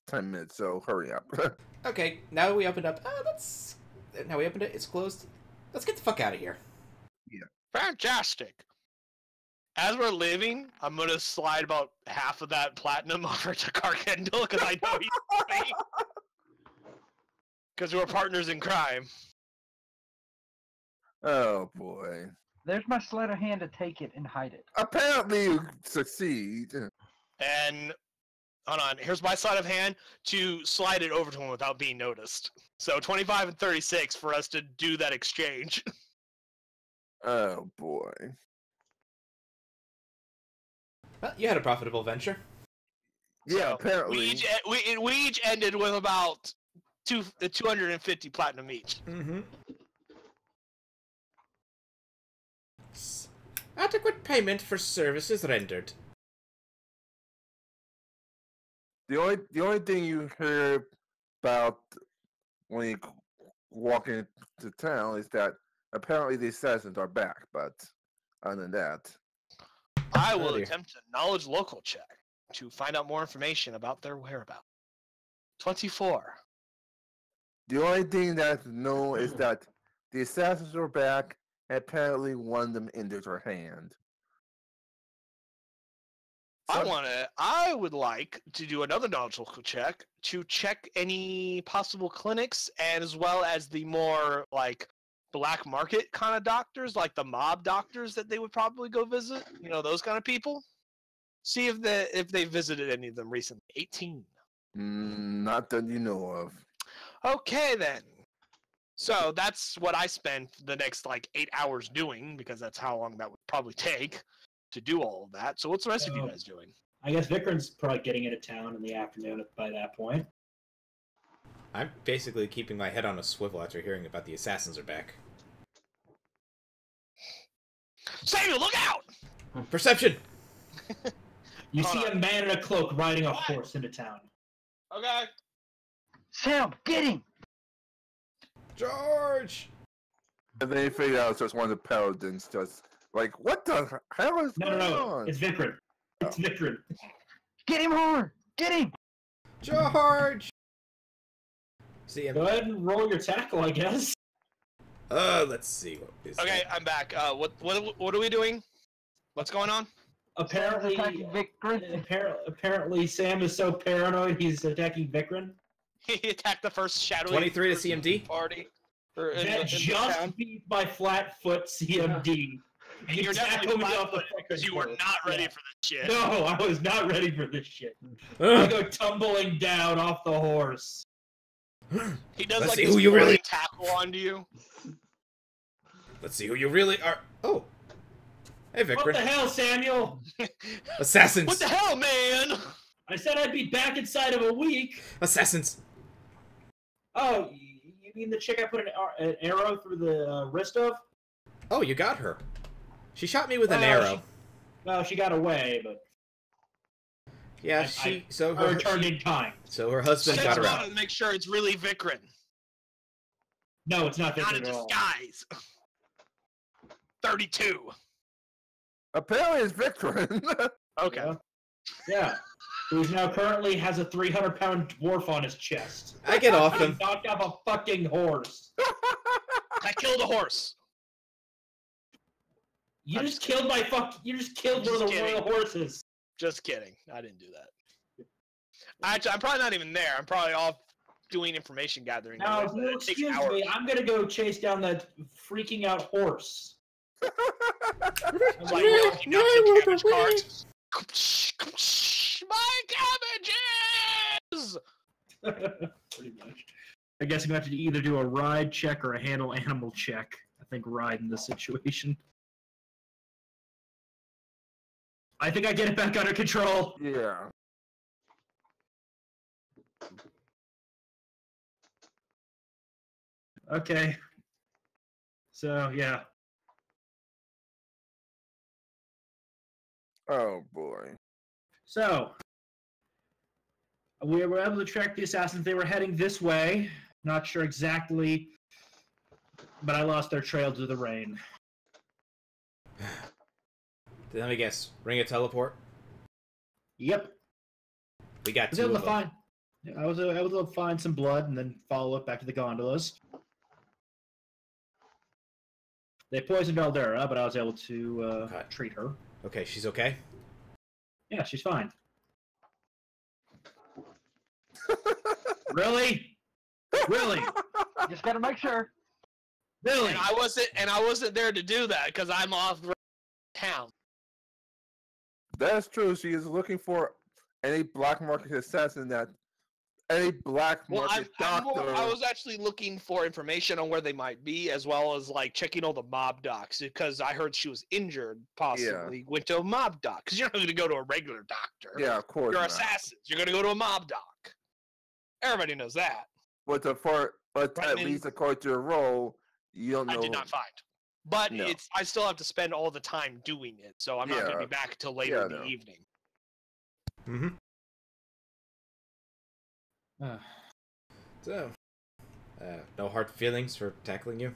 10 minutes, so hurry up. Okay, now we opened up. Now we opened it. It's closed. Let's get the fuck out of here. Fantastic. As we're leaving, I'm gonna slide about half of that platinum over to Carkendall because I know he's me. Because we're partners in crime. Oh boy. There's my sleight of hand to take it and hide it. Apparently you succeed. And hold on, here's my sleight of hand to slide it over to him without being noticed. So 25 and 36 for us to do that exchange. Oh boy. Well, you had a profitable venture. Yeah, So apparently. we each ended with about 250 platinum each. Mm-hmm. Adequate payment for services rendered. The only thing you hear about when you walk into town is that apparently the assassins are back, but other than that. I Oh, will dear. attempt a knowledge local check to find out more information about their whereabouts. 24. The only thing that's known is that the assassins are back, and apparently one of them injured her hand. I would like to do another knowledgeable check to check any possible clinics, and as well as the more like black market kind of doctors, like the mob doctors that they would probably go visit. You know, those kind of people. See if they visited any of them recently. 18. Not that you know of. Okay then. So that's what I spend the next like 8 hours doing, because that's how long that would probably take to do all of that. So what's the rest of you guys doing? I guess Vikram's probably getting into town in the afternoon by that point. I'm basically keeping my head on a swivel after hearing about the assassins are back. Samuel, look out! Perception! You Hold see on. a man in a cloak riding a horse into town. Okay. Sam, get him! George! And then you figure out it's just one of the paladins just like, what the hell is going No. on? It's Vikram. It's Vikram. Get him hard! Get him! George! See, Go ahead and roll your tackle, I guess. let's see. What is Okay, that? I'm back. What are we doing? What's going on? Apparently, Sam's attacking Vikram. apparently, Sam is so paranoid he's attacking Vikram. He attacked the first shadowy 23 to CMD? party. Or in That the just town. beat my flat-foot CMD. And you're tackle definitely me off the because you were fucking not ready horse. for this shit. No, I was not ready for this shit. I go tumbling down off the horse. He does Let's like see this who you really- flying tackle onto you. Let's see who you really are. Oh! Hey, What the Vikram. hell, Samuel? Assassins! What the hell, man? I said I'd be back inside of a week. Assassins! Oh, you mean the chick I put an arrow through the wrist of? Oh, you got her. She shot me with an Well, arrow. Well, she got away, but Yeah, I so I returned in time. so her husband Check got her him out. out and make sure it's really Vikram, No, it's not not Vikram in at all. disguise. 32. Apparently it's Vikram. Okay. Yeah. Who's now currently has a 300-pound dwarf on his chest. I get off He him. knocked off a fucking horse. I killed a horse. You I'm just killed my You just killed one of Just the royal kidding. horses. Just kidding. I didn't do that. Actually, I'm probably not even there. I'm probably off doing information gathering. Now, anyways, if but you'll it takes excuse hours. me, I'm gonna go chase down that freaking out horse. I'm like walking down some cabbage carts. My cabbages! Pretty much. I guess I'm gonna have to either do a ride check or a handle animal check. I think ride in this situation. I think I get it back under control. Yeah. Okay. So, yeah. Oh boy. So, we were able to track the assassins. They were heading this way. Not sure exactly, but I lost their trail to the rain. Let me guess. Ring a teleport? Yep. We got I was two able of to them. find. I was able to find some blood and then follow it back to the gondolas. They poisoned Aldera, but I was able to Okay. treat her. Okay, she's okay? Yeah, she's fine. Really? Really? Just gotta make sure. Really? And I wasn't there to do that because I'm off town. That's true. She is looking for any black market assassin that any black Well, market doctor. I was actually looking for information on where they might be, as well as like checking all the mob docs, because I heard she was injured, possibly went to a mob doc. Because you're not going to go to a regular doctor. Yeah, of course. You're not. assassins. You're going to go to a mob doc. Everybody knows that. But Right, at and- least according to the role, you don't know. I did not find. But No. I still have to spend all the time doing it, so I'm not going to Yeah. be back till later Yeah, in the no. evening. Mm-hmm. So, no hard feelings for tackling you?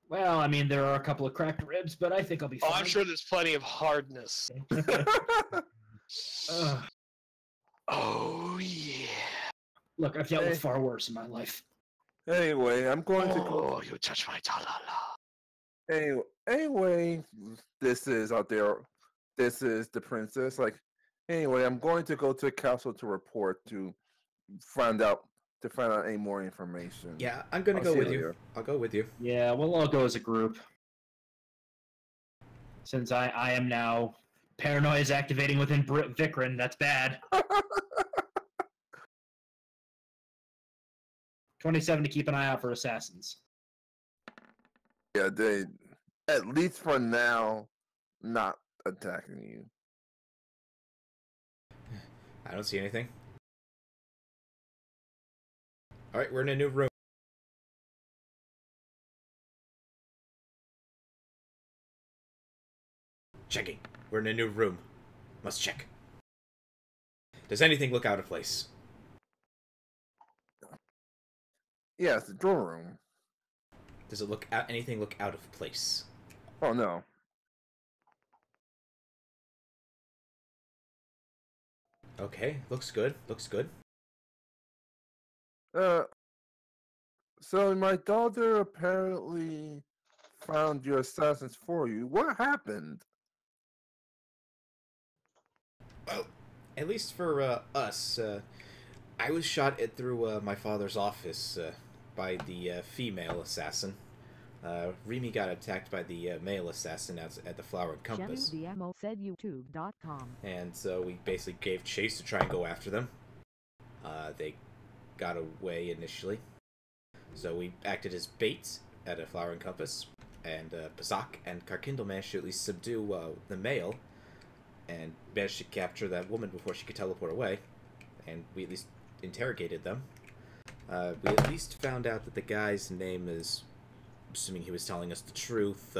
Well, I mean, there are a couple of cracked ribs, but I think I'll be Oh, fine. I'm sure there's plenty of hardness. Ugh. Oh, yeah. Look, I've dealt Hey. with far worse in my life. Anyway, I'm going to go. Oh, you touch my ta-la-la. Anyway, this is out there. this is the princess. Like, anyway, I'm going to go to the castle to report to find out any more information. Yeah, I'm gonna I'll go see with you you. later. I'll go with you. Yeah, we'll all go as a group. Since I am now paranoia is activating within Vikrin, that's bad. 27 to keep an eye out for assassins. Yeah, they, at least for now, not attacking you. I don't see anything. All right, we're in a new room. Checking. We're in a new room. Must check. Does anything look out of place? Yeah, it's the drawer room. Does it anything look out of place? Oh, no. Okay, looks good. Looks good. So my daughter apparently found your assassins for you. What happened? Well, at least for us, I was shot through my father's office by the female assassin. Remy got attacked by the male assassin at the Flower and Compass. DMO said YouTube.com. And so we basically gave chase to try and go after them. They got away initially. So we acted as bait at a Flower and Compass. And Bazak and Karkindle managed to at least subdue the male. And managed to capture that woman before she could teleport away. And we at least interrogated them. We at least found out that the guy's name is, assuming he was telling us the truth,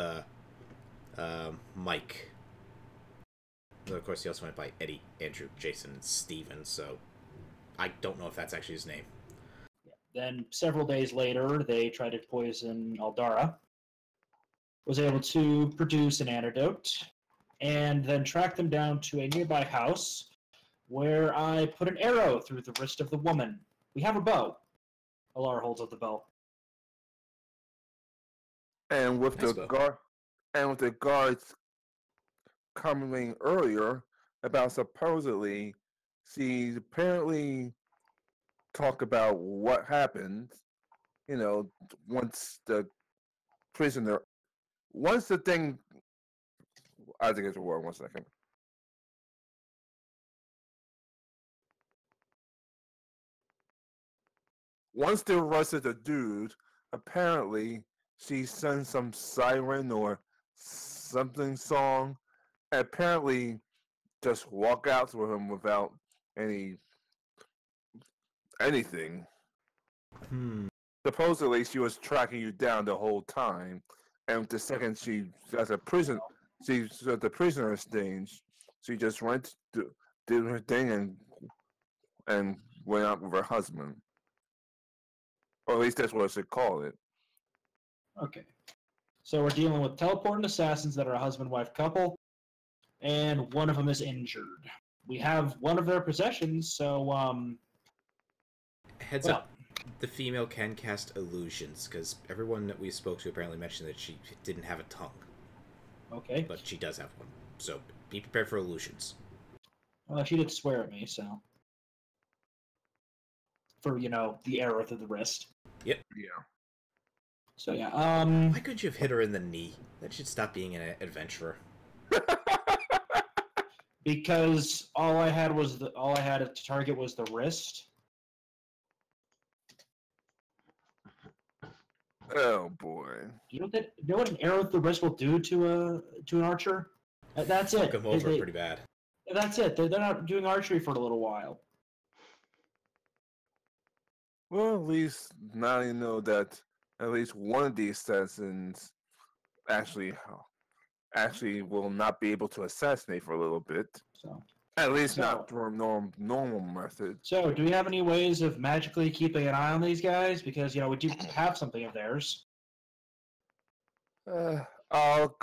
Mike. Well, of course, he also went by Eddie, Andrew, Jason, and Steven, so I don't know if that's actually his name. Then several days later, they tried to poison Aldara. Was able to produce an antidote, and then track them down to a nearby house, where I put an arrow through the wrist of the woman. We have a bow. Alara holds up the bow. And with Nice the bow. guards coming earlier about supposedly she apparently talked about what happened, you know, once the thing, I think it's a word, 1 second. Once they arrested the dude, apparently she sang some siren or something song. Apparently, just walk out with him without anything. Supposedly, she was tracking you down the whole time, and the second she at the prisoner stage, she just went to do her thing and went out with her husband. Or at least that's what I should call it. Okay. So we're dealing with teleporting assassins that are a husband-wife couple, and one of them is injured. We have one of their possessions, so, Heads up, the female can cast illusions, because everyone that we spoke to apparently mentioned that she didn't have a tongue. Okay. But she does have one. So be prepared for illusions. Well, she did swear at me, so. For, the arrow through the wrist. Yep. Yeah. So, yeah, Why couldn't you have hit her in the knee? That should stop being an adventurer. Because all I had to target was the wrist. Oh boy. You know what an arrow through the wrist will do to an archer? That's it. Fuck them over pretty bad. That's it. They're not doing archery for a little while. Well, at least now you know that at least one of these assassins actually will not be able to assassinate for a little bit. So. At least not through a normal method. So, do we have any ways of magically keeping an eye on these guys? Because, we do have something of theirs. I'll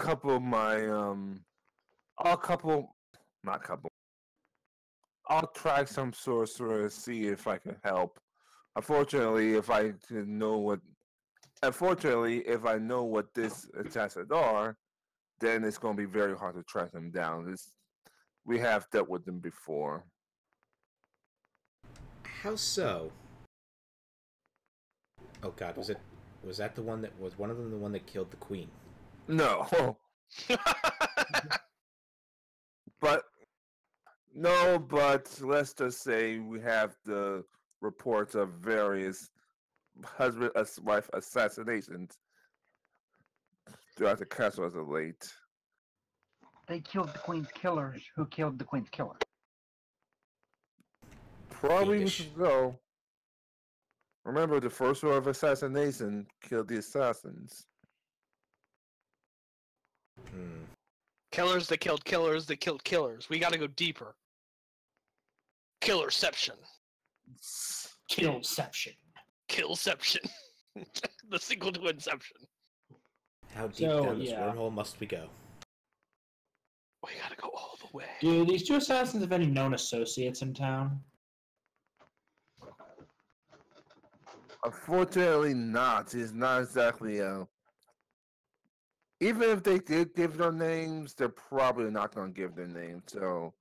track some sorcerer to see if I can help. Unfortunately, if I know what this assassins are, then it's going to be very hard to track them down. we have dealt with them before. How so? Oh God, was that the one that was one of them the one that killed the queen? No, but but let's just say we have the reports of various husband-wife assassinations throughout the castle as of late. They killed the queen's killers. Who killed the queen's killer? Probably we Fiendish. should go. Remember, the first order of assassination killed the assassins. Hmm. Killers that killed killers that killed killers. We gotta go deeper. Killerception. Killception. Killception. The sequel to Inception. How deep So, down this yeah. wormhole must we go? We gotta go all the way. Do these two assassins have any known associates in town? Unfortunately, not. It's not exactly even if they did give their names, they're probably not going to give their names. So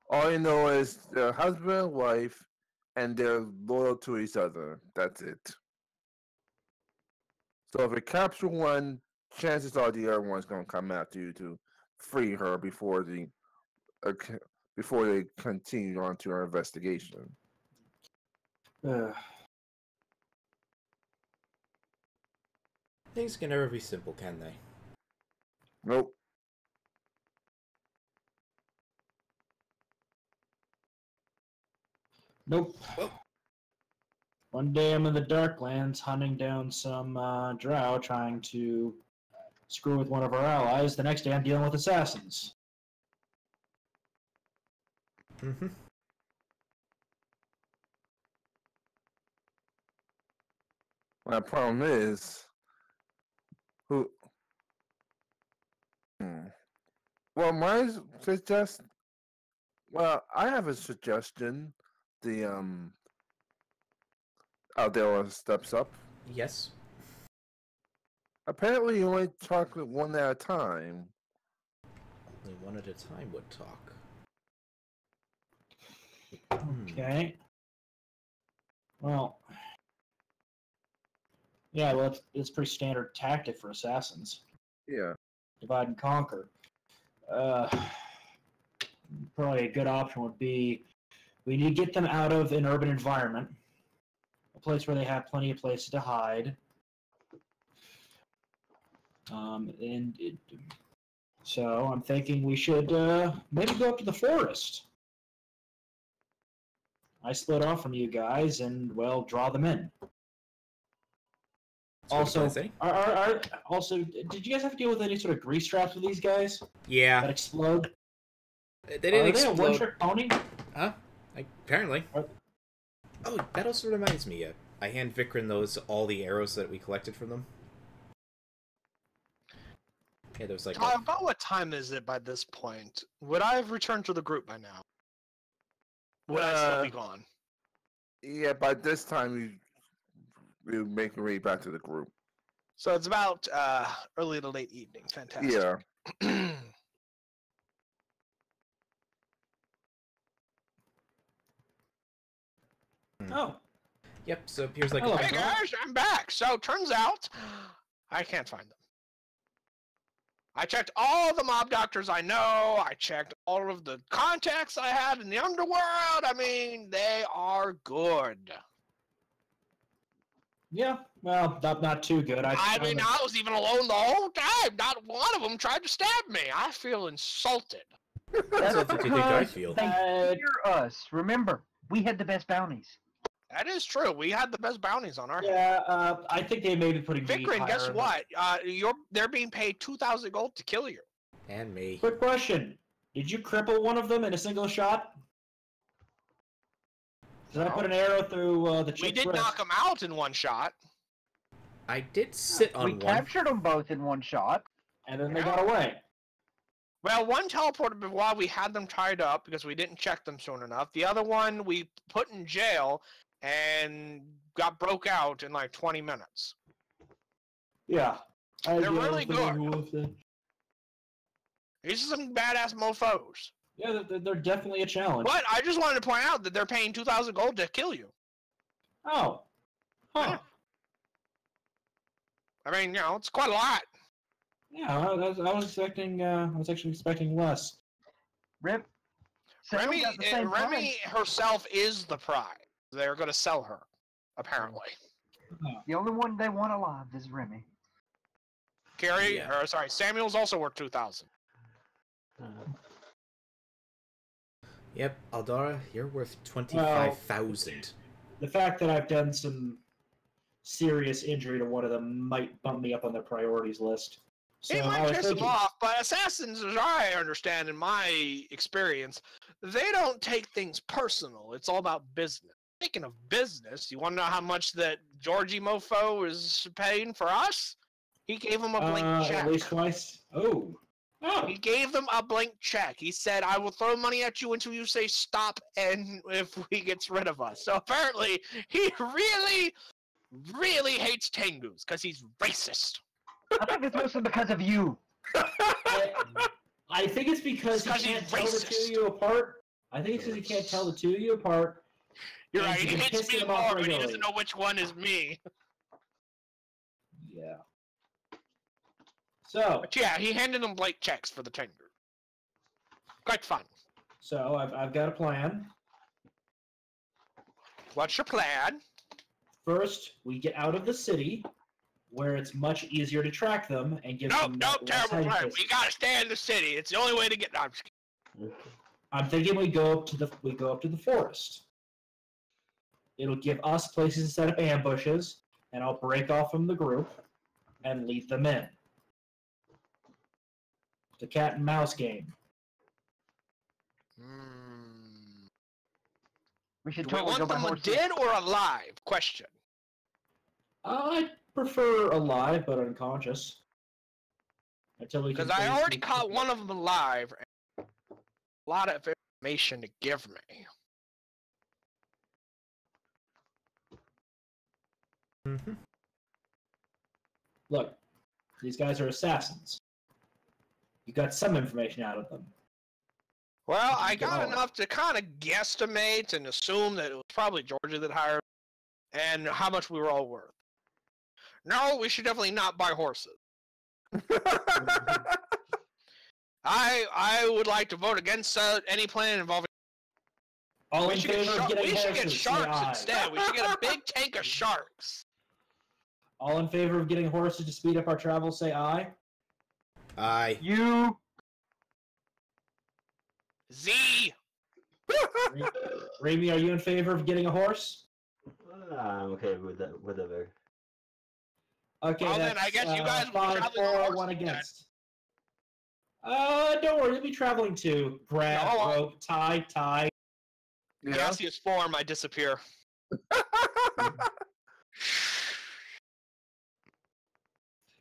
all you know is their husband and wife, and they're loyal to each other. That's it. So if we capture one, chances are the other one's going to come after you to free her before they continue on to our investigation. Ugh. Things can never be simple, can they? Nope. Nope. One day I'm in the Darklands hunting down some drow trying to screw with one of our allies. The next day I'm dealing with assassins. Mm-hmm. My problem is who. Well, Well, I have a suggestion. The Aldera steps up. Yes. Apparently, you only talk one at a time. Only one at a time would talk. Okay. Well, yeah, well, it's pretty standard tactic for assassins. Yeah. Divide and conquer. Probably a good option would be we need to get them out of an urban environment, a place where they have plenty of places to hide. So I'm thinking we should maybe go up to the forest. I split off from you guys and, well, draw them in. Also, also, did you guys have to deal with any sort of grease traps with these guys that Yeah. explode? They didn't Are explode. they a one-trick pony? Huh? Apparently. Are- Oh, that also reminds me. I hand Vikrin all the arrows that we collected from them. Yeah, there was like. About what time is it by this point? Would I have returned to the group by now? Would I still be gone? Yeah, by this time, we make our way back to the group. So it's about early to late evening. Fantastic. Yeah. Oh, Yep. So it appears like. Hello. Hey guys, I'm back. So turns out I can't find them. I checked all the mob doctors I know. I checked all of the contacts I had in the underworld. I mean, they are good. yeah. Well, not too good. I mean, I was even alone the whole time. Not one of them tried to stab me. I feel insulted. That's what you think I feel. They fear us. Remember, we had the best bounties. That is true. We had the best bounties on our head. Yeah, I think they may be putting me Vikrin, guess higher. what? They're being paid 2,000 gold to kill you. And me. Quick question: did you cripple one of them in a single shot? Did I put an arrow through the chick's We did wrist? knock them out in one shot. I did sit on We one. captured them both in one shot. And then they got away. Well, one teleported while we had them tied up because we didn't check them soon enough. The other one we put in jail and got broke out in like 20 minutes. Yeah. They're really good. These are some badass mofos. Yeah, they're definitely a challenge. But I just wanted to point out that they're paying 2,000 gold to kill you. Oh. Huh. I mean, it's quite a lot. Yeah, I was expecting. I was actually expecting less. Remy got the same prize. Remy herself is the prize. They're going to sell her, apparently. The only one they want alive is Remy. Samuel's also worth 2,000. Yep, Aldara, you're worth 25,000. The fact that I've done some serious injury to one of them might bump me up on the priorities list. So It might piss them off, but assassins, as I understand in my experience, they don't take things personal. It's all about business. Speaking of business, you want to know how much that Georgie mofo is paying for us? He gave him a blank check. At least twice. Oh. He gave them a blank check. He said, I will throw money at you until you say stop and if he gets rid of us. So apparently, he really, really hates Tengus because he's racist. I think it's mostly because of you. I think it's because he can't tell the two of you apart. I think it's because he can't tell the two of you apart. You're right, he hates me more, but he doesn't know which one is me. Yeah. So. But yeah, he handed them blank checks for the Tengu. Quite fun. So I've got a plan. What's your plan? First, we get out of the city, where it's much easier to track them and give them. Nope, terrible plan. We gotta stay in the city. It's the only way to get. No, I'm just kidding. I'm thinking we go up to the forest. It'll give us places to set up ambushes, and I'll break off from the group and lead them in. The cat and mouse game. We should Do we totally want go by them horses. dead or alive? Question. I prefer alive but unconscious. Until we can. Because I already caught one of them alive. And a lot of information to give me. Mm-hmm. Look, these guys are assassins. You got some information out of them. Well, I got enough to kind of guesstimate and assume that it was probably Georgia that hired and how much we were all worth. No, we should definitely not buy horses. I would like to vote against any plan involving. All we in should favor of getting get horses, sharks say aye. instead. We should get a big tank of sharks. All in favor of getting horses to speed up our travel, say aye. Aye. You. Z. Remy, are you in favor of getting a horse? I'm okay with that, whatever. Okay, Well, that's then I guess you guys will be 5, traveling 4, on horses 1 then. against. Don't worry, you'll be traveling too. Grab, No. rope, tie. Gaseous form, I disappear.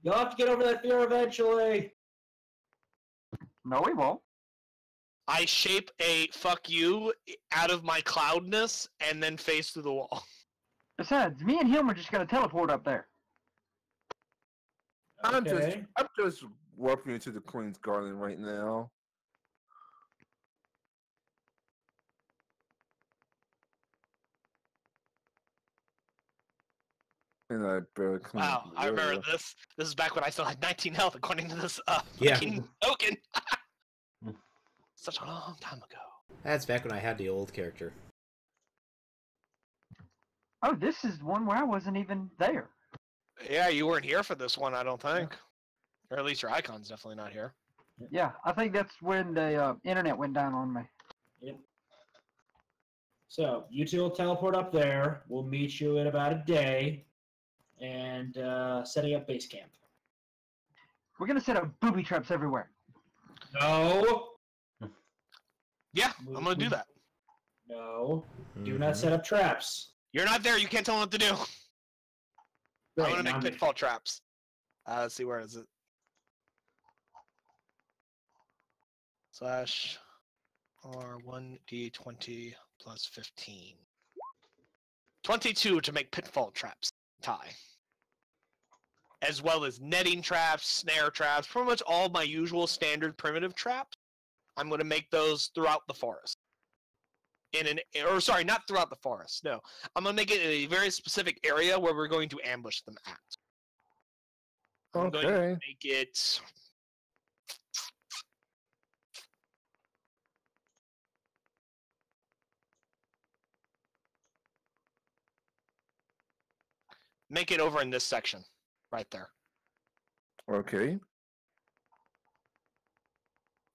You'll have to get over that fear eventually. No, we won't. I shape a fuck you out of my cloudness and then face through the wall. Besides, me and him are just gonna teleport up there. I'm Okay. just walking into the Queen's Garden right now. And I barely cleaned Wow, the I remember area. this. This is back when I still had 19 health, according to this Yeah. fucking token. Such a long time ago. That's back when I had the old character. Oh, this is one where I wasn't even there. Yeah, you weren't here for this one, I don't think. Or at least your icon's definitely not here. Yeah, I think that's when the internet went down on me. Yep. So, you two will teleport up there. We'll meet you in about a day. And setting up base camp. We're gonna set up booby traps everywhere. No. Yeah, I'm gonna do that. No. Do Mhm. not set up traps. You're not there, you can't tell them what to do. Right, I'm gonna make now- pitfall traps. Let's see, where is it? Slash R1D20 plus 15. 22 to make pitfall traps. Tie. as well as netting traps, snare traps, pretty much all my usual standard primitive traps. I'm going to make those throughout the forest. Not throughout the forest. No, I'm going to make it in a very specific area where we're going to ambush them at. I'm going to make it. Make it over in this section, right there. Okay.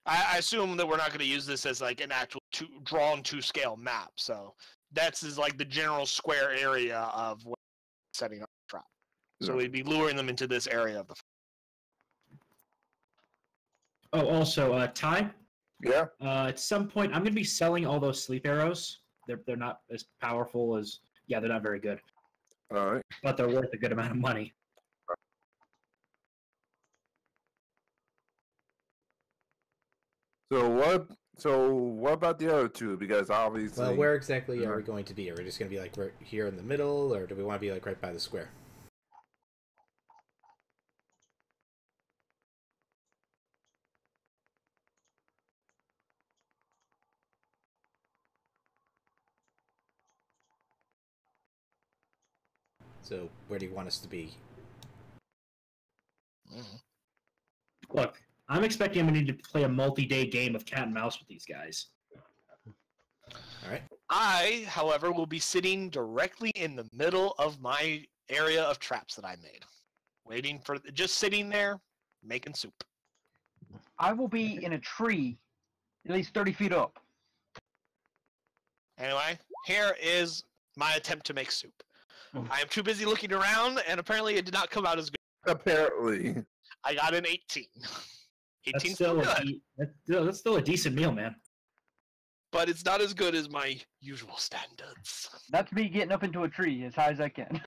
I assume that we're not going to use this as like an actual drawn to scale map. So that's is like the general square area of what setting up the trap. So we'd be luring them into this area of the. Oh, also, Ty. Yeah. At some point, I'm going to be selling all those sleep arrows. They're not as powerful as they're not very good. All right. But they're worth a good amount of money. So what about the other two? Because obviously. Well, where exactly are we going to be? Are we just going to be like right here in the middle, or do we want to be like right by the square? So where do you want us to be? Look, I'm expecting I'm going to need to play a multi-day game of cat and mouse with these guys. All right. I, however, will be sitting directly in the middle of my area of traps that I made, waiting for just sitting there, making soup. I will be in a tree, at least 30 feet up. Anyway, here is my attempt to make soup. I am too busy looking around, and apparently it did not come out as good. Apparently. I got an 18. 18 That's still good, that's still a decent meal, man. but it's not as good as my usual standards. That's me getting up into a tree as high as I can.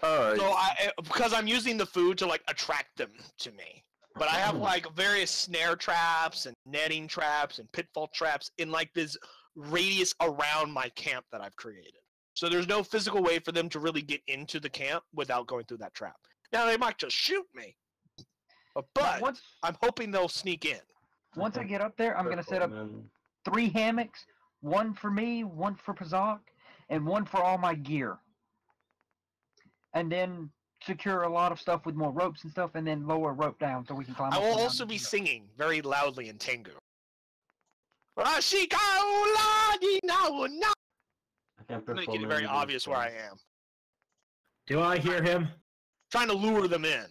All right. So because I'm using the food to like attract them to me. But I have like various snare traps and netting traps and pitfall traps in like this radius around my camp that I've created. So there's no physical way for them to really get into the camp without going through that trap. Now they might just shoot me, but I'm hoping they'll sneak in. Once I get up there, I'm gonna set up 3 hammocks, 1 for me, 1 for Pazak, and 1 for all my gear. And then secure a lot of stuff with more ropes and stuff, and then lower rope down so we can climb I up will and down also the be gear. singing very loudly in Tengu. I can Making it very obvious where I am. Do I hear him? Trying to lure them in.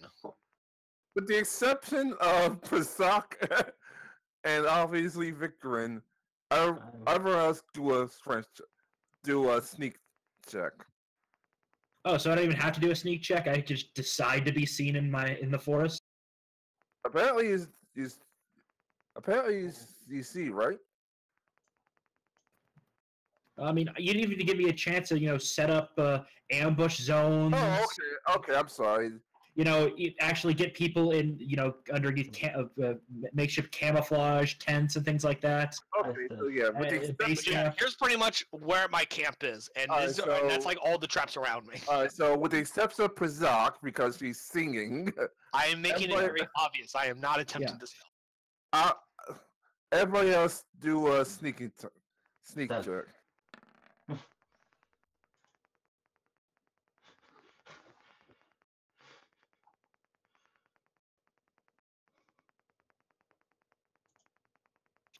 With the exception of Prasak and obviously Victorin, everyone else do a sneak check. Oh, so I don't even have to do a sneak check. I just decide to be seen in the forest. Apparently, you see, right? I mean, you didn't even give me a chance to set up ambush zones. Oh, okay. I'm sorry. Actually get people in underneath makeshift camouflage tents and things like that. Okay, so yeah, Base camp. Here's pretty much where my camp is, and, and that's like all the traps around me. All right, so with the exception of Prazak, because she's singing, I am making it very obvious. I am not attempting to steal. Everybody else do a sneak check.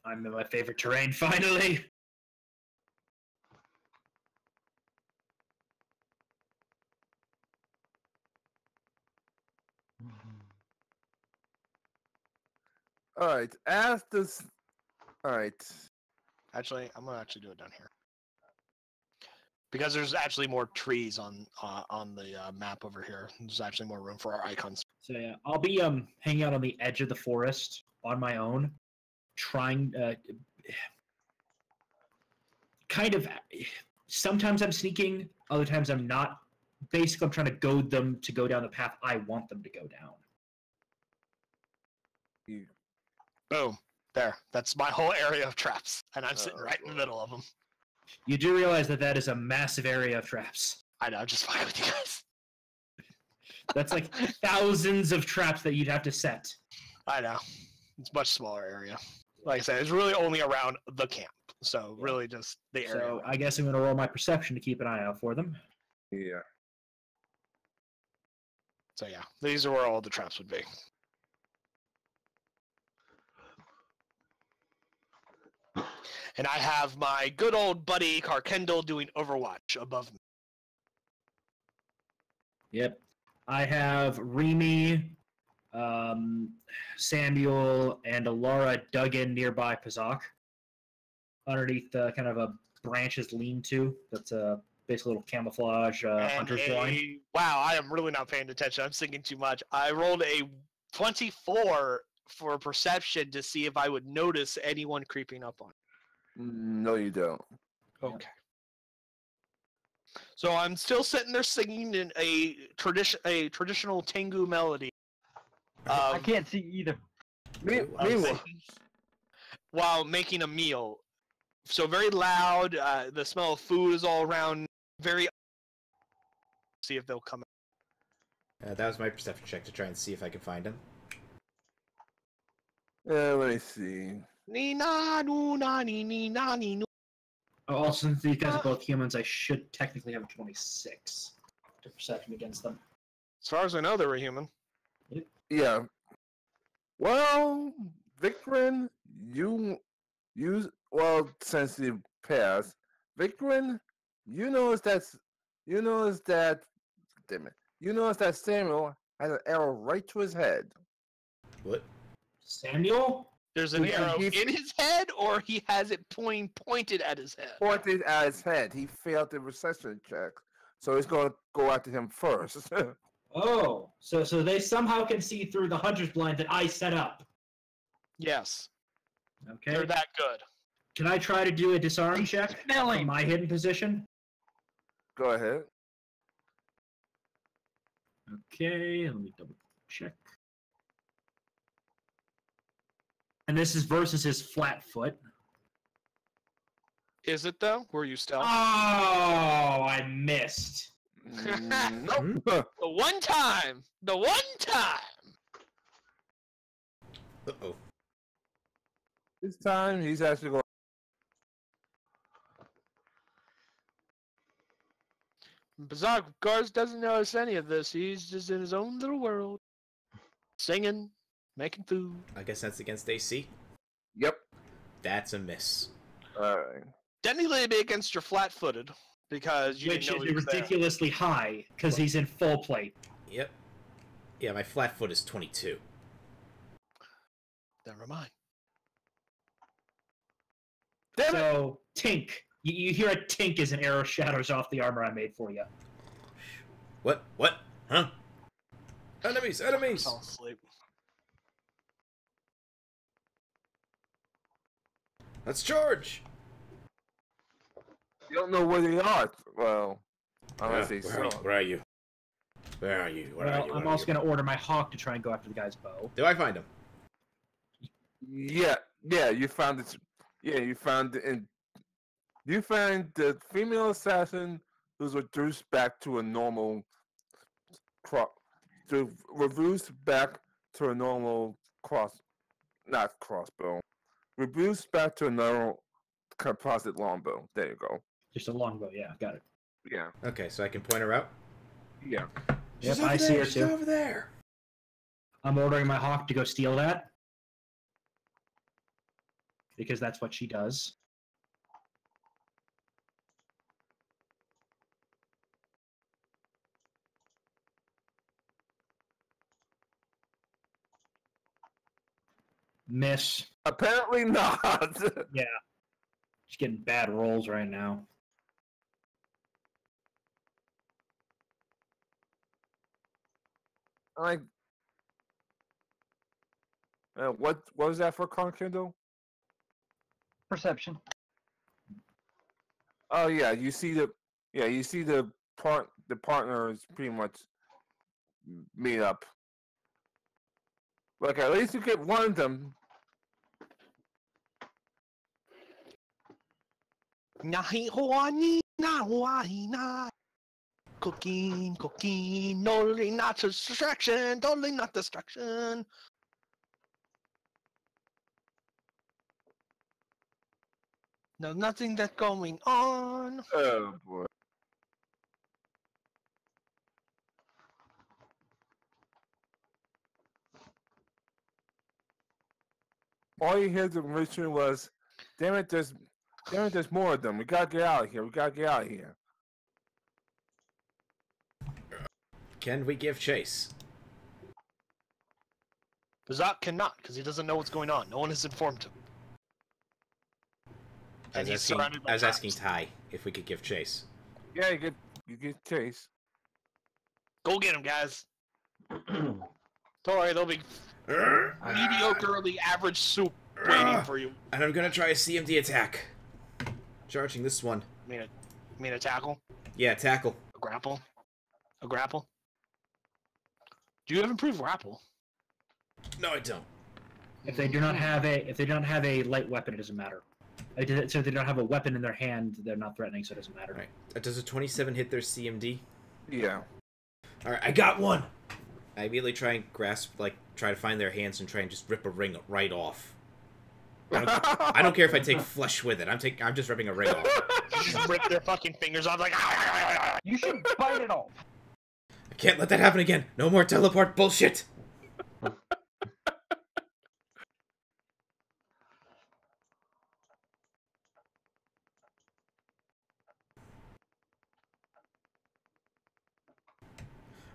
I'm in my favorite terrain, finally! Alright, Alright. Actually, I'm gonna do it down here. Because there's actually more trees on the map over here. There's actually more room for our icons. So yeah, I'll be hanging out on the edge of the forest on my own, trying kind of. Sometimes I'm sneaking, other times I'm not. Basically, I'm trying to goad them to go down the path I want them to go down. Boom. There. That's my whole area of traps. And I'm sitting right in the middle of them. You do realize that is a massive area of traps. I know, I'm just fucking with you guys. That's like thousands of traps that you'd have to set. I know. It's a much smaller area. Like I said, it's really only around the camp. So really just the area. So I guess I'm going to roll my perception to keep an eye out for them. Yeah. So yeah, these are where all the traps would be. And I have my good old buddy Karkendall doing Overwatch above me. Yep. I have Remy, Samuel, and Alara dug in nearby Pazak, underneath kind of a branches lean-to. That's basically a little camouflage hunter's drawing. Wow, I am really not paying attention. I'm thinking too much. I rolled a 24 for perception to see if I would notice anyone creeping up on it. No, you don't. Okay. So I'm still sitting there singing in a traditional Tengu melody. I can't see either. While making a meal. So very loud, the smell of food is all around, very... See if they'll come out. That was my perception check to try and see if I can find him. Let me see. Oh, also, since these guys are both humans, I should technically have a 26 to perception against them. As far as I know, they were human. Yeah. Well, Victorin, since you passed, Victorin, you notice that Samuel has an arrow right to his head. What? Samuel? There's an arrow in his head, or he has it pointed at his head? Pointed at his head. He failed the recession check, so he's going to go after him first. Oh, so they somehow can see through the hunter's blind that I set up. Yes. Okay. They're that good. Can I try to do a disarm check from my hidden position? Go ahead. Okay, let me double check. And this is versus his flat foot. Is it though? Were you stealth? Oh, I missed. Nope. The one time! The one time! Uh-oh. This time he's actually going. Bizarre Garz doesn't notice any of this. He's just in his own little world. Singing, making food. I guess that's against AC. Yep. That's a miss. All right. Technically, it'd be against your flat-footed because you Which didn't know is he was ridiculously high because he's in full plate. Yep. Yeah, my flat foot is 22. there. Never mind. So, tink. You hear a tink as an arrow shatters off the armor I made for you. What? What? Huh? Enemies! I Enemies! fell asleep. Let's charge! You don't know where they are. Well, unless they Where saw. are you? Where are you? Where are Well, you? I'm also going to order my hawk to try and go after the guy's bow. Do I find him? Yeah, you found it. Yeah, you found it. You found the female assassin who's reduced back to a normal reduced back to a normal not crossbow. Reduced back to a normal composite longbow. There you go. Just a longbow, yeah, got it. Yeah. Okay, so I can point her out? Yeah. Yep, She's over I see there, her she's too. over there! I'm ordering my hawk to go steal that. Because that's what she does. Miss. Apparently not. Yeah. She's getting bad rolls right now. Like, what was that for Kindle? Perception. Oh yeah, you see the partner is pretty much made up. Like, at least you get one of them. Cocaine, totally not distraction, totally not distraction. No, nothing that's going on. Oh boy. All you heard the mission was, damn it, there's more of them. We gotta get out of here. We gotta get out of here. Can we give chase? Bazak cannot, because he doesn't know what's going on. No one has informed him. And he's surrounded by I was asking traps. Ty if we could give chase. Yeah, you get chase. Go get him, guys. Don't worry, there'll be mediocrely average soup waiting for you. And I'm gonna try a CMD attack. Charging this one. You mean a tackle? Yeah, tackle. A grapple? A grapple? Do you have improved grapple? No, I don't. If they do not have a light weapon, it doesn't matter. So if they don't have a weapon in their hand, they're not threatening, so it doesn't matter. Right. Does a 27 hit their CMD? Yeah. Alright, I got one! I immediately try and try to find their hands and try and just rip a ring right off. I don't care if I take flesh with it. I'm just ripping a ring off. You just rip their fucking fingers off like. You should bite it off. I can't let that happen again. No more teleport bullshit.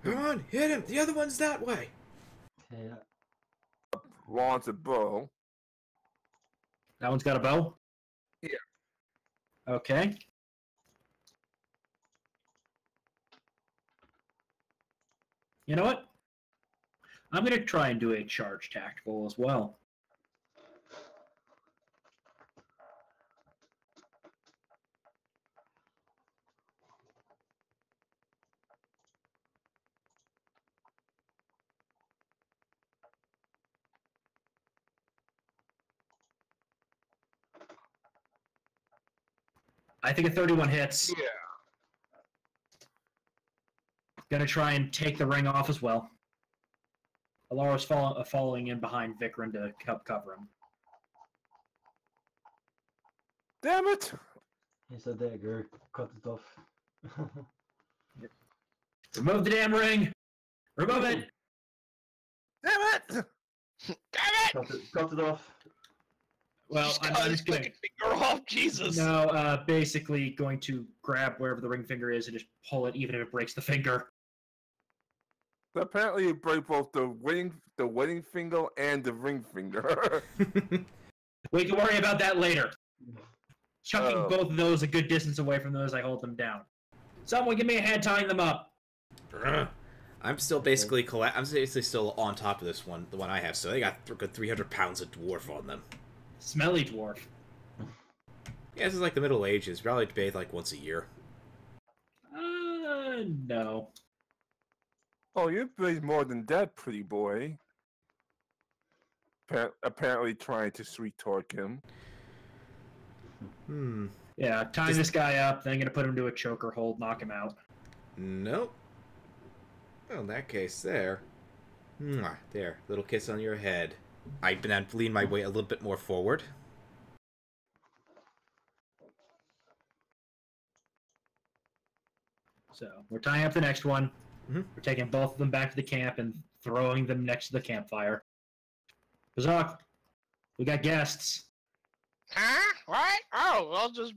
Come on, hit him. The other one's that way. Yeah. Launch a bow. That one's got a bow? Yeah. Okay. You know what? I'm going to try and do a charge tactical as well. I think a 31 hits. Yeah. Gonna try and take the ring off as well. Alara's following in behind Vikram to help cover him. Damn it! He's a dagger. Cut it off. Remove the damn ring! Remove it! Damn it! Damn it! Cut it off. Well, Just I'm cut his just gonna... fucking finger off, Jesus. No, basically going to grab wherever the ring finger is and just pull it, even if it breaks the finger. So apparently you break both the wedding finger and the ring finger. We can worry about that later. Chucking Oh. both of those a good distance away from those, I hold them down. Someone give me a hand tying them up. I'm still basically still on top of this one, the one I have. So they got good 300 pounds of dwarf on them. Smelly dwarf. Yeah, this is like the Middle Ages. Probably bathe like once a year. No. Oh, you bathe more than that, pretty boy. Apparently trying to sweet talk him. Yeah, tying this guy up, then gonna put him to a choker hold, knock him out. Nope. Well, in that case, there. There, little kiss on your head. I then lean my weight a little bit more forward. So, we're tying up the next one. Mhm. We're taking both of them back to the camp and throwing them next to the campfire. Bazak, we got guests. Huh? What? Oh, well, just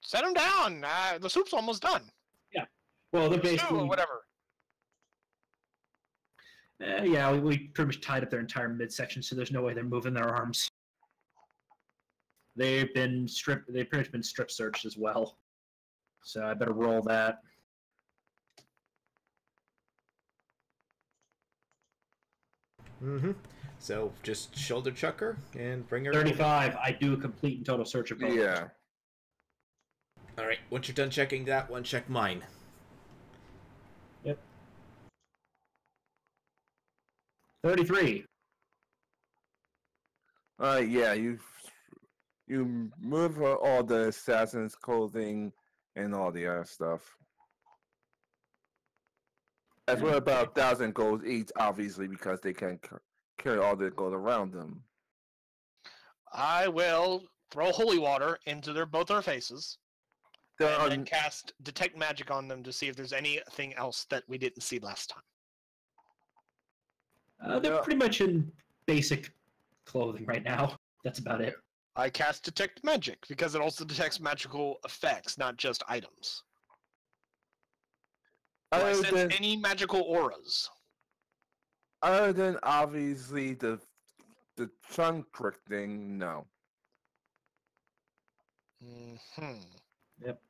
set them down. The soup's almost done. Well, they're Stew basically... or whatever. yeah, we pretty much tied up their entire midsection, so there's no way they're moving their arms. They've pretty much been strip searched as well. So I better roll that. So just shoulder chucker and bring her. 35. I do a complete and total search of both. Yeah. All right. Once you're done checking that one, check mine. Yep. 33. Yeah, you move all the assassin's clothing and all the other stuff. As well about 1,000 golds each, obviously, because they can carry all the gold around them. I will throw holy water into both their faces, and then cast detect magic on them to see if there's anything else that we didn't see last time. They're pretty much in basic clothing right now. That's about it. I cast detect magic because it also detects magical effects, not just items. Do I sense any magical auras? Other than obviously the chunk trick thing, no. Yep.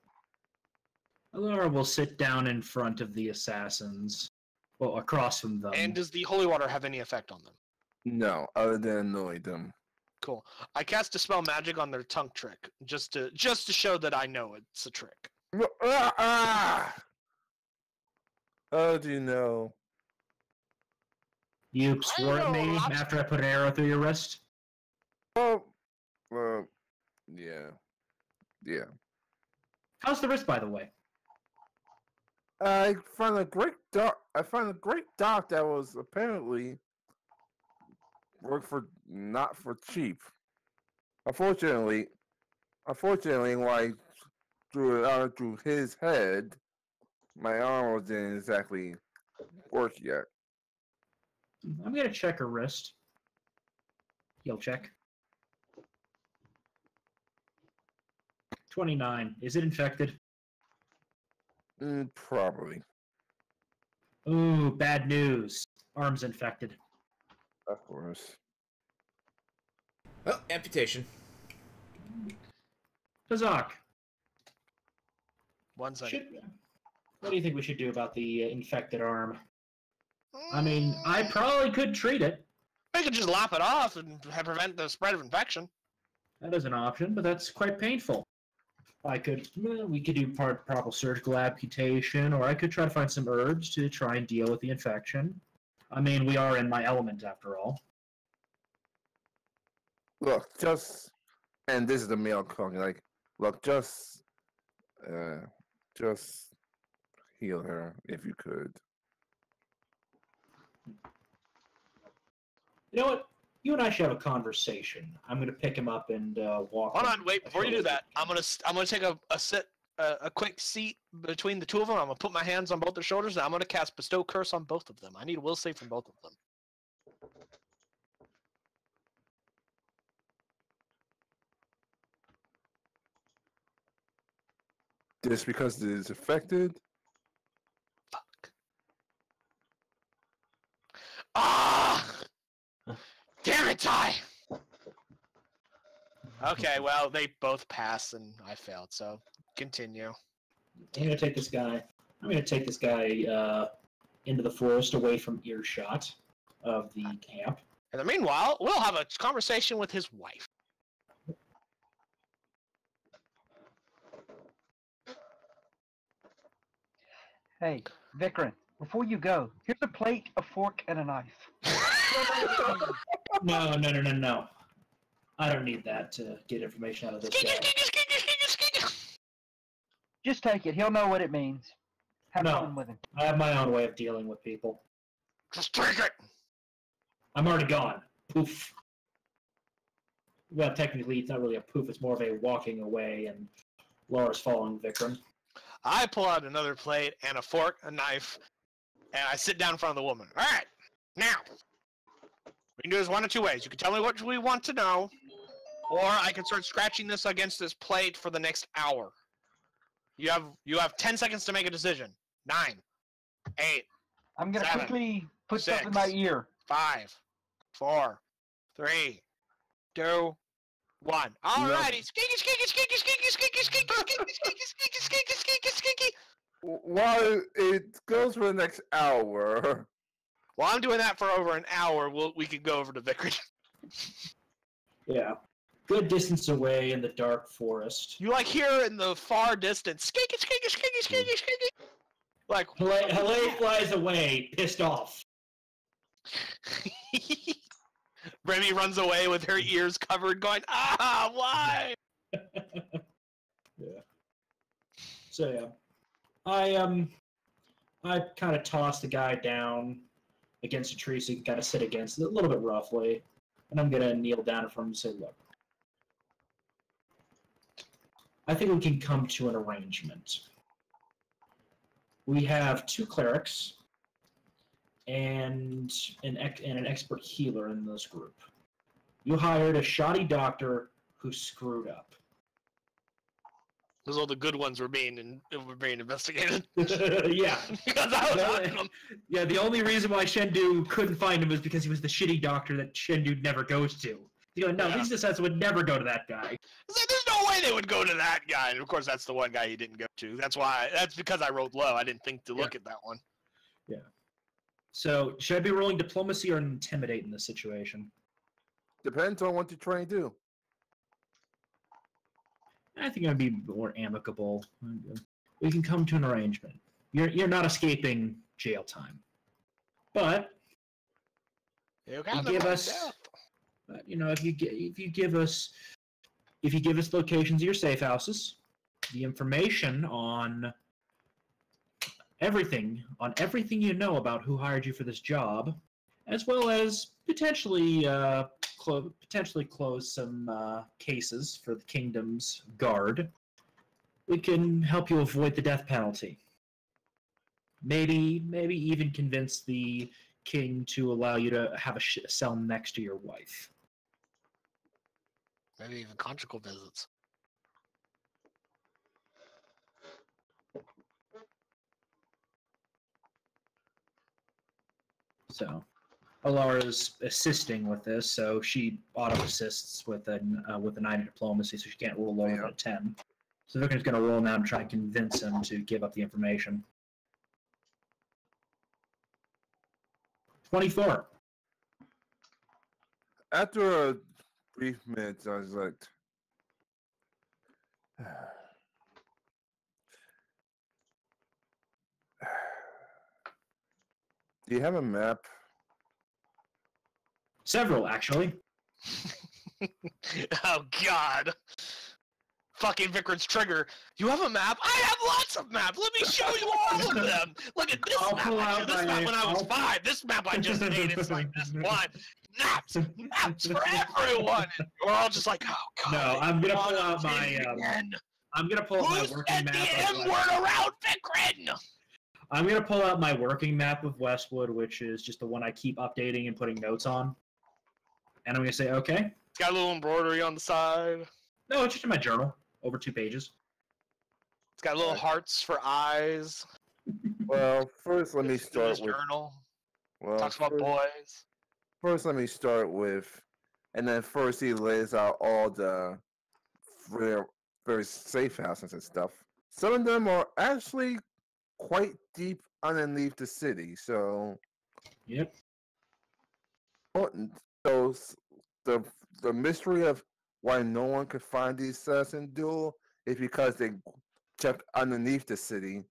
Allura will sit down in front of the assassins. Well, across from them. And does the holy water have any effect on them? No, other than annoy them. Cool. I cast Dispel Magic on their tongue trick, just to show that I know it's a trick. How do you know? You swore at me after I put an arrow through your wrist? Well, yeah. How's the wrist, by the way? I found a great doc that was apparently worked for not for cheap. Unfortunately, when I threw it out through his head, my arm didn't exactly work yet. I'm gonna check her wrist. Heal check. 29. Is it infected? Probably. Ooh, bad news. Arm's infected. Of course. Oh, amputation. Pazak. 1 second. What do you think we should do about the infected arm? I mean, I probably could treat it. We could just lop it off and prevent the spread of infection. That is an option, but that's quite painful. We could do proper surgical amputation, or I could try to find some herbs to try and deal with the infection. I mean, we are in my element after all. Look, and this is the male talking. Just heal her if you could. You know what? You and I should have a conversation. I'm gonna pick him up and walk. Hold on, wait. Before you do that, I'm gonna take a quick seat between the two of them. I'm gonna put my hands on both their shoulders, and I'm gonna cast Bestow Curse on both of them. I need a will save from both of them. Just because it is affected? Fuck. Ah! Damn it, Ty! Okay, well, they both pass, and I failed, so continue. I'm gonna take this guy. Into the forest, away from earshot of the camp. In the meanwhile, we'll have a conversation with his wife. Hey, Vikram, before you go, here's a plate, a fork, and a knife. No. I don't need that to get information out of this guy. Just take it. He'll know what it means. Have No. fun with him. I have my own way of dealing with people. Just take it! I'm already gone. Poof. Well, technically, it's not really a poof. It's more of a walking away, and Laura's following Vikram. I pull out another plate and a fork, a knife, and I sit down in front of the woman. All right, now, we can do this one of two ways. You can tell me what we want to know, or I can start scratching this against this plate for the next hour. You have 10 seconds to make a decision. 9, 8, I'm going to 7, quickly put 6, stuff in my ear. 5, 4, 3, 2, 1. Alrighty. While it goes for the next hour. While I'm doing that for over an hour, we could go over to Vickers. Yeah. Good distance away in the dark forest. You hear in the far distance, skeeky. Like, Haley flies away, pissed off. Remy runs away with her ears covered, going, why? Yeah. So yeah, I kind of toss the guy down against a tree so he can kind of sit against it a little bit roughly. And I'm going to kneel down in front of him and say, look, I think we can come to an arrangement. We have 2 clerics and an expert healer in this group. You hired a shoddy doctor who screwed up. Those all the good ones were being investigated. Yeah. Because I was hunting them. Yeah, the only reason why Shendu couldn't find him was because he was the shitty doctor that Shendu never goes to. You know, no, Yeah. these descendants would never go to that guy. It's like, there's no way they would go to that guy. And of course, that's the one guy he didn't go to. That's because I rolled low. I didn't think to look at that one. Yeah. So, should I be rolling diplomacy or intimidate in this situation? Depends on what you're trying to do. I think I'd be more amicable. We can come to an arrangement. You're not escaping jail time, but You give us, you know, if you give us locations of your safe houses, the information on everything you know about who hired you for this job, as well as potentially close some cases for the kingdom's guard, we can help you avoid the death penalty. Maybe even convince the king to allow you to have a cell next to your wife. Maybe even conjugal visits. So, Alara's assisting with this, so she auto-assists with a 9 in diplomacy, so she can't roll lower than a 10. So Vickern's going to roll now and try and convince him to give up the information. 24. After a brief minute, I was like, do you have a map? Several, actually. Oh, God. Fucking Vickern's trigger. You have a map? I have lots of maps. Let me show you all of them. Look at this I'll map. pull I out drew this my- map when I was I'll- 5. This map I just made. It's like this one. Maps for everyone. And we're all just like, oh, God. No, I'm gonna God, pull out my. again. I'm gonna pull out my Who's working said map. the of M word around Vickern? I'm gonna pull out my working map of Westwood, which is just the one I keep updating and putting notes on. And I'm gonna say, okay. It's got a little embroidery on the side. No, it's just in my journal, over 2 pages. It's got little hearts for eyes. Well, first let me It's in start his with. journal. Well, Talks about boys. First, let me start with, and then first he lays out all the very safe houses and stuff. Some of them are actually quite deep underneath the city, so. Yep. So the mystery of why no one could find the assassin duel is because they checked underneath the city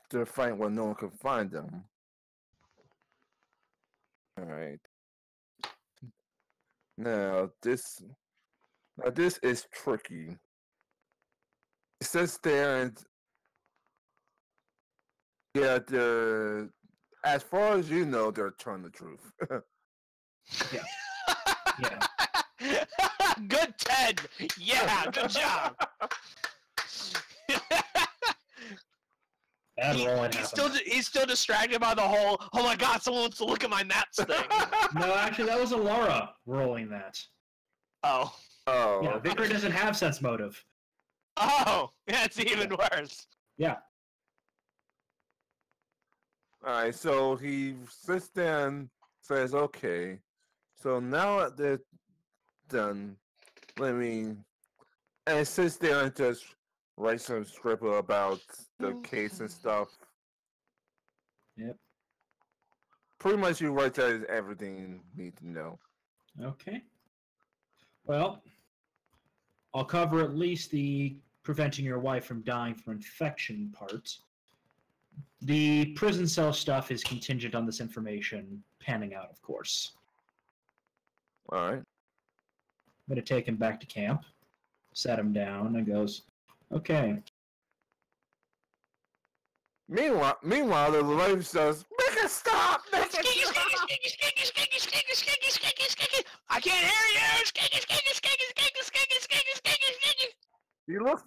to find where no one could find them. All right. Now this is tricky. It says there, and yeah, as far as you know, they're telling the truth. Yeah. Yeah. Good, Ted. Yeah, good job. Bad rolling happened. He's still distracted by the whole, oh my God, someone wants to look at my maps thing. No, actually, that was Alara rolling that. Oh. Oh. Yeah, Vicar doesn't have sense motive. Oh, yeah, it's even worse. Yeah. Alright, so he sits there and says, okay, so now that they're done, and sits there and just writes some scribble about the case and stuff. Yep. Pretty much you write that is everything you need to know. Okay. Well, I'll cover at least the preventing your wife from dying from infection part. The prison cell stuff is contingent on this information panning out, of course. Alright. I'm going to take him back to camp, set him down, and goes, okay. Meanwhile, the life says, "Make it stop! Make it Skeeky, stop!" skeeky, skeeky, skeeky, skeeky, skeeky, skeeky, skeeky. I can't hear you. Skeeky, skeeky, skeeky, skeeky, skeeky, skeeky, skeeky, skeeky.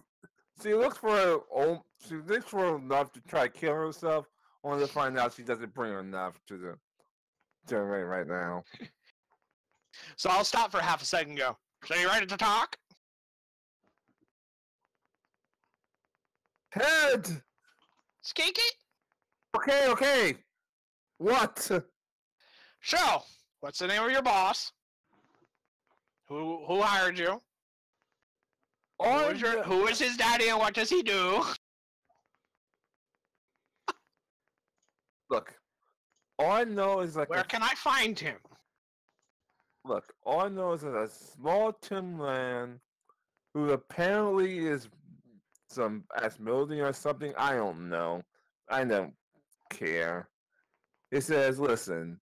She looks for enough to try to kill herself, only to find out she doesn't bring enough to the generator right now. So I'll stop for half a second and go, so you ready to talk? Head! Skeeky? Okay. What? So, what's the name of your boss? Who hired you? Who is his daddy and what does he do? Look, all I know is like Where can I find him? Look, all I know is that a small timberland who apparently is some ex-military or something. I don't know. I don't care. It says, listen,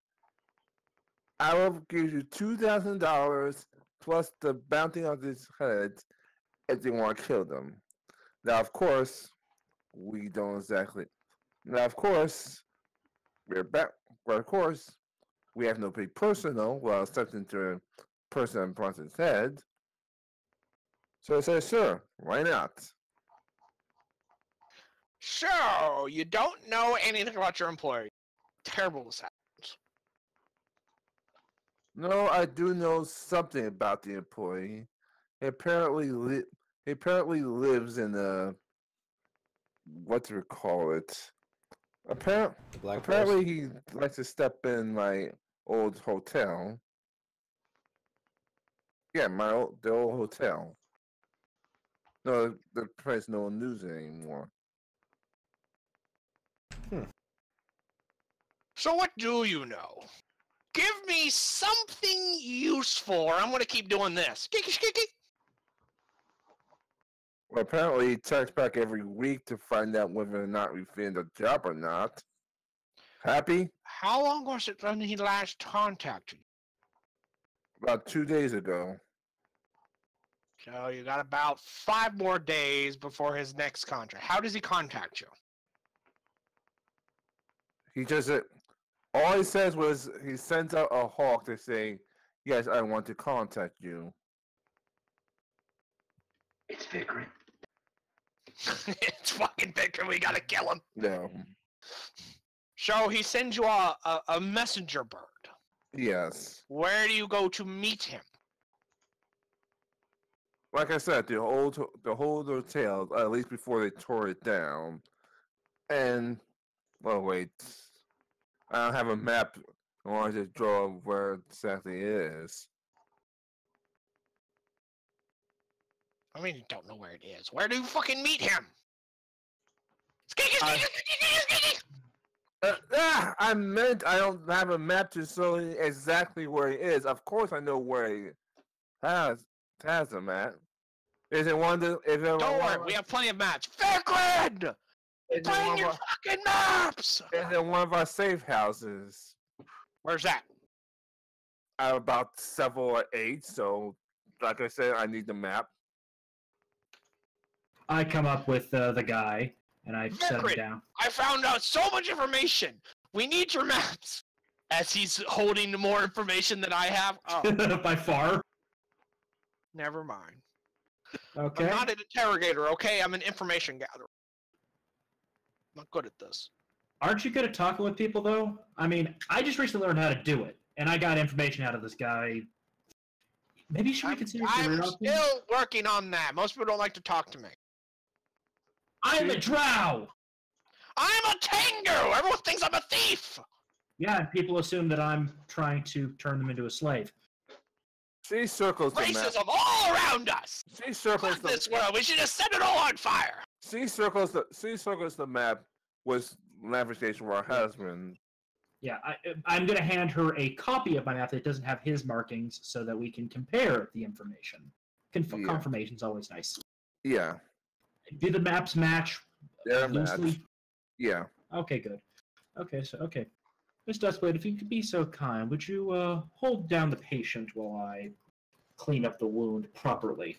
I will give you $2,000 plus the bounty on these heads if they want to kill them. Now, of course, we don't exactly. Now, of course, we're back. But of course, we have no big personal while stepping to a person on person's head. So I said, sure, why not? So, you don't know anything about your employer. Terrible this happens. No, I do know something about the employee. He apparently lives in a what do we call it? Apparently he likes to step in my old hotel. Yeah, the old hotel. No, the place no one uses anymore. So what do you know? Give me something useful or I'm going to keep doing this. Skiki, skiki. Well, apparently he checks back every week to find out whether or not we find a job or not. Happy? How long was it when he last contacted you? About 2 days ago. So you got about 5 more days before his next contract. How does he contact you? He just all he says was he sends out a hawk to say, "Yes, I want to contact you." It's Vickery. It's fucking Victor. We gotta kill him. No. So he sends you a messenger bird. Yes. Where do you go to meet him? Like I said, the whole hotel, at least before they tore it down. And well, wait, I don't have a map. I want to draw where exactly it is. I mean, you don't know where it is. Where do you fucking meet him? I meant I don't have a map to show exactly where he is. Of course, I know where he has a map. Is it one of the? Don't worry, we have plenty of maps. Fairground! Bring your fucking maps! Is in one of our safe houses. Where's that? I have about 7 or 8, so like I said, I need the map. I come up with the guy, and I set him down. I found out so much information. We need your maps. As he's holding more information than I have. Oh, By far. never mind. Okay. I'm not an interrogator, okay? I'm an information gatherer. I'm not good at this. Aren't you good at talking with people, though? I mean, I just recently learned how to do it, and I got information out of this guy. Maybe you should reconsider your career I'm option? still working on that. Most people don't like to talk to me. I'm a drow! I'm a Tengu! Everyone thinks I'm a thief! Yeah, and people assume that I'm trying to turn them into a slave. She circles the map. Racism all around us! She circles Fuck this world, we should just set it all on fire! She circles the map with navigation for her husband. Yeah, I'm going to hand her a copy of my map that doesn't have his markings so that we can compare the information. Confirmation's always nice. Yeah. Do the maps match They're loosely? matched. Yeah. Okay, good. Okay. Miss Dustblade, if you could be so kind, would you hold down the patient while I clean up the wound properly?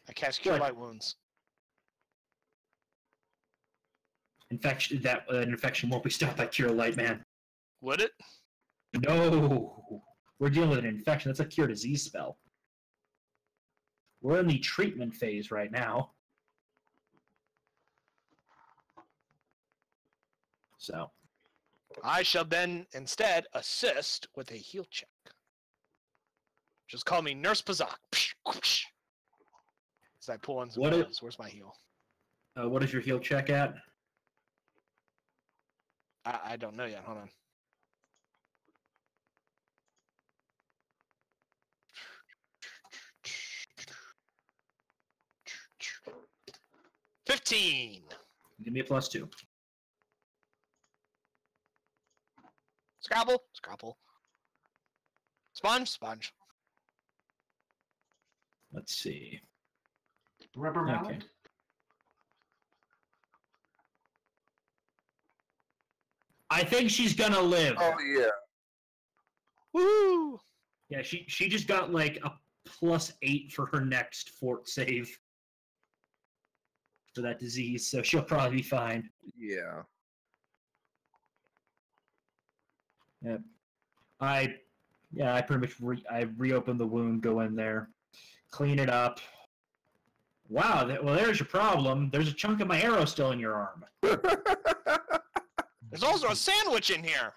I cast Cure Light Wounds. an infection won't be stopped by Cure Light, man. Would it? No, we're dealing with an infection. That's a cure disease spell. We're in the treatment phase right now. So. I shall then instead assist with a heal check. Just call me Nurse Pazak. As I pull on some heals. Where's my heal? What is your heal check at? I don't know yet. Hold on. $15. Give me a +2. Scrabble. Scrabble. Sponge. Sponge. Let's see. Rubber mallet? Okay. I think she's gonna live. Oh yeah. Woo! Yeah, she just got like a +8 for her next fort save for that disease, so she'll probably be fine. Yeah. Yep. I pretty much I reopened the wound, go in there, clean it up. Wow, well there's your problem. There's a chunk of my arrow still in your arm. There's also a sandwich in here.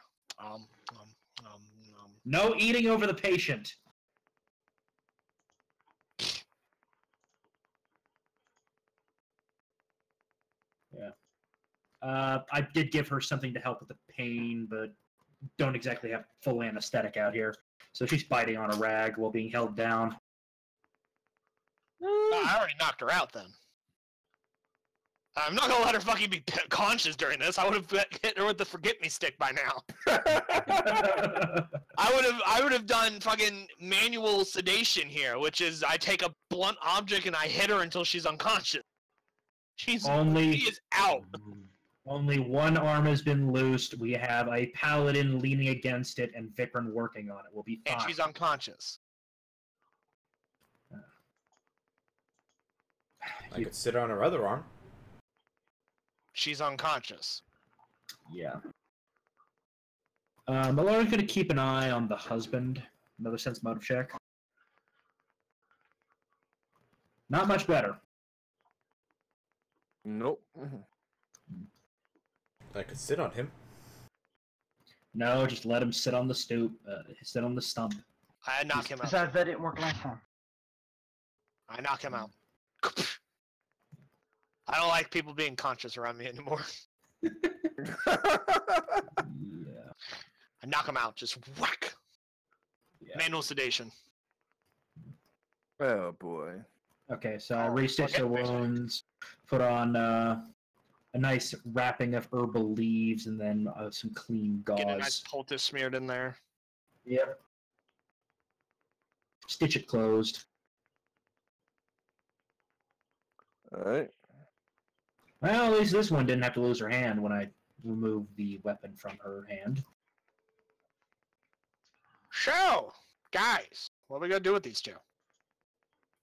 No eating over the patient. Yeah. I did give her something to help with the pain, but don't exactly have full anesthetic out here. So she's biting on a rag while being held down. I already knocked her out then. I'm not gonna let her fucking be conscious during this. I would have hit her with the forget me stick by now. I would have done fucking manual sedation here, which is I take a blunt object and I hit her until she's unconscious. She is out. Only one arm has been loosed. We have a paladin leaning against it and Vikram working on it. We'll be fine. And she's unconscious. I could sit on her other arm. She's unconscious. Yeah. Mallory's going to keep an eye on the husband. Another sense motive check. Not much better. Nope. I could sit on him. No, just let him sit on the stoop. Sit on the stump. I knock him out. Besides, that didn't work last time. I knock him out. I don't like people being conscious around me anymore. Yeah. I knock him out. Just whack. Yeah. Manual sedation. Oh boy. Okay, so I re-stitch the wounds, put on a nice wrapping of herbal leaves, and then some clean gauze. Get a nice poultice smeared in there. Yep. Stitch it closed. Alright. Well, at least this one didn't have to lose her hand when I removed the weapon from her hand. So, guys, what are we gonna do with these two?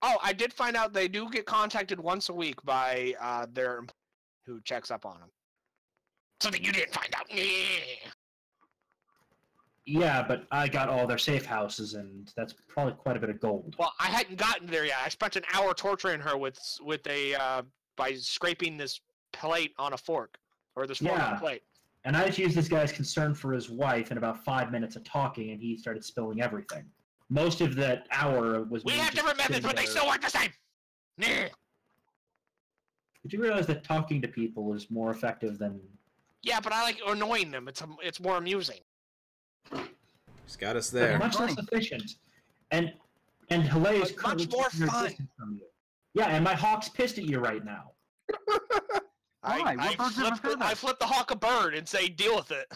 Oh, I did find out they do get contacted once a week by their employee who checks up on them. Something you didn't find out. Yeah, but I got all their safe houses, and that's probably quite a bit of gold. Well, I hadn't gotten there yet. I spent an hour torturing her with a by scraping this plate on a fork, or this fork on a plate. And I just used this guy's concern for his wife in about 5 minutes of talking, and he started spilling everything. Most of that hour was. We have different methods, but they still work the same. Did you realize that talking to people is more effective than? Yeah, but I like annoying them. It's more amusing. He's got us there. Much less efficient, and Hilaire is much more fun. From you. Yeah, and my hawk's pissed at you right now. I flip the hawk a bird and say, deal with it.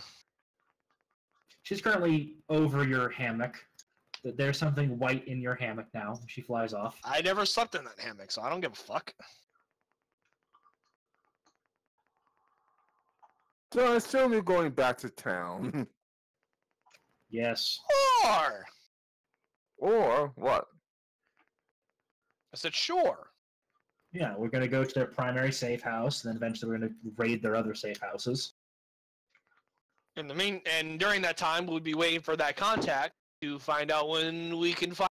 She's currently over your hammock. There's something white in your hammock now. She flies off. I never slept in that hammock, so I don't give a fuck. So I assume you're going back to town. Yes. Or what? I said, sure. Yeah, we're going to go to their primary safe house, and then eventually we're going to raid their other safe houses. And during that time, we'll be waiting for that contact to find out when we can find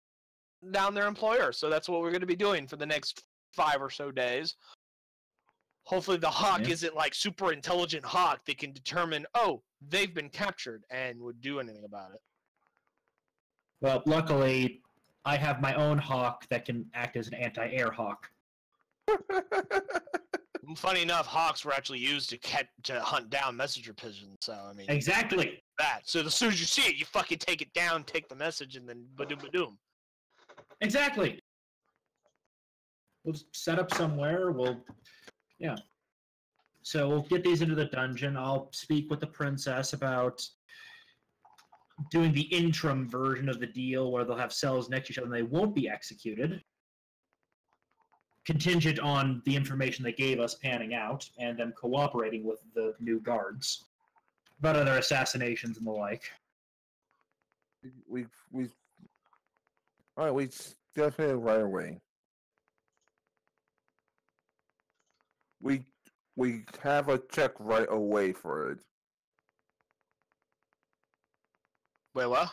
down their employer. So that's what we're going to be doing for the next 5 or so days. Hopefully the Hawk isn't like super intelligent Hawk that can determine, oh, they've been captured and would do anything about it. Well, luckily, I have my own Hawk that can act as an anti-air Hawk. Funny enough, Hawks were actually used to hunt down messenger pigeons. So I mean, Exactly. that. So as soon as you see it, you fucking take it down, take the message, and then badoom. Exactly. We'll just set up somewhere. Yeah. So we'll get these into the dungeon. I'll speak with the princess about doing the interim version of the deal where they'll have cells next to each other and they won't be executed. Contingent on the information they gave us panning out and them cooperating with the new guards about other assassinations and the like. We definitely right away. We have a check right away for it. Wait, what?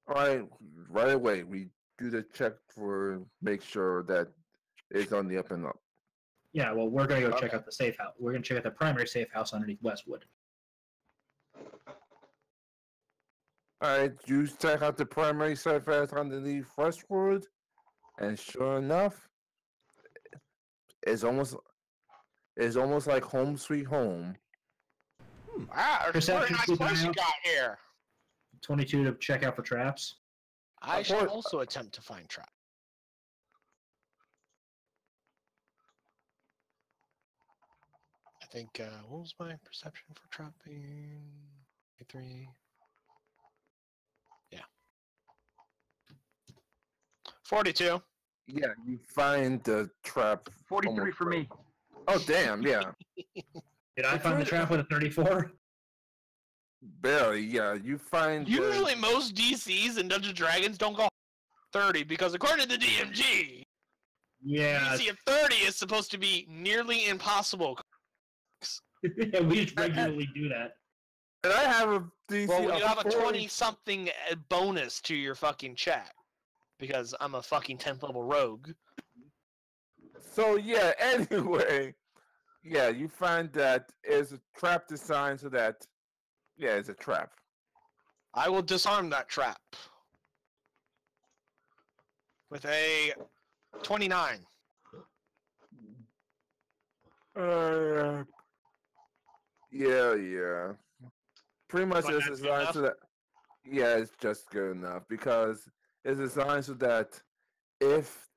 All right away. We do the check for make sure that it's on the up and up. Yeah, well, we're going to go check out the safe house. We're going to check out the primary safe house underneath Westwood. All right, you check out the primary safe house underneath Westwood, and sure enough, it's almost like home sweet home. Wow, there's a very nice place you got here. 22 to check out for traps. I shall also attempt to find traps. I think, what was my perception for trapping? 3. Yeah. 42. Yeah, you find the trap. 43 for me. Oh, damn, yeah. Did I find the trap with a 34? Barely, yeah. You find... Usually most DCs and Dungeons & Dragons don't go 30, because according to the DMG, DC of 30 is supposed to be nearly impossible. Yeah, we just regularly do that. And I have a DC well, you have a 40... 20-something bonus to your fucking check, because I'm a fucking 10th level rogue. So, yeah, anyway... Yeah, you find that it's a trap designed so that... Yeah, it's a trap. I will disarm that trap. With a 29. Yeah. Pretty much it's designed so that... Yeah, it's just good enough. Because it's designed so that if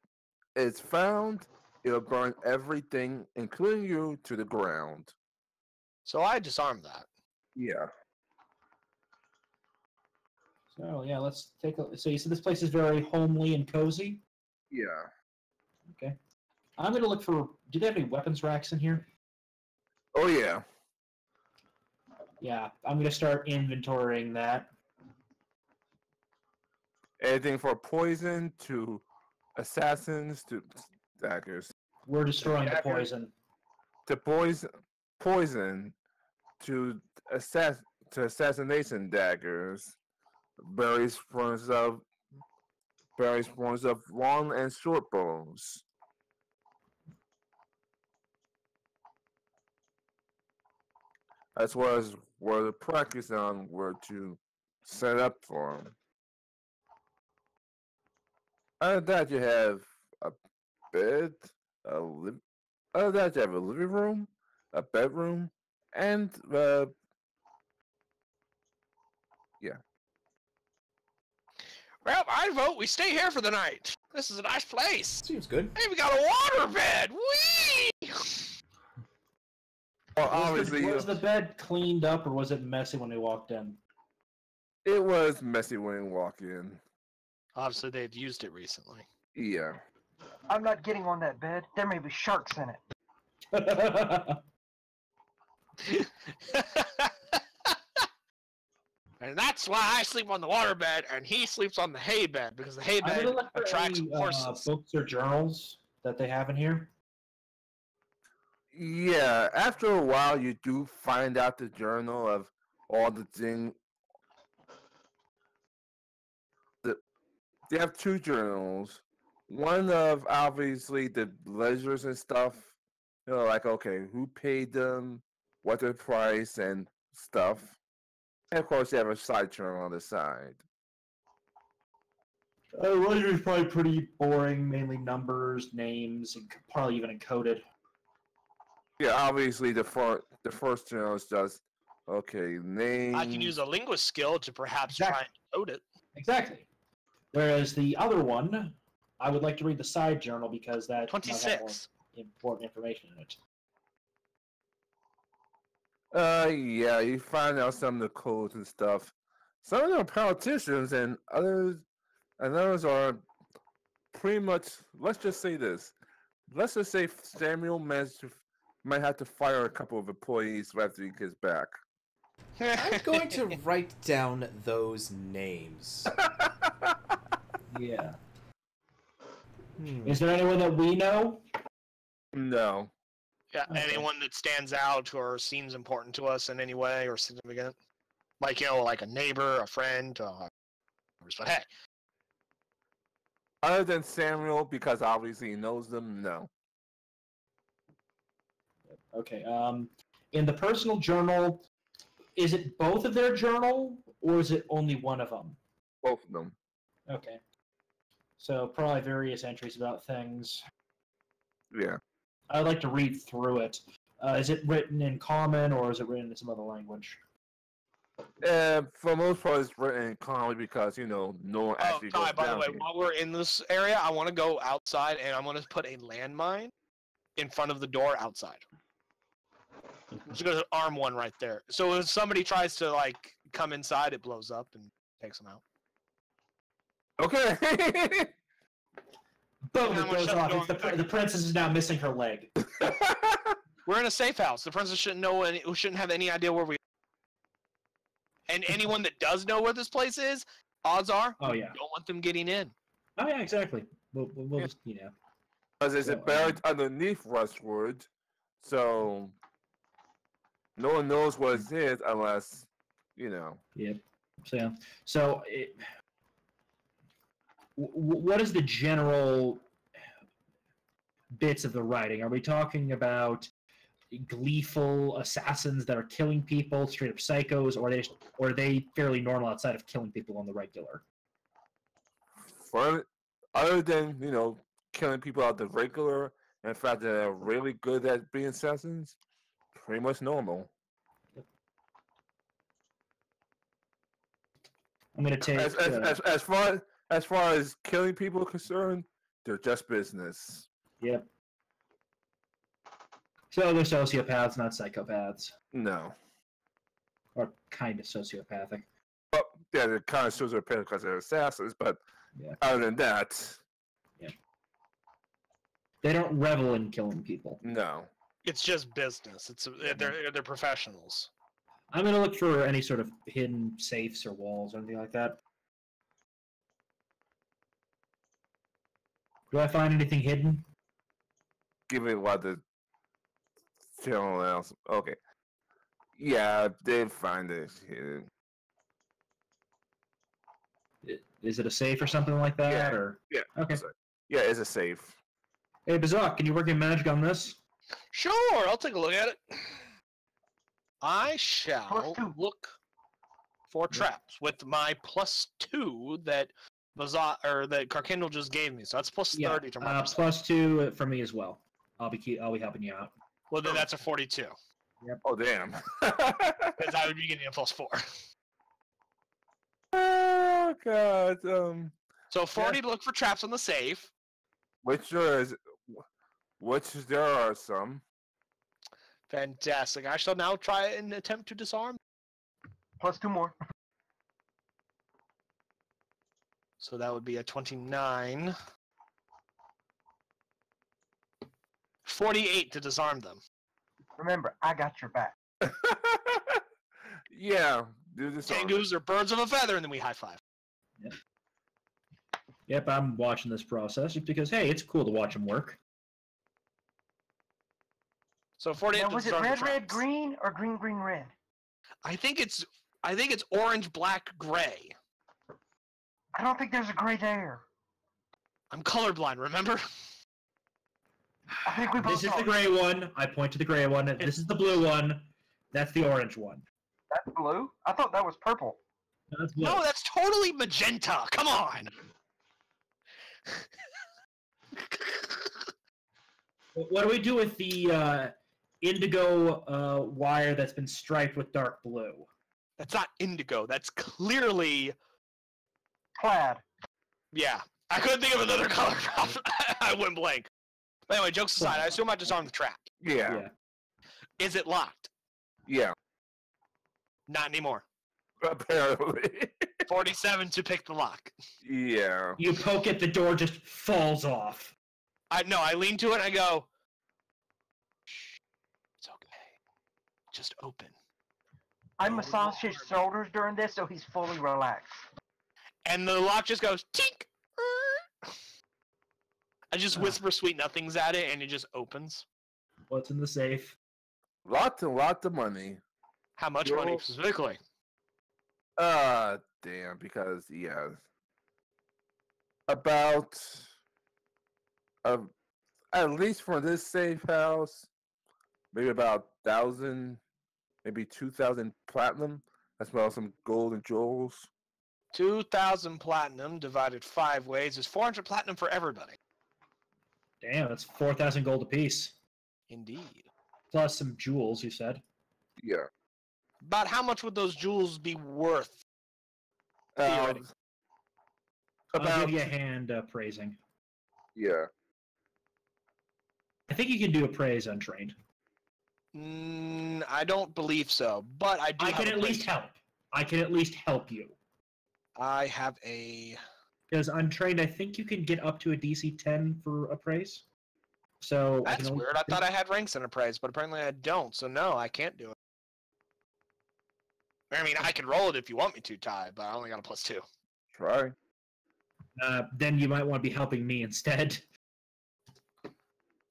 it's found... It'll burn everything, including you, to the ground. So I disarmed that. Yeah. So, yeah, let's take a... So you said this place is very homely and cozy? Yeah. Okay. I'm going to look for... Do they have any weapons racks in here? Oh, yeah. Yeah, I'm going to start inventorying that. Anything from poison to assassins to... daggers. We're destroying the poison. To poison to assassination daggers. Various forms of long and short bows. As well as where the practice on where to set up for them. Other than that, you have a bed, other than that, you have a living room, a bedroom, and yeah. Well, I vote we stay here for the night. This is a nice place. Seems good. Hey, we got a water bed. Whee! Well, obviously, Was the bed cleaned up or was it messy when we walked in? it was messy when you walk in. Obviously, they've used it recently. Yeah. I'm not getting on that bed. There may be sharks in it. And that's why I sleep on the water bed and he sleeps on the hay bed, because the hay bed attracts horses. Books or journals that they have in here? Yeah, after a while, you do find out the journal of all the things. They have two journals. One of obviously the ledgers and stuff. Like okay, who paid them, what their price and stuff. And of course, they have a side journal on the side. Ledger is probably pretty boring, mainly numbers, names, and probably even encoded. Yeah, obviously the first journal is just okay, name. I can use a linguist skill to perhaps try and code it. Exactly. Whereas the other one, I would like to read the side journal because that might have more 26. important information in it. Yeah, you find out some of the codes and stuff. Some of them are politicians, and others are pretty much. Let's just say this. Let's just say Samuel might have to fire a couple of employees after he gets back. I'm going to write down those names. Yeah. Is there anyone that we know? No. Yeah, Okay. anyone that stands out or seems important to us in any way or significant. Like, like a neighbor, a friend, but hey. Other than Samuel, because obviously he knows them, no. Okay. In the personal journal, is it both of their journal or is it only one of them? Both of them. Okay. So probably various entries about things. Yeah. I'd like to read through it. Is it written in common or is it written in some other language? For the most part, it's written in common because, no one actually goes Ty, by the down way, here. while we're in this area, I want to go outside and I'm going to put a landmine in front of the door outside. I'm just going to arm one right there. So if somebody tries to, come inside, it blows up and takes them out. Okay. Boom! Yeah, It goes shut the off. door It's and the princess is now missing her leg. We're in a safe house. The princess shouldn't know we shouldn't have any idea where we are. And anyone that does know where this place is, odds are, Oh yeah. don't want them getting in. Oh yeah, exactly. We'll Yeah. just Because it's So, buried underneath Westwood, so no one knows what it is unless, Yep. So what is the general bits of the writing? Are we talking about gleeful assassins that are killing people, straight up psychos, or are they fairly normal outside of killing people on the regular? Other than, killing people out the regular, and the fact that they're really good at being assassins, pretty much normal. I'm gonna take. As far as killing people are concerned, they're just business. Yep. So they're sociopaths, not psychopaths, No. or kind of sociopathic. Well, yeah, they're kind of sociopath because they're assassins, but Yeah. other than that, They don't revel in killing people. no. It's just business. They're professionals. I'm gonna look for any sort of hidden safes or walls or anything like that. Do I find anything hidden? Give it what the channel else. Okay. Yeah, they'd find it hidden. Is it a safe or something like that? Yeah. Or Yeah. okay. Yeah, it's a safe. Hey, Bazak, can you work your magic on this? Sure, I'll take a look at it. I shall +2. look for traps with my +2 that that Karkindle just gave me. So that's +30 to my perception. +2 for me as well. I'll be helping you out. Well, then that's a 42. Oh, damn. Because I would be getting a +4. Oh, God. So 40 to look for traps on the safe. Which there are some. Fantastic. I shall now try and attempt to disarm. +2 more. So that would be a 29. 48 to disarm them. Remember, I got your back. Yeah. Do this. Tengus are birds of a feather, and then we high five. Yep, I'm watching this process just because, hey, it's cool to watch them work. So 48 Now, to was it disarm the red, red, traps. green, or green, green, red? I think it's orange, black, gray. I don't think there's a gray there. I'm colorblind, remember? I think we both This is the are. gray one. I point to the gray one. This is the blue one. That's the orange one. That's blue? I thought that was purple. That's blue. No, that's totally magenta. Come on. What do we do with the indigo wire that's been striped with dark blue? That's not indigo. That's clearly. Plaid. Yeah. I couldn't think of another color. I went blank. But anyway, jokes aside, I assume I disarmed the trap. Yeah. Is it locked? Yeah. Not anymore. Apparently. 47 to pick the lock. Yeah. You poke it, the door just falls off. I lean to it and I go, shh, it's okay. Just open. I massage his shoulders during this so he's fully relaxed. And the lock just goes, tink! I just whisper sweet nothings at it and it just opens. What's in the safe? Lots and lots of money. How much money specifically? Damn, because, yeah. About, at least for this safe house, maybe about 1,000, maybe 2,000 platinum, as well as some gold and jewels. 2,000 platinum divided 5 ways is 400 platinum for everybody. Damn, that's 4,000 gold apiece. Indeed. Plus some jewels, you said. Yeah. About how much would those jewels be worth? Um, Theoretically. I'll about, give you a hand praising. yeah. I think you can do appraise untrained. I don't believe so, but I do. I can at least help. I can at least help you. I have a. Because untrained, I think you can get up to a DC 10 for appraise. So That's weird. I thought I had ranks in appraise, but apparently I don't. So no, I can't do it. I mean, I can roll it if you want me to, Ty, but I only got a +2. Try. Then you might want to be helping me instead.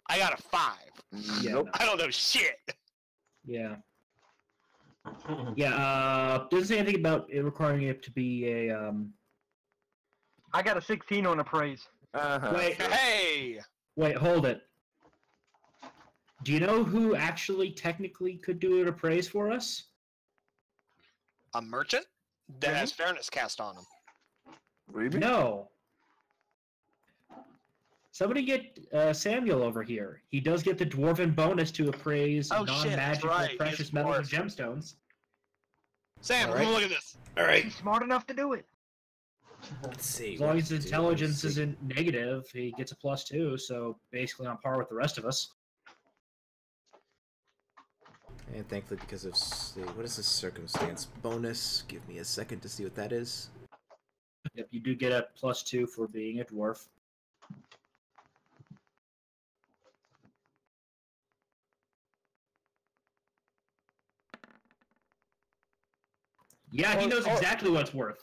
I got a 5. Yeah, Nope. no. I don't know shit. Yeah. Yeah, doesn't say anything about it requiring it to be a, I got a 16 on appraise. Uh-huh. Wait, hold it. Do you know who actually technically could do an appraise for us? A merchant that has fairness cast on him. Really? No. Somebody get Samuel over here. He does get the dwarven bonus to appraise Oh, shit, that's non-magical right. precious He's metals and dwarf. gemstones. Sam, All right. look at this. All right. He's smart enough to do it. Let's see. As long what as his do intelligence we see. isn't negative, he gets a +2, so basically on par with the rest of us. And thankfully, because of what is this circumstance bonus? Give me a second to see what that is. Yep, you do get a +2 for being a dwarf. Yeah, he knows exactly what's worth.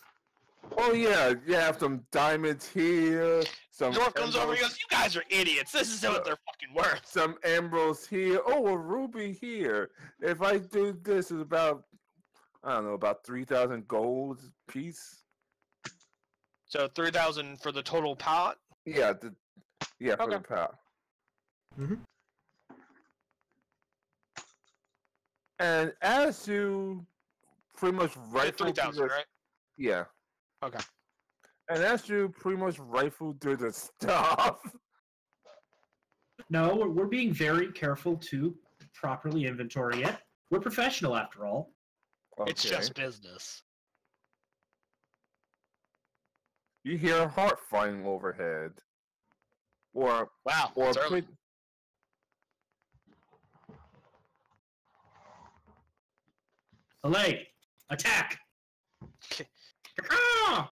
Oh, yeah. You have some diamonds here. Some Dwarf comes over and emeralds- goes, "You guys are idiots. This is what they're fucking worth." Some emeralds here. Oh, a ruby here. If I do this, it's about, I don't know, about 3,000 gold piece. So 3,000 for the total pot. Yeah, for Okay. the power. Mhm. And as you pretty much rifle 3,000, right? Yeah. Okay. And as you pretty much rifle through the stuff. No, we're being very careful to properly inventory it. We're professional after all. It's Okay. just business. You hear a heart flying overhead. Or Wow, or it's early. Alay, attack! Ah!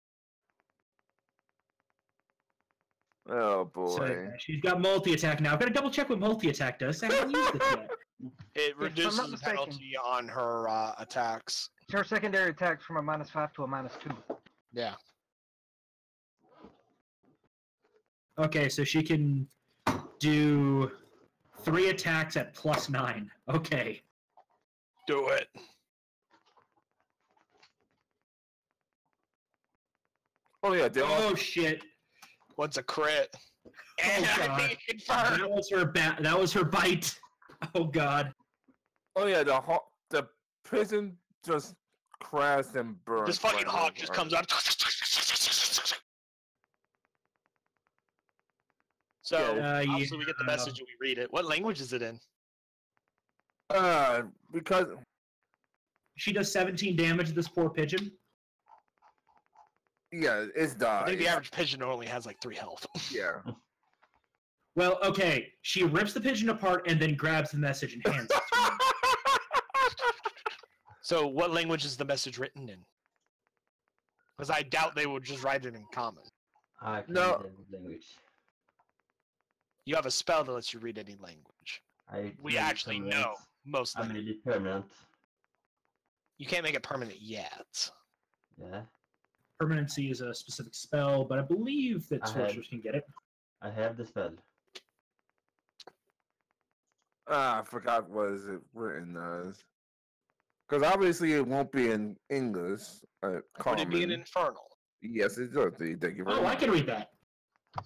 Oh boy. So, she's got multi-attack now. I've got to double check what multi-attack does. I haven't used it yet. It I'm reduces not the mistaken. penalty on her attacks. It's her secondary attacks from a -5 to a -2. Yeah. Okay, so she can do 3 attacks at +9. Okay. Do it. Oh yeah, they all. Oh shit. What's a crit? And I God. think it confirmed. That was her bite. Oh god. Oh yeah, the prison just crashed and burned. This fucking right hawk over. just comes out. So obviously we get the message and we read it. What language is it in? Because She does 17 damage to this poor pigeon. yeah, it's died. I think the average pigeon only has like 3 health. Yeah. Well, okay. She rips the pigeon apart and then grabs the message and hands it to me. So what language is the message written in? Because I doubt they would just write it in common. I can No. read any language. You have a spell that lets you read any language. We actually know most I languages. made it permanent. You can't make it permanent yet. Yeah, Permanency is a specific spell, but I believe that I have- sorcerers can get it. I have the spell. I forgot what is it written as. Because obviously it won't be in English. Would Common. it be an infernal? Yes, it does. Thank you very Oh, I much. can read that.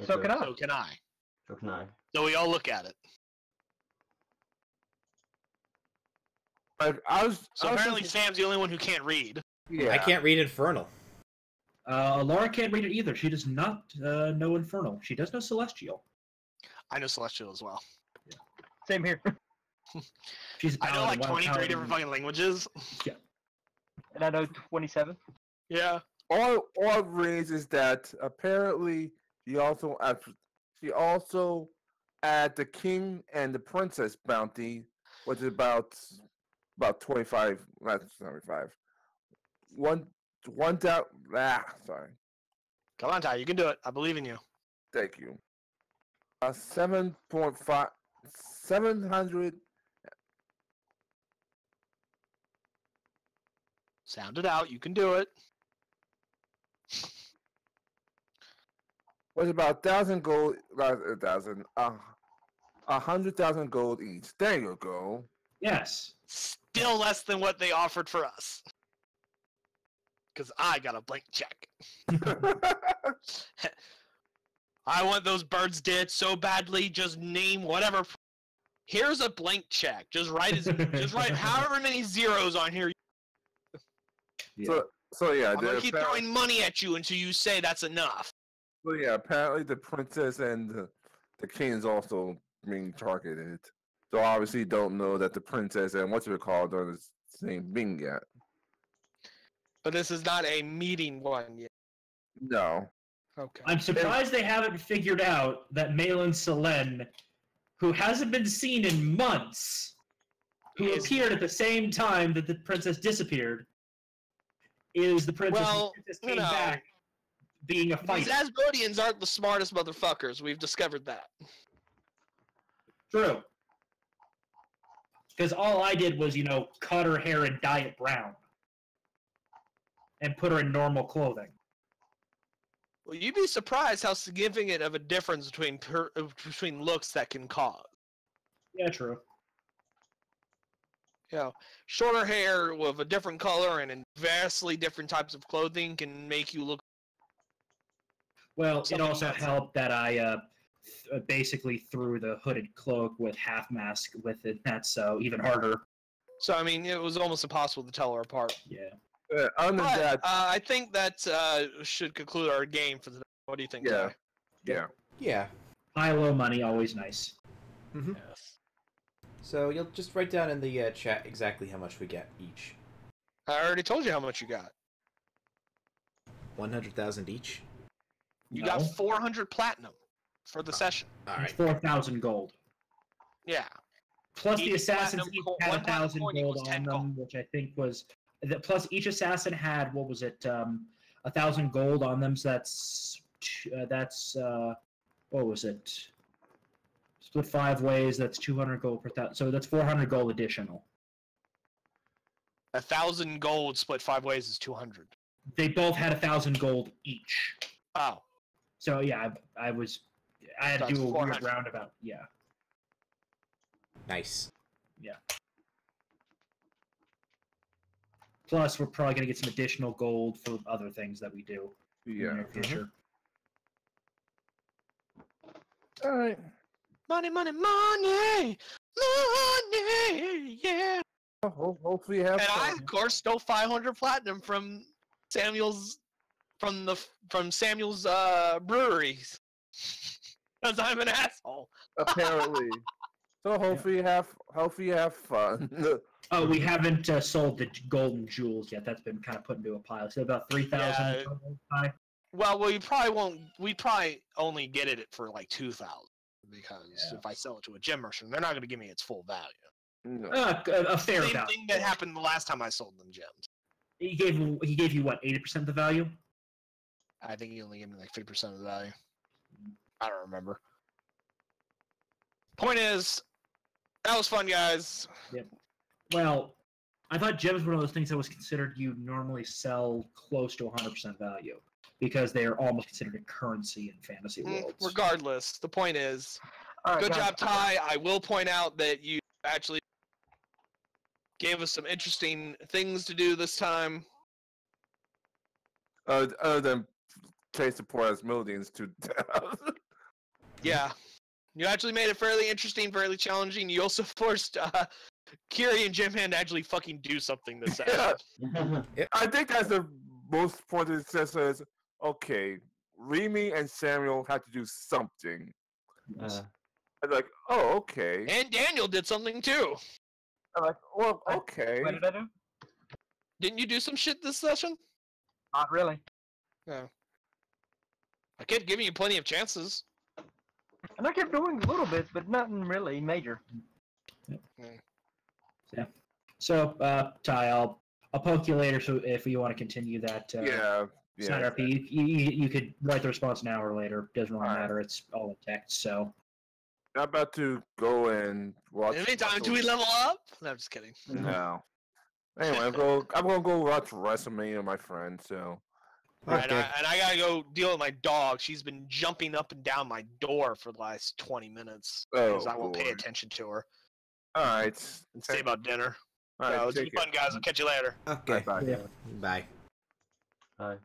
So can I. So can I. So can I. So we all look at it. Like, So apparently Sam's the only one who can't read. yeah. I can't read Infernal. Laura can't read it either. She does not know Infernal. She does know Celestial. I know Celestial as well. Same here. She's a I know paladin, like wild 23 paladin. different fucking languages. And I know 27. Yeah. All it reads is that apparently she also add the king and the princess bounty, which is about 25. That's 75. Sorry. Come on, Ty. You can do it. I believe in you. Thank you. 7.5 700. Sound it out. You can do it. Was about 1,000 gold. 1,000. 100,000 gold each. There you go. Yes. Still less than what they offered for us. Because I got a blank check. I want those birds dead so badly. Just name whatever. Here's a blank check. Just write however many zeros on here. Yeah. So yeah, I'm gonna keep throwing money at you until you say that's enough. So yeah, apparently the princess and the king is also being targeted. So obviously don't know that the princess and what's it called are the same being yet. But this is not a meeting one yet. No. Okay. I'm surprised they haven't figured out that Malin Selen, who hasn't been seen in months, who appeared at the same time that the princess disappeared, is the princess Well, who just you came know, back being a These fighter. Asgardians aren't the smartest motherfuckers. We've discovered that. True. Because all I did was, cut her hair and dye it brown. And put her in normal clothing. Well, you'd be surprised how significant of a difference between looks that can cause. Yeah, true. Shorter hair with a different color and in vastly different types of clothing can make you look. Well, it Something also that's- helped that I basically threw the hooded cloak with half mask with it. That's even harder. So I mean, it was almost impossible to tell her apart. Yeah. Other than But that, I think that should conclude our game for the. What do you think? Yeah. Ty? yeah. Yeah. High, low money, always nice. Mm-hmm. Yes. So you'll just write down in the chat exactly how much we get each. I already told you how much you got. 100,000 each. You No. got 400 platinum for the session. All It's right. 4,000 gold. Yeah. Plus the Each assassins platinum each coin- had one platinum 1,000 coin gold equals on 10 them, which I think was. Plus each assassin had, what was it, 1,000 gold on them, so that's what was it? Split 5 ways, that's 200 gold per thousand. So that's 400 gold additional. 1,000 gold split 5 ways is 200. They both had 1,000 gold each. Oh. So yeah, I had to That's do a weird 400. roundabout. Yeah. Nice. Plus, we're probably going to get some additional gold for other things that we do in the Yeah. near future. All right. Money, money, money, money, yeah. Hopefully you have And I, fun. of course, stole 500 platinum from Samuel's Samuel's breweries. Because I'm an asshole. Apparently. So hopefully you have fun. Oh, we haven't sold the golden jewels yet. That's been kind of put into a pile. So about 3,000. Yeah. Well, we probably won't. We probably only get it for like 2,000 because if I sell it to a gem merchant, they're not going to give me its full value. No. A fair Same value. thing that happened the last time I sold them gems. He gave you what, 80% of the value? I think he only gave me like 50% of the value. I don't remember. Point is, that was fun, guys. Yep. Well, I thought gems were one of those things that was considered you normally sell close to 100% value because they are almost considered a currency in fantasy worlds. Regardless, the point is, All right, good guys. job, Ty. I will point out that you actually gave us some interesting things to do this time. Other than chase the poor as millions to death. Yeah. You actually made it fairly interesting, fairly challenging. You also forced Kiri and Jim Hand to actually fucking do something this session. I think that's the most important success is, okay, Remy and Samuel had to do something. I'm like, oh, okay. And Daniel did something too. I'm like, well, okay. What did I do? Didn't you do some shit this session? Not really. No. I kept giving you plenty of chances. And I kept doing a little bit, but nothing really major. Yeah. So, Ty, I'll poke you later. So if you want to continue that, Yeah. Sign RP, you could write the response now or later. Doesn't really matter. It's all in text. So. I'm about to go and watch. In the meantime, do we level up? No, I'm just kidding. No. Anyway, I'm gonna go watch WrestleMania with my friend. So. Right, and I gotta go deal with my dog. She's been jumping up and down my door for the last 20 minutes because I won't pay attention to her. All right. Say about dinner. All right. It's been fun, guys. I'll catch you later. Okay. Bye. Yeah. Bye. Bye.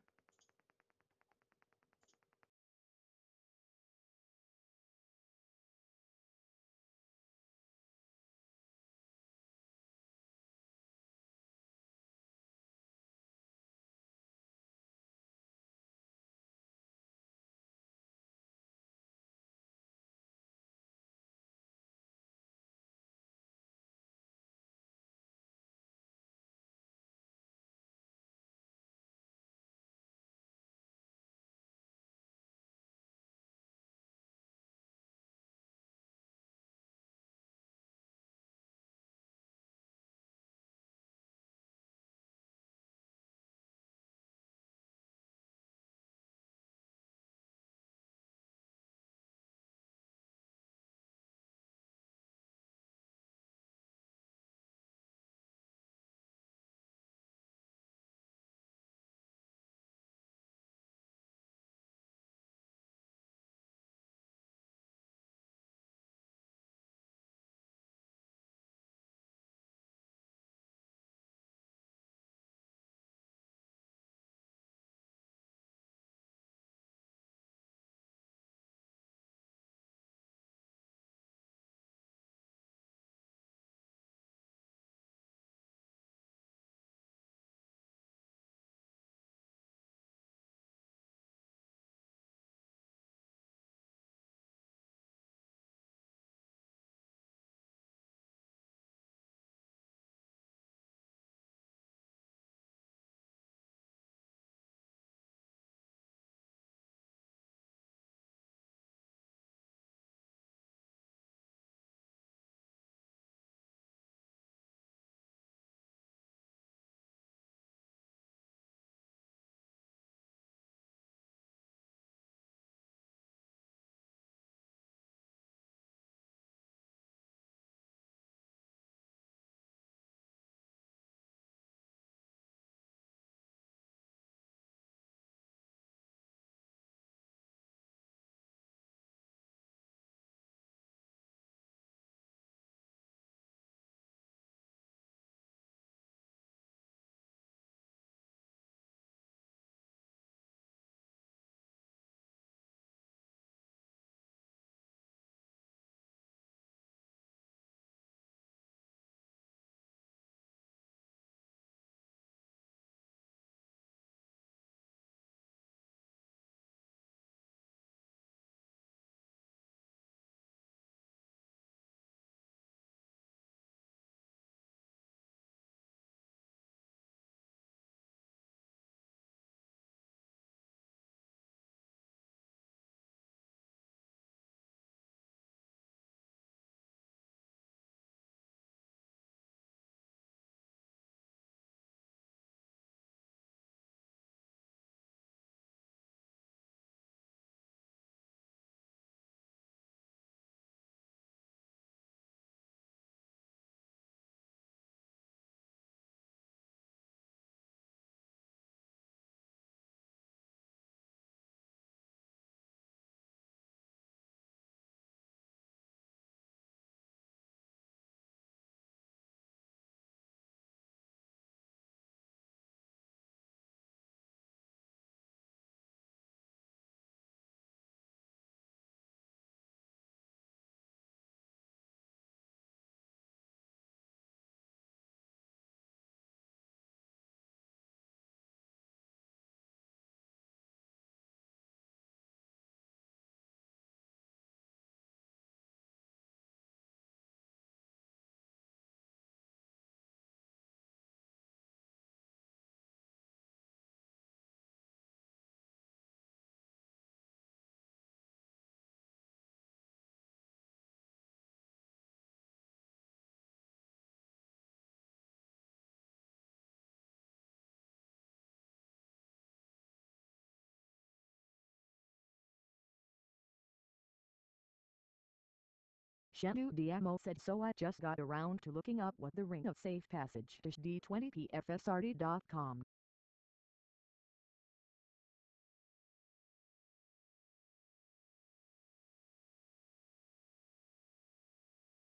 Shanu Diamo said, so I just got around to looking up what the Ring of Safe Passage D20pfsrd.com.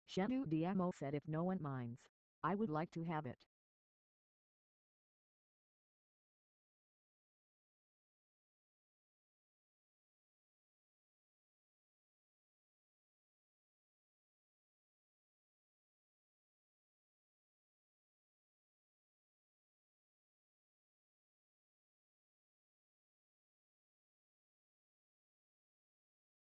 Shanu Diamo said, if no one minds, I would like to have it.